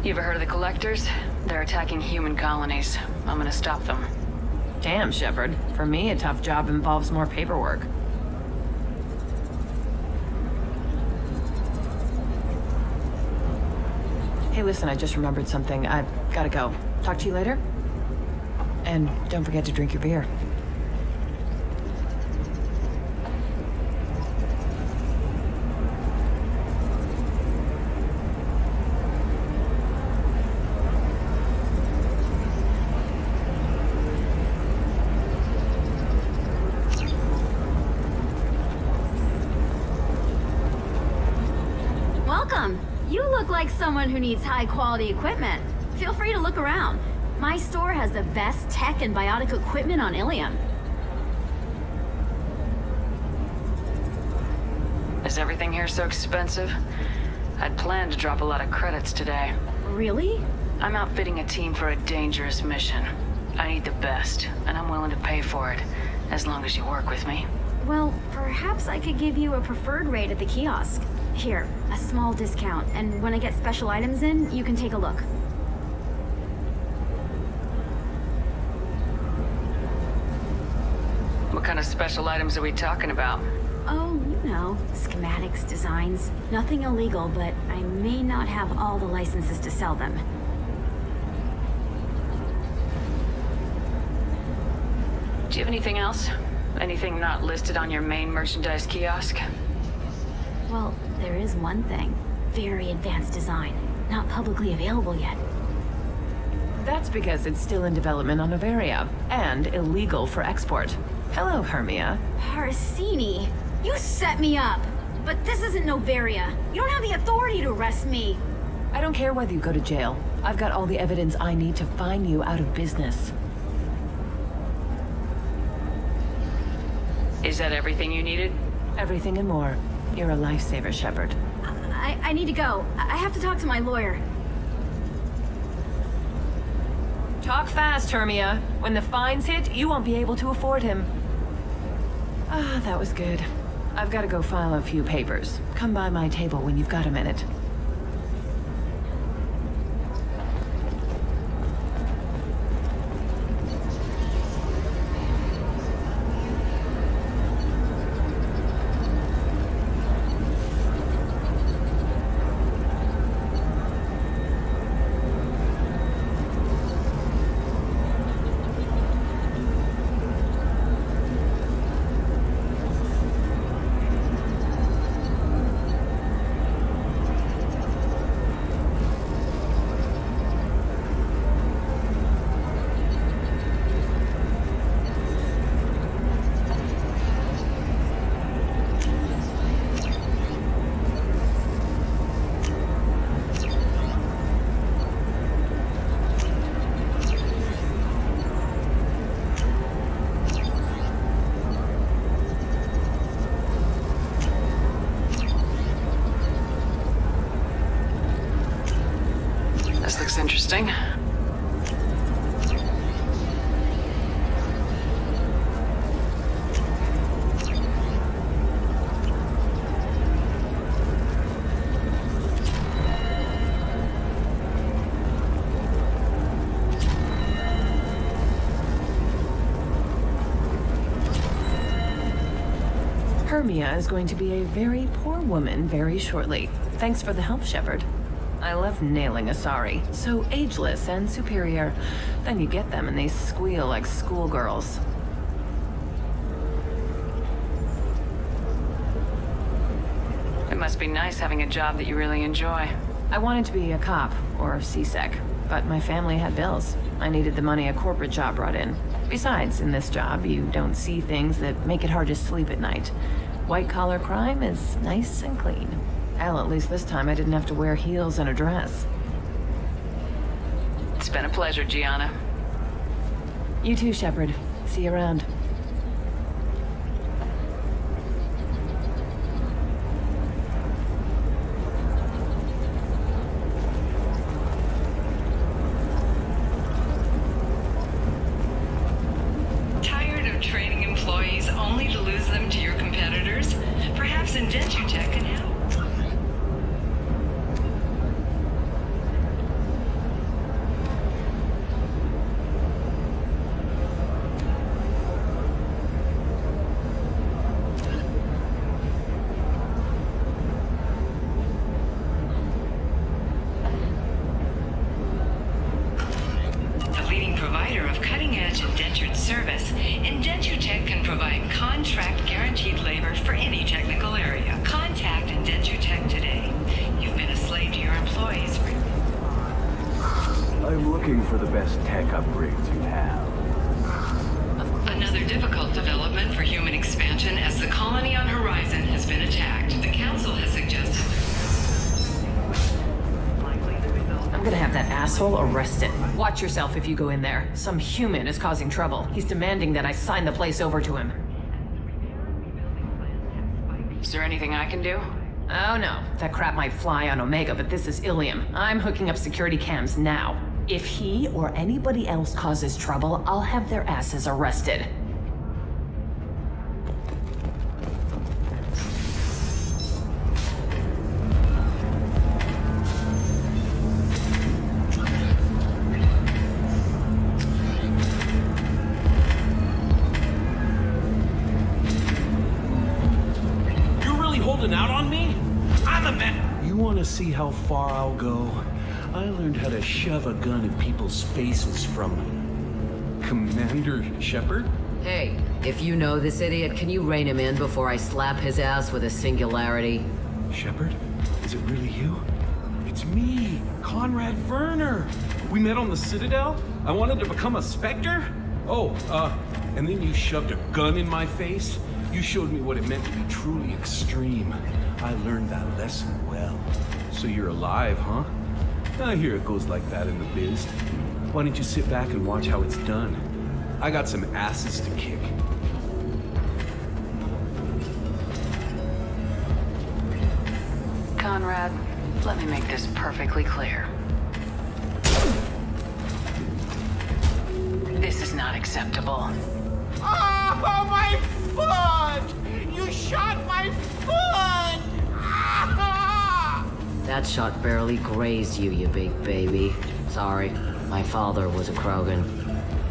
You ever heard of the Collectors? They're attacking human colonies. I'm gonna stop them. Damn, Shepard. For me, a tough job involves more paperwork. Hey, listen, I just remembered something. I've gotta go. Talk to you later? And don't forget to drink your beer. Like someone who needs high-quality equipment. Feel free to look around. My store has the best tech and biotic equipment on Ilium. Is everything here so expensive? I'd planned to drop a lot of credits today. Really? I'm outfitting a team for a dangerous mission. I need the best, and I'm willing to pay for it, as long as you work with me. Well, perhaps I could give you a preferred rate at the kiosk. Here, a small discount, and when I get special items in, you can take a look. What kind of special items are we talking about? Oh, you know, schematics, designs. Nothing illegal, but I may not have all the licenses to sell them. Do you have anything else? Anything not listed on your main merchandise kiosk? Well, there is one thing. Very advanced design. Not publicly available yet. That's because it's still in development on Noveria, and illegal for export. Hello, Hermia. Parsini, you set me up! But this isn't Noveria. You don't have the authority to arrest me. I don't care whether you go to jail. I've got all the evidence I need to find you out of business. Is that everything you needed? Everything and more. You're a lifesaver, Shepard. I need to go. I have to talk to my lawyer. Talk fast, Hermia. When the fines hit, you won't be able to afford him. Ah, that was good. I've got to go file a few papers. Come by my table when you've got a minute. Looks interesting. Hermia is going to be a very poor woman very shortly. Thanks for the help, Shepard. I love nailing Asari. So ageless and superior. Then you get them and they squeal like schoolgirls. It must be nice having a job that you really enjoy. I wanted to be a cop, or CSEC, but my family had bills. I needed the money a corporate job brought in. Besides, in this job, you don't see things that make it hard to sleep at night. White-collar crime is nice and clean. Hell, at least this time I didn't have to wear heels and a dress. It's been a pleasure, Gianna. You too, Shepard. See you around. Tired of training employees only to lose them to your competitors? Perhaps Indentutech can help. Service, Indentutech can provide contract guaranteed labor for any technical area. Contact Indentutech today. You've been a slave to your employees for... I'm looking for the best tech upgrades you have. Another difficult development for human expansion as the colony on Horizon has been attacked. The Council has suggested... I'm gonna have that asshole arrested. Watch yourself if you go in there. Some human is causing trouble. He's demanding that I sign the place over to him. Is there anything I can do? Oh no, that crap might fly on Omega, but this is Ilium. I'm hooking up security cams now. If he or anybody else causes trouble, I'll have their asses arrested. Out on me? I'm a man. You want to see how far I'll go? I learned how to shove a gun in people's faces from Commander Shepard. Hey, if you know this idiot, can you rein him in before I slap his ass with a singularity? Shepard? Is it really you? It's me, Conrad Werner. We met on the Citadel. I wanted to become a Spectre. And then you shoved a gun in my face. You showed me what it meant to be truly extreme. I learned that lesson well. So you're alive, huh? I hear it goes like that in the biz. Why don't you sit back and watch how it's done? I got some asses to kick. Conrad, let me make this perfectly clear. This is not acceptable. Oh, my foot! You shot my foot! That shot barely grazed you, you big baby. Sorry, my father was a Krogan.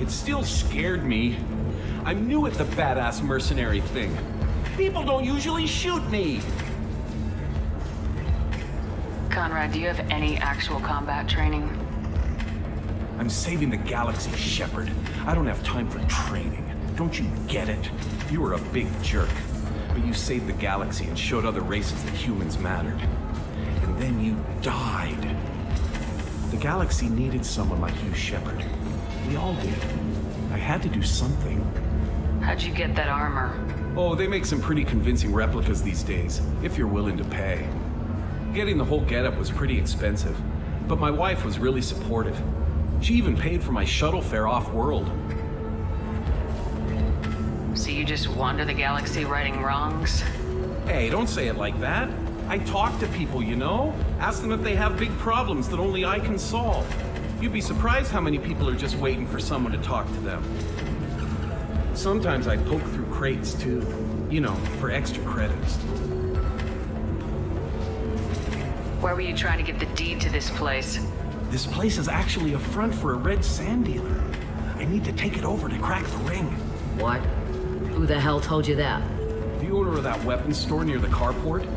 It still scared me. I'm new at the badass mercenary thing. People don't usually shoot me. Conrad, do you have any actual combat training? I'm saving the galaxy, Shepard. I don't have time for training. Don't you get it? You were a big jerk, but you saved the galaxy and showed other races that humans mattered. And then you died. The galaxy needed someone like you, Shepard. We all did. I had to do something. How'd you get that armor? Oh, they make some pretty convincing replicas these days, if you're willing to pay. Getting the whole getup was pretty expensive, but my wife was really supportive. She even paid for my shuttle fare off-world. So you just wander the galaxy righting wrongs? Hey, don't say it like that. I talk to people, you know? Ask them if they have big problems that only I can solve. You'd be surprised how many people are just waiting for someone to talk to them. Sometimes I poke through crates, too. You know, for extra credits. Why were you trying to get the deed to this place? This place is actually a front for a red sand dealer. I need to take it over to crack the ring. What? Who the hell told you that? The owner of that weapons store near the carport.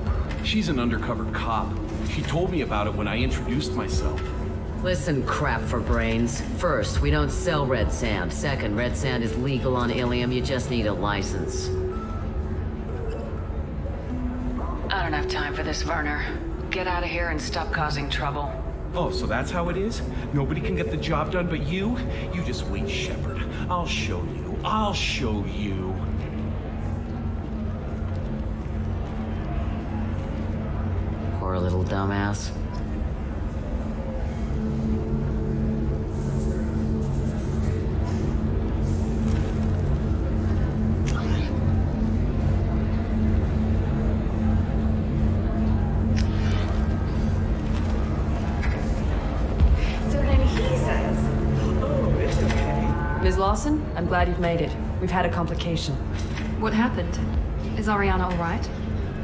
She's an undercover cop. She told me about it when I introduced myself. Listen, crap for brains. First, we don't sell red sand. Second, red sand is legal on Ilium. You just need a license. I don't have time for this, Werner. Get out of here and stop causing trouble. Oh, so that's how it is? Nobody can get the job done but you? You just wait, Shepard. I'll show you. I'll show you. Poor little dumbass. Ms. Lawson, I'm glad you've made it. We've had a complication. What happened? Is Ariana all right?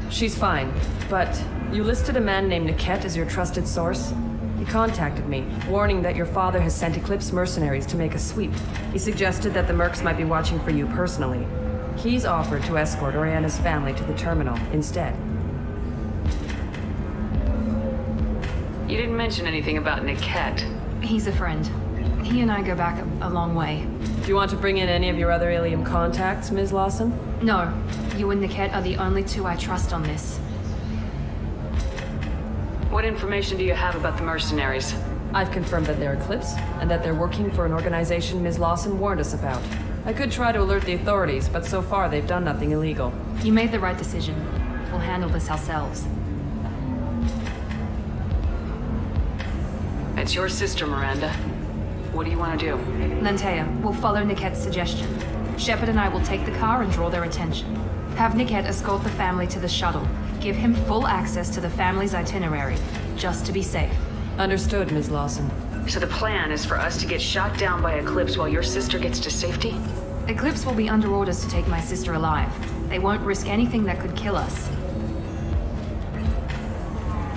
She's fine, but you listed a man named Niket as your trusted source. He contacted me, warning that your father has sent Eclipse mercenaries to make a sweep. He suggested that the Mercs might be watching for you personally. He's offered to escort Ariana's family to the terminal instead. You didn't mention anything about Niket. He's a friend. He and I go back a long way. Do you want to bring in any of your other Ilium contacts, Ms. Lawson? No. You and Niket are the only two I trust on this. What information do you have about the mercenaries? I've confirmed that they're Eclipse, and that they're working for an organization Ms. Lawson warned us about. I could try to alert the authorities, but so far they've done nothing illegal. You made the right decision. We'll handle this ourselves. It's your sister, Miranda. What do you want to do? Lantea, we'll follow Niket's suggestion. Shepard and I will take the car and draw their attention. Have Niket escort the family to the shuttle. Give him full access to the family's itinerary, just to be safe. Understood, Ms. Lawson. So the plan is for us to get shot down by Eclipse while your sister gets to safety? Eclipse will be under orders to take my sister alive. They won't risk anything that could kill us.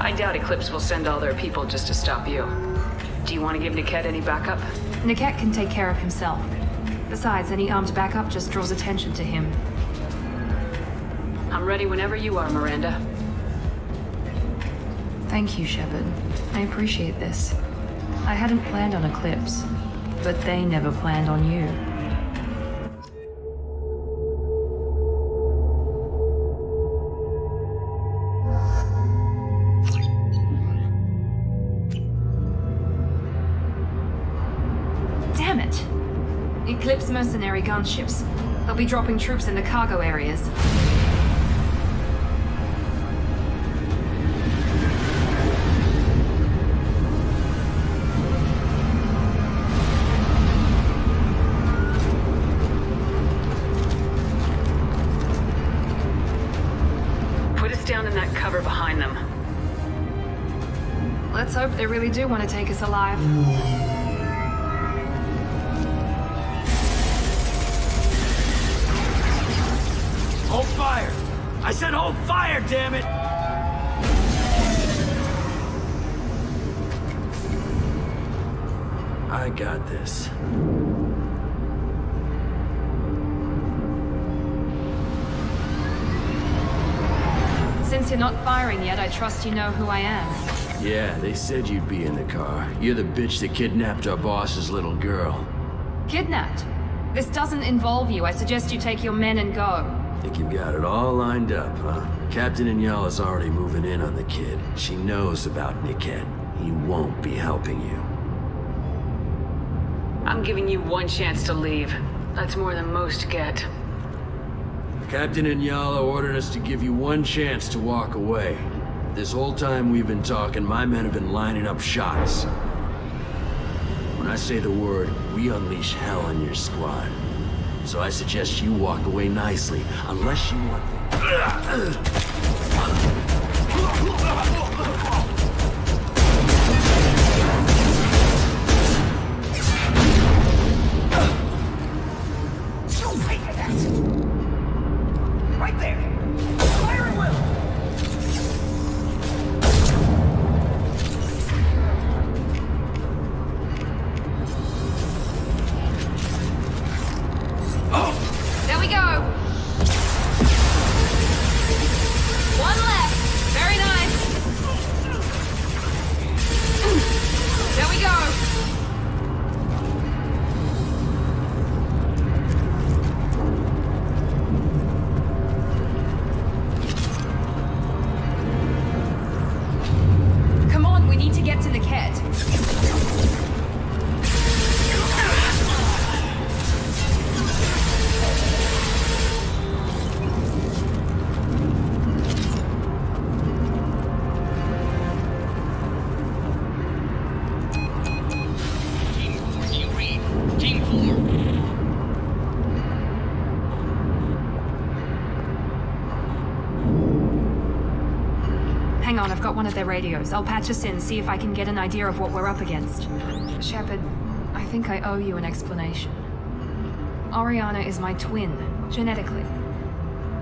I doubt Eclipse will send all their people just to stop you. Do you want to give Niket any backup? Niket can take care of himself. Besides, any armed backup just draws attention to him. I'm ready whenever you are, Miranda. Thank you, Shepard. I appreciate this. I hadn't planned on Eclipse, but they never planned on you. Damn it! Eclipse mercenary gunships. They'll be dropping troops in the cargo areas. Down in that cover behind them. Let's hope they really do want to take us alive. Hold fire! I said hold fire, damn it! I got this. Since you're not firing yet, I trust you know who I am. Yeah, they said you'd be in the car. You're the bitch that kidnapped our boss's little girl. Kidnapped? This doesn't involve you. I suggest you take your men and go. Think you've got it all lined up, huh? Captain Inyala's already moving in on the kid. She knows about Niket. He won't be helping you. I'm giving you one chance to leave. That's more than most get. Captain Inyala ordered us to give you one chance to walk away. This whole time we've been talking, my men have been lining up shots. When I say the word, we unleash hell on your squad. So I suggest you walk away nicely, unless you want... Right there! Fire at will! Oh! There we go! One left! Very nice! There we go! Get to the kit. Hang on, I've got one of their radios. I'll patch us in, see if I can get an idea of what we're up against. Shepard, I think I owe you an explanation. Oriana is my twin, genetically.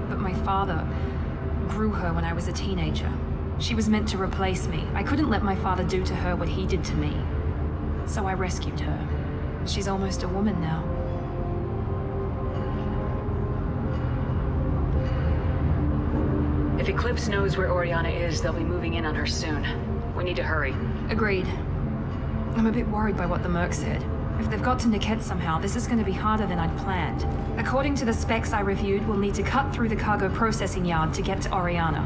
But my father grew her when I was a teenager. She was meant to replace me. I couldn't let my father do to her what he did to me. So I rescued her. She's almost a woman now. If Eclipse knows where Oriana is, they'll be moving in on her soon. We need to hurry. Agreed. I'm a bit worried by what the Merc said. If they've got to Niket somehow, this is going to be harder than I'd planned. According to the specs I reviewed, we'll need to cut through the cargo processing yard to get to Oriana.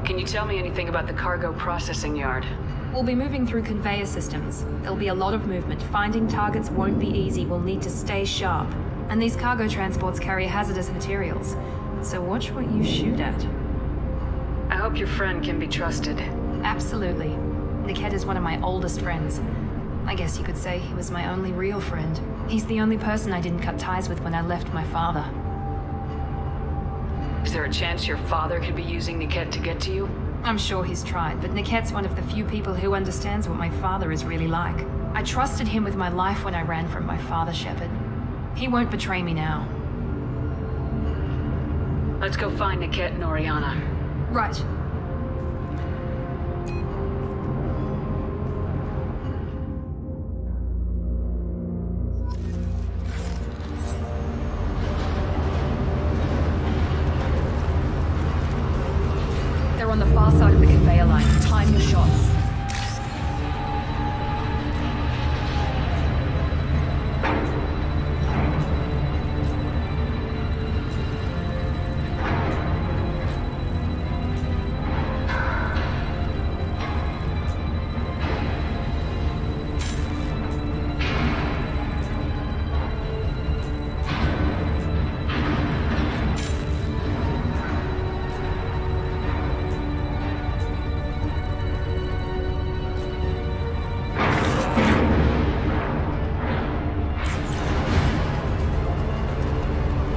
Can you tell me anything about the cargo processing yard? We'll be moving through conveyor systems. There'll be a lot of movement. Finding targets won't be easy. We'll need to stay sharp. And these cargo transports carry hazardous materials. So watch what you shoot at. I hope your friend can be trusted. Absolutely. Niket is one of my oldest friends. I guess you could say he was my only real friend. He's the only person I didn't cut ties with when I left my father. Is there a chance your father could be using Niket to get to you? I'm sure he's tried, but Niket's one of the few people who understands what my father is really like. I trusted him with my life when I ran from my father, Shepard. He won't betray me now. Let's go find Niket and Oriana. Right. They're on the far side of the conveyor line. Time your shots.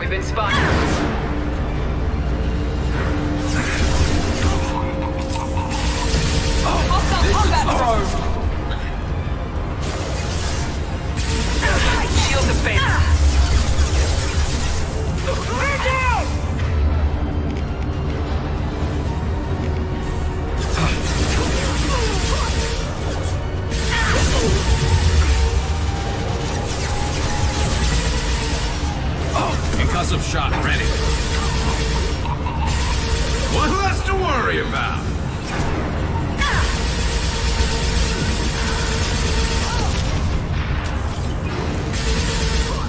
Been spotted. Hostile combat! Shield the base. Concussive shot ready. One less to worry about.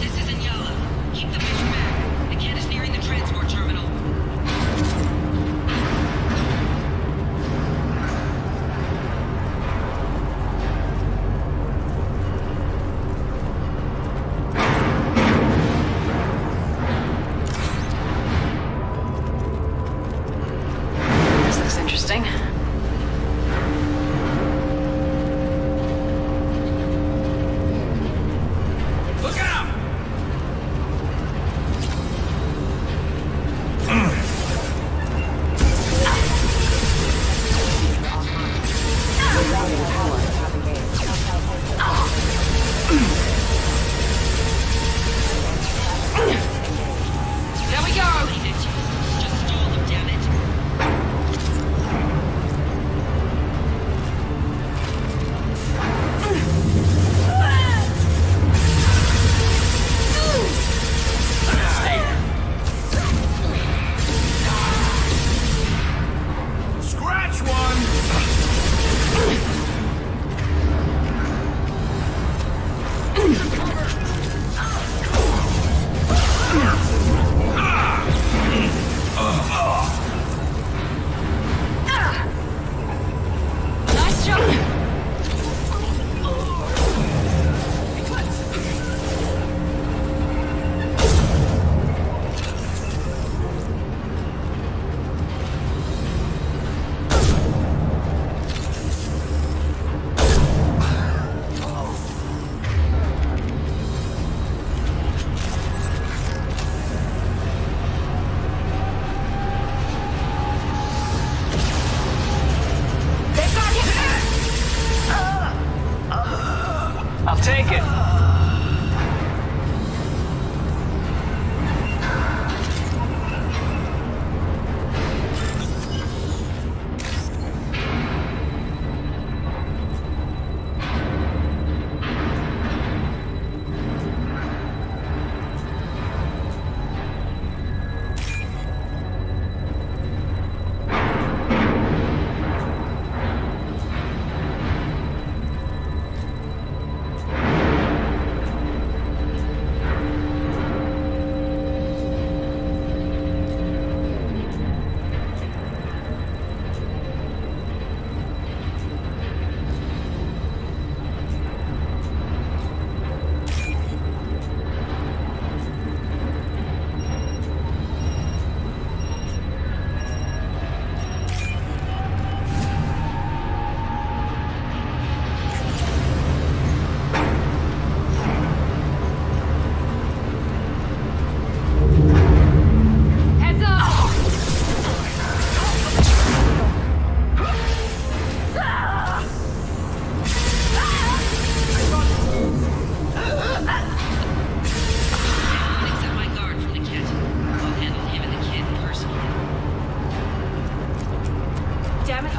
This isn't Yala. Keep the fish back. The kid is nearing the transport terminal. Interesting.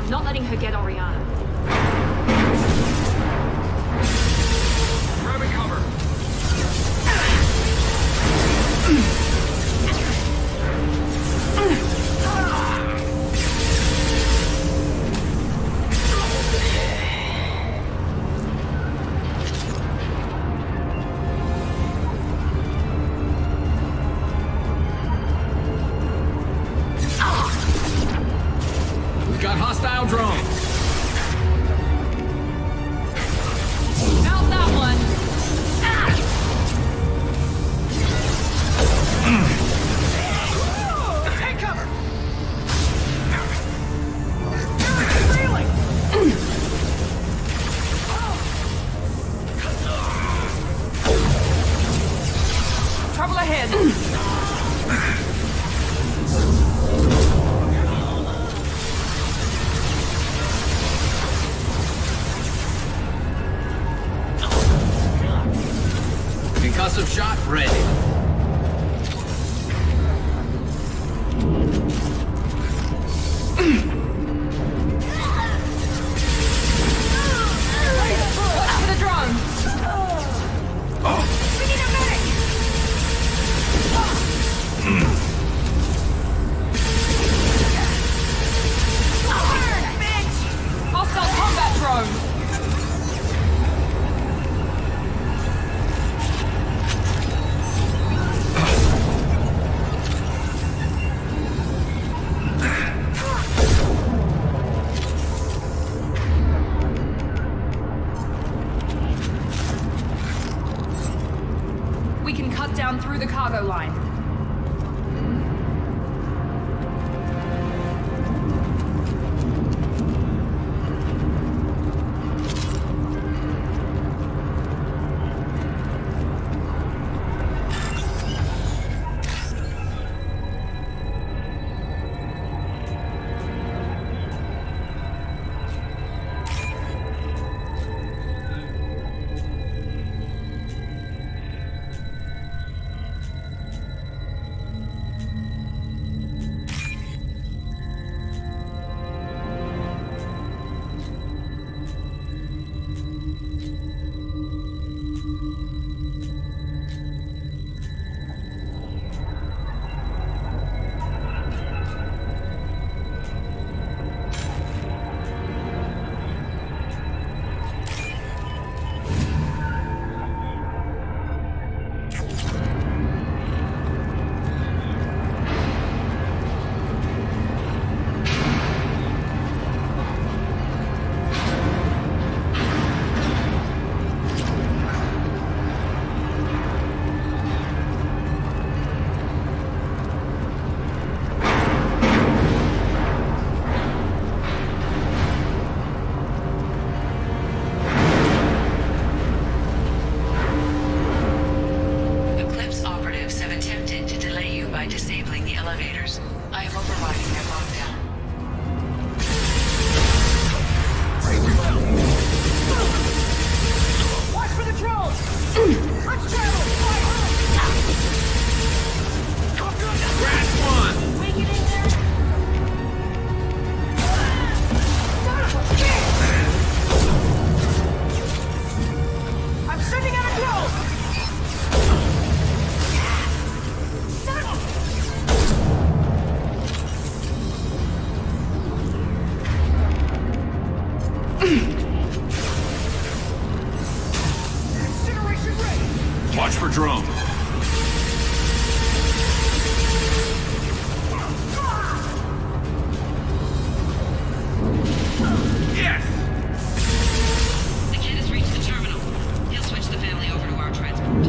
I'm not letting her get Oriana. Grabbing cover. We've got hostile drones. Out that one! Take cover. Trouble ahead! Concussive shot ready. For the drone! We need a medic! Bitch! Hostile combat drone! We can cut down through the cargo line. Watch for drone. Yes! The kid has reached the terminal. He'll switch the family over to our transport.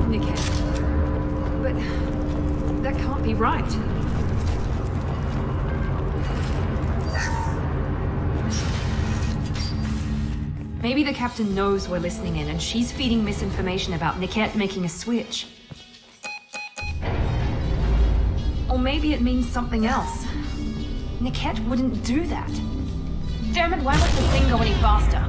Niket. But that can't be right. Maybe the captain knows we're listening in and she's feeding misinformation about Niket making a switch. Or maybe it means something else. Niket wouldn't do that. Damn it, why let the thing go any faster?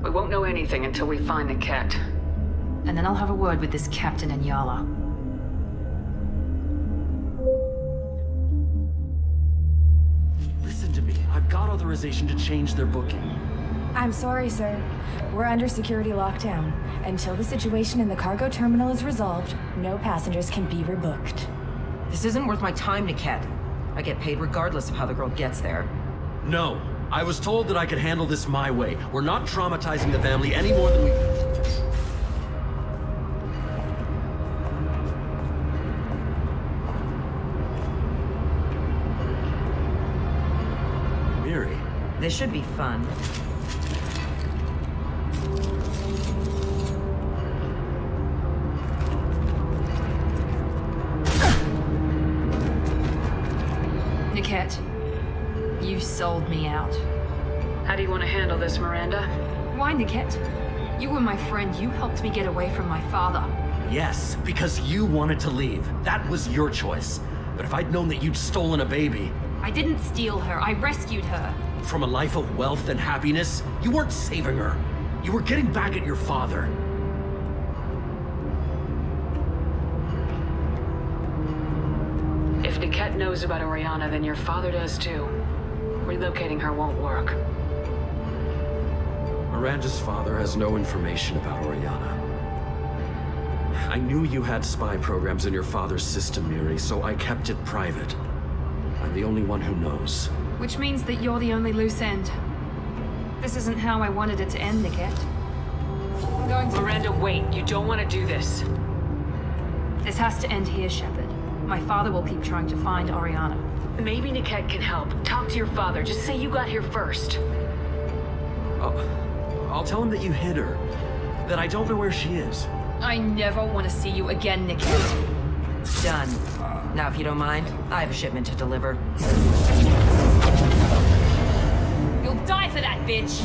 We won't know anything until we find Niket. and then I'll have a word with this Captain Inyala. Listen to me. I've got authorization to change their booking. I'm sorry, sir. We're under security lockdown. Until the situation in the cargo terminal is resolved, no passengers can be rebooked. This isn't worth my time, Niket. I get paid regardless of how the girl gets there. No. I was told that I could handle this my way. We're not traumatizing the family any more than we... Miri. This should be fun. Niket, you sold me out. How do you want to handle this, Miranda? Why, Niket? You were my friend. You helped me get away from my father. Yes, because you wanted to leave. That was your choice. But if I'd known that you'd stolen a baby... I didn't steal her. I rescued her. From a life of wealth and happiness, you weren't saving her. You were getting back at your father. If Niket knows about Oriana, then your father does too. Relocating her won't work. Miranda's father has no information about Oriana. I knew you had spy programs in your father's system, Miri, so I kept it private. I'm the only one who knows. Which means that you're the only loose end. This isn't how I wanted it to end, Niket. I'm going to... Miranda, wait. You don't want to do this. This has to end here, Shepard. My father will keep trying to find Oriana. Maybe Niket can help. Talk to your father. Just say you got here first. I'll tell him that you hid her. That I don't know where she is. I never want to see you again, Niket. Done. Now, if you don't mind, I have a shipment to deliver. You'll die for that, bitch!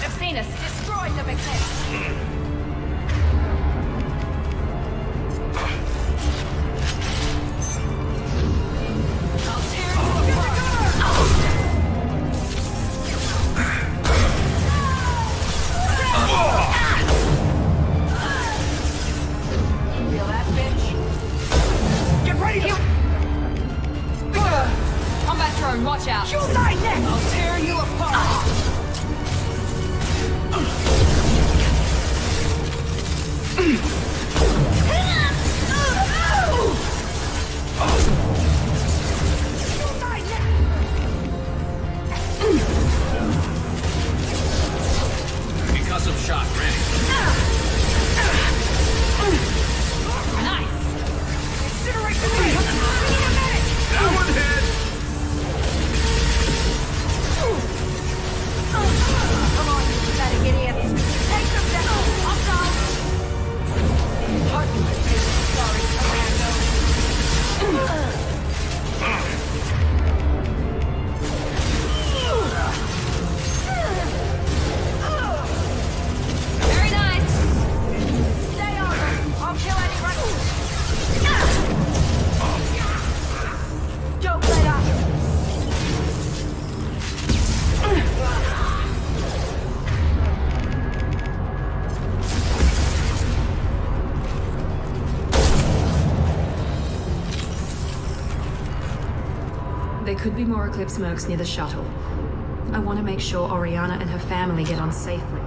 I've seen us destroy the Victim! Watch out! You'll die next! I'll tear you apart! You'll die next! Concussive shot ready. Nice! Incinerate the way! That one hit! Come on, you pathetic idiots! Take them down! I'm done! Pardon my sorry, Commando. Very nice! Stay on them! I'll kill anyone! Don't let up! There could be more Eclipse mercs near the shuttle. I want to make sure Oriana and her family get on safely.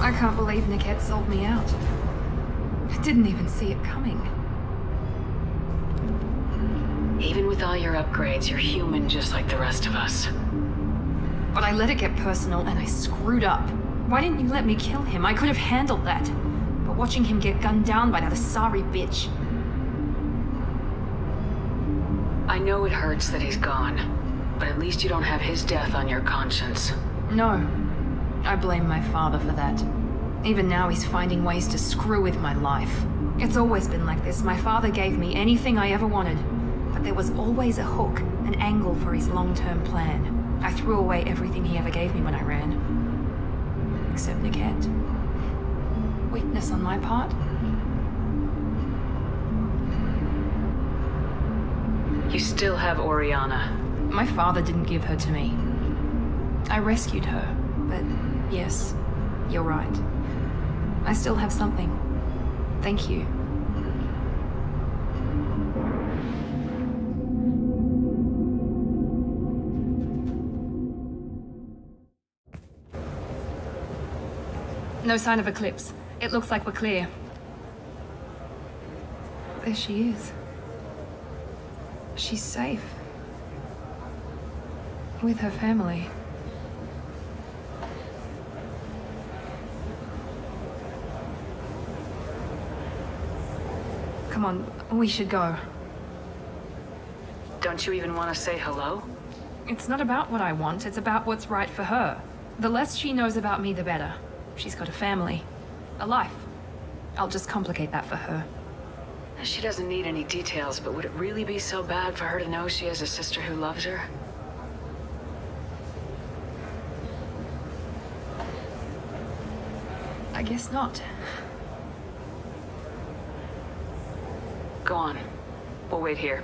I can't believe Niket sold me out. I didn't even see it coming. Even with all your upgrades, you're human just like the rest of us. But I let it get personal and I screwed up. Why didn't you let me kill him? I could have handled that. But watching him get gunned down by that Asari bitch. I know it hurts that he's gone, but at least you don't have his death on your conscience. No. I blame my father for that. Even now he's finding ways to screw with my life. It's always been like this. My father gave me anything I ever wanted. But there was always a hook, an angle for his long-term plan. I threw away everything he ever gave me when I ran. Except Niket. Weakness on my part? You still have Oriana. My father didn't give her to me. I rescued her, but yes, you're right. I still have something. Thank you. No sign of Eclipse. It looks like we're clear. There she is. She's safe. With her family. Come on, we should go. Don't you even want to say hello? It's not about what I want, it's about what's right for her. The less she knows about me, the better. She's got a family. A life. I'll just complicate that for her. She doesn't need any details, but would it really be so bad for her to know she has a sister who loves her? I guess not. Go on. We'll wait here.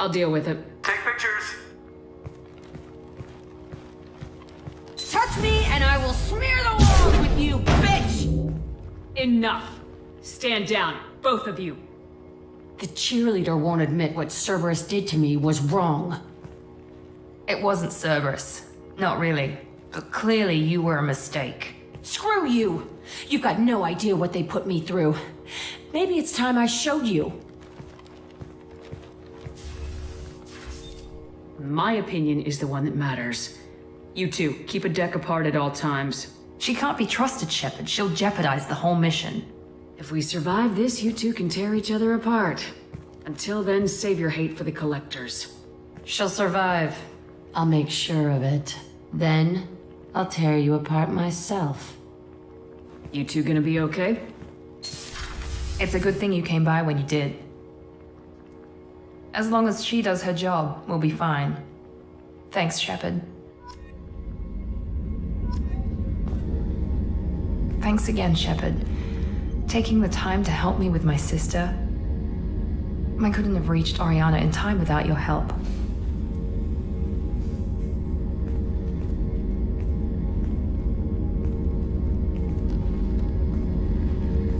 I'll deal with it. Take pictures. Touch me and I will smear the walls with you, bitch! Enough. Stand down, both of you. The cheerleader won't admit what Cerberus did to me was wrong. It wasn't Cerberus. Not really. But clearly you were a mistake. Screw you! You've got no idea what they put me through. Maybe it's time I showed you. My opinion is the one that matters. You two, keep a deck apart at all times. She can't be trusted, Shepard. She'll jeopardize the whole mission. If we survive this, you two can tear each other apart. Until then, save your hate for the collectors. She'll survive. I'll make sure of it. Then, I'll tear you apart myself. You two gonna be okay? It's a good thing you came by when you did. As long as she does her job, we'll be fine. Thanks, Shepard. Thanks again, Shepard. Taking the time to help me with my sister. I couldn't have reached Oriana in time without your help.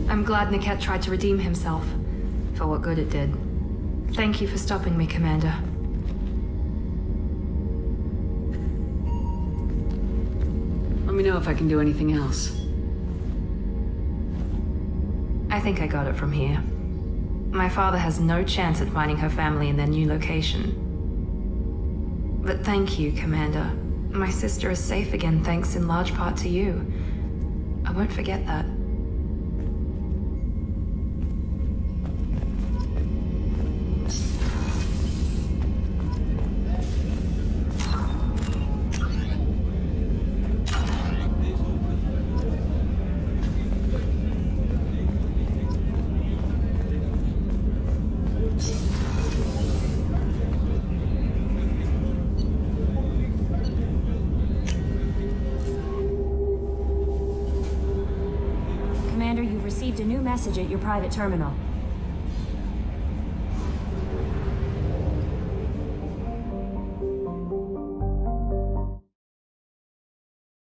I'm glad Niket tried to redeem himself, for what good it did. Thank you for stopping me, Commander. Let me know if I can do anything else. I think I got it from here. My father has no chance at finding her family in their new location. But thank you, Commander. My sister is safe again thanks in large part to you. I won't forget that. received a new message at your private terminal.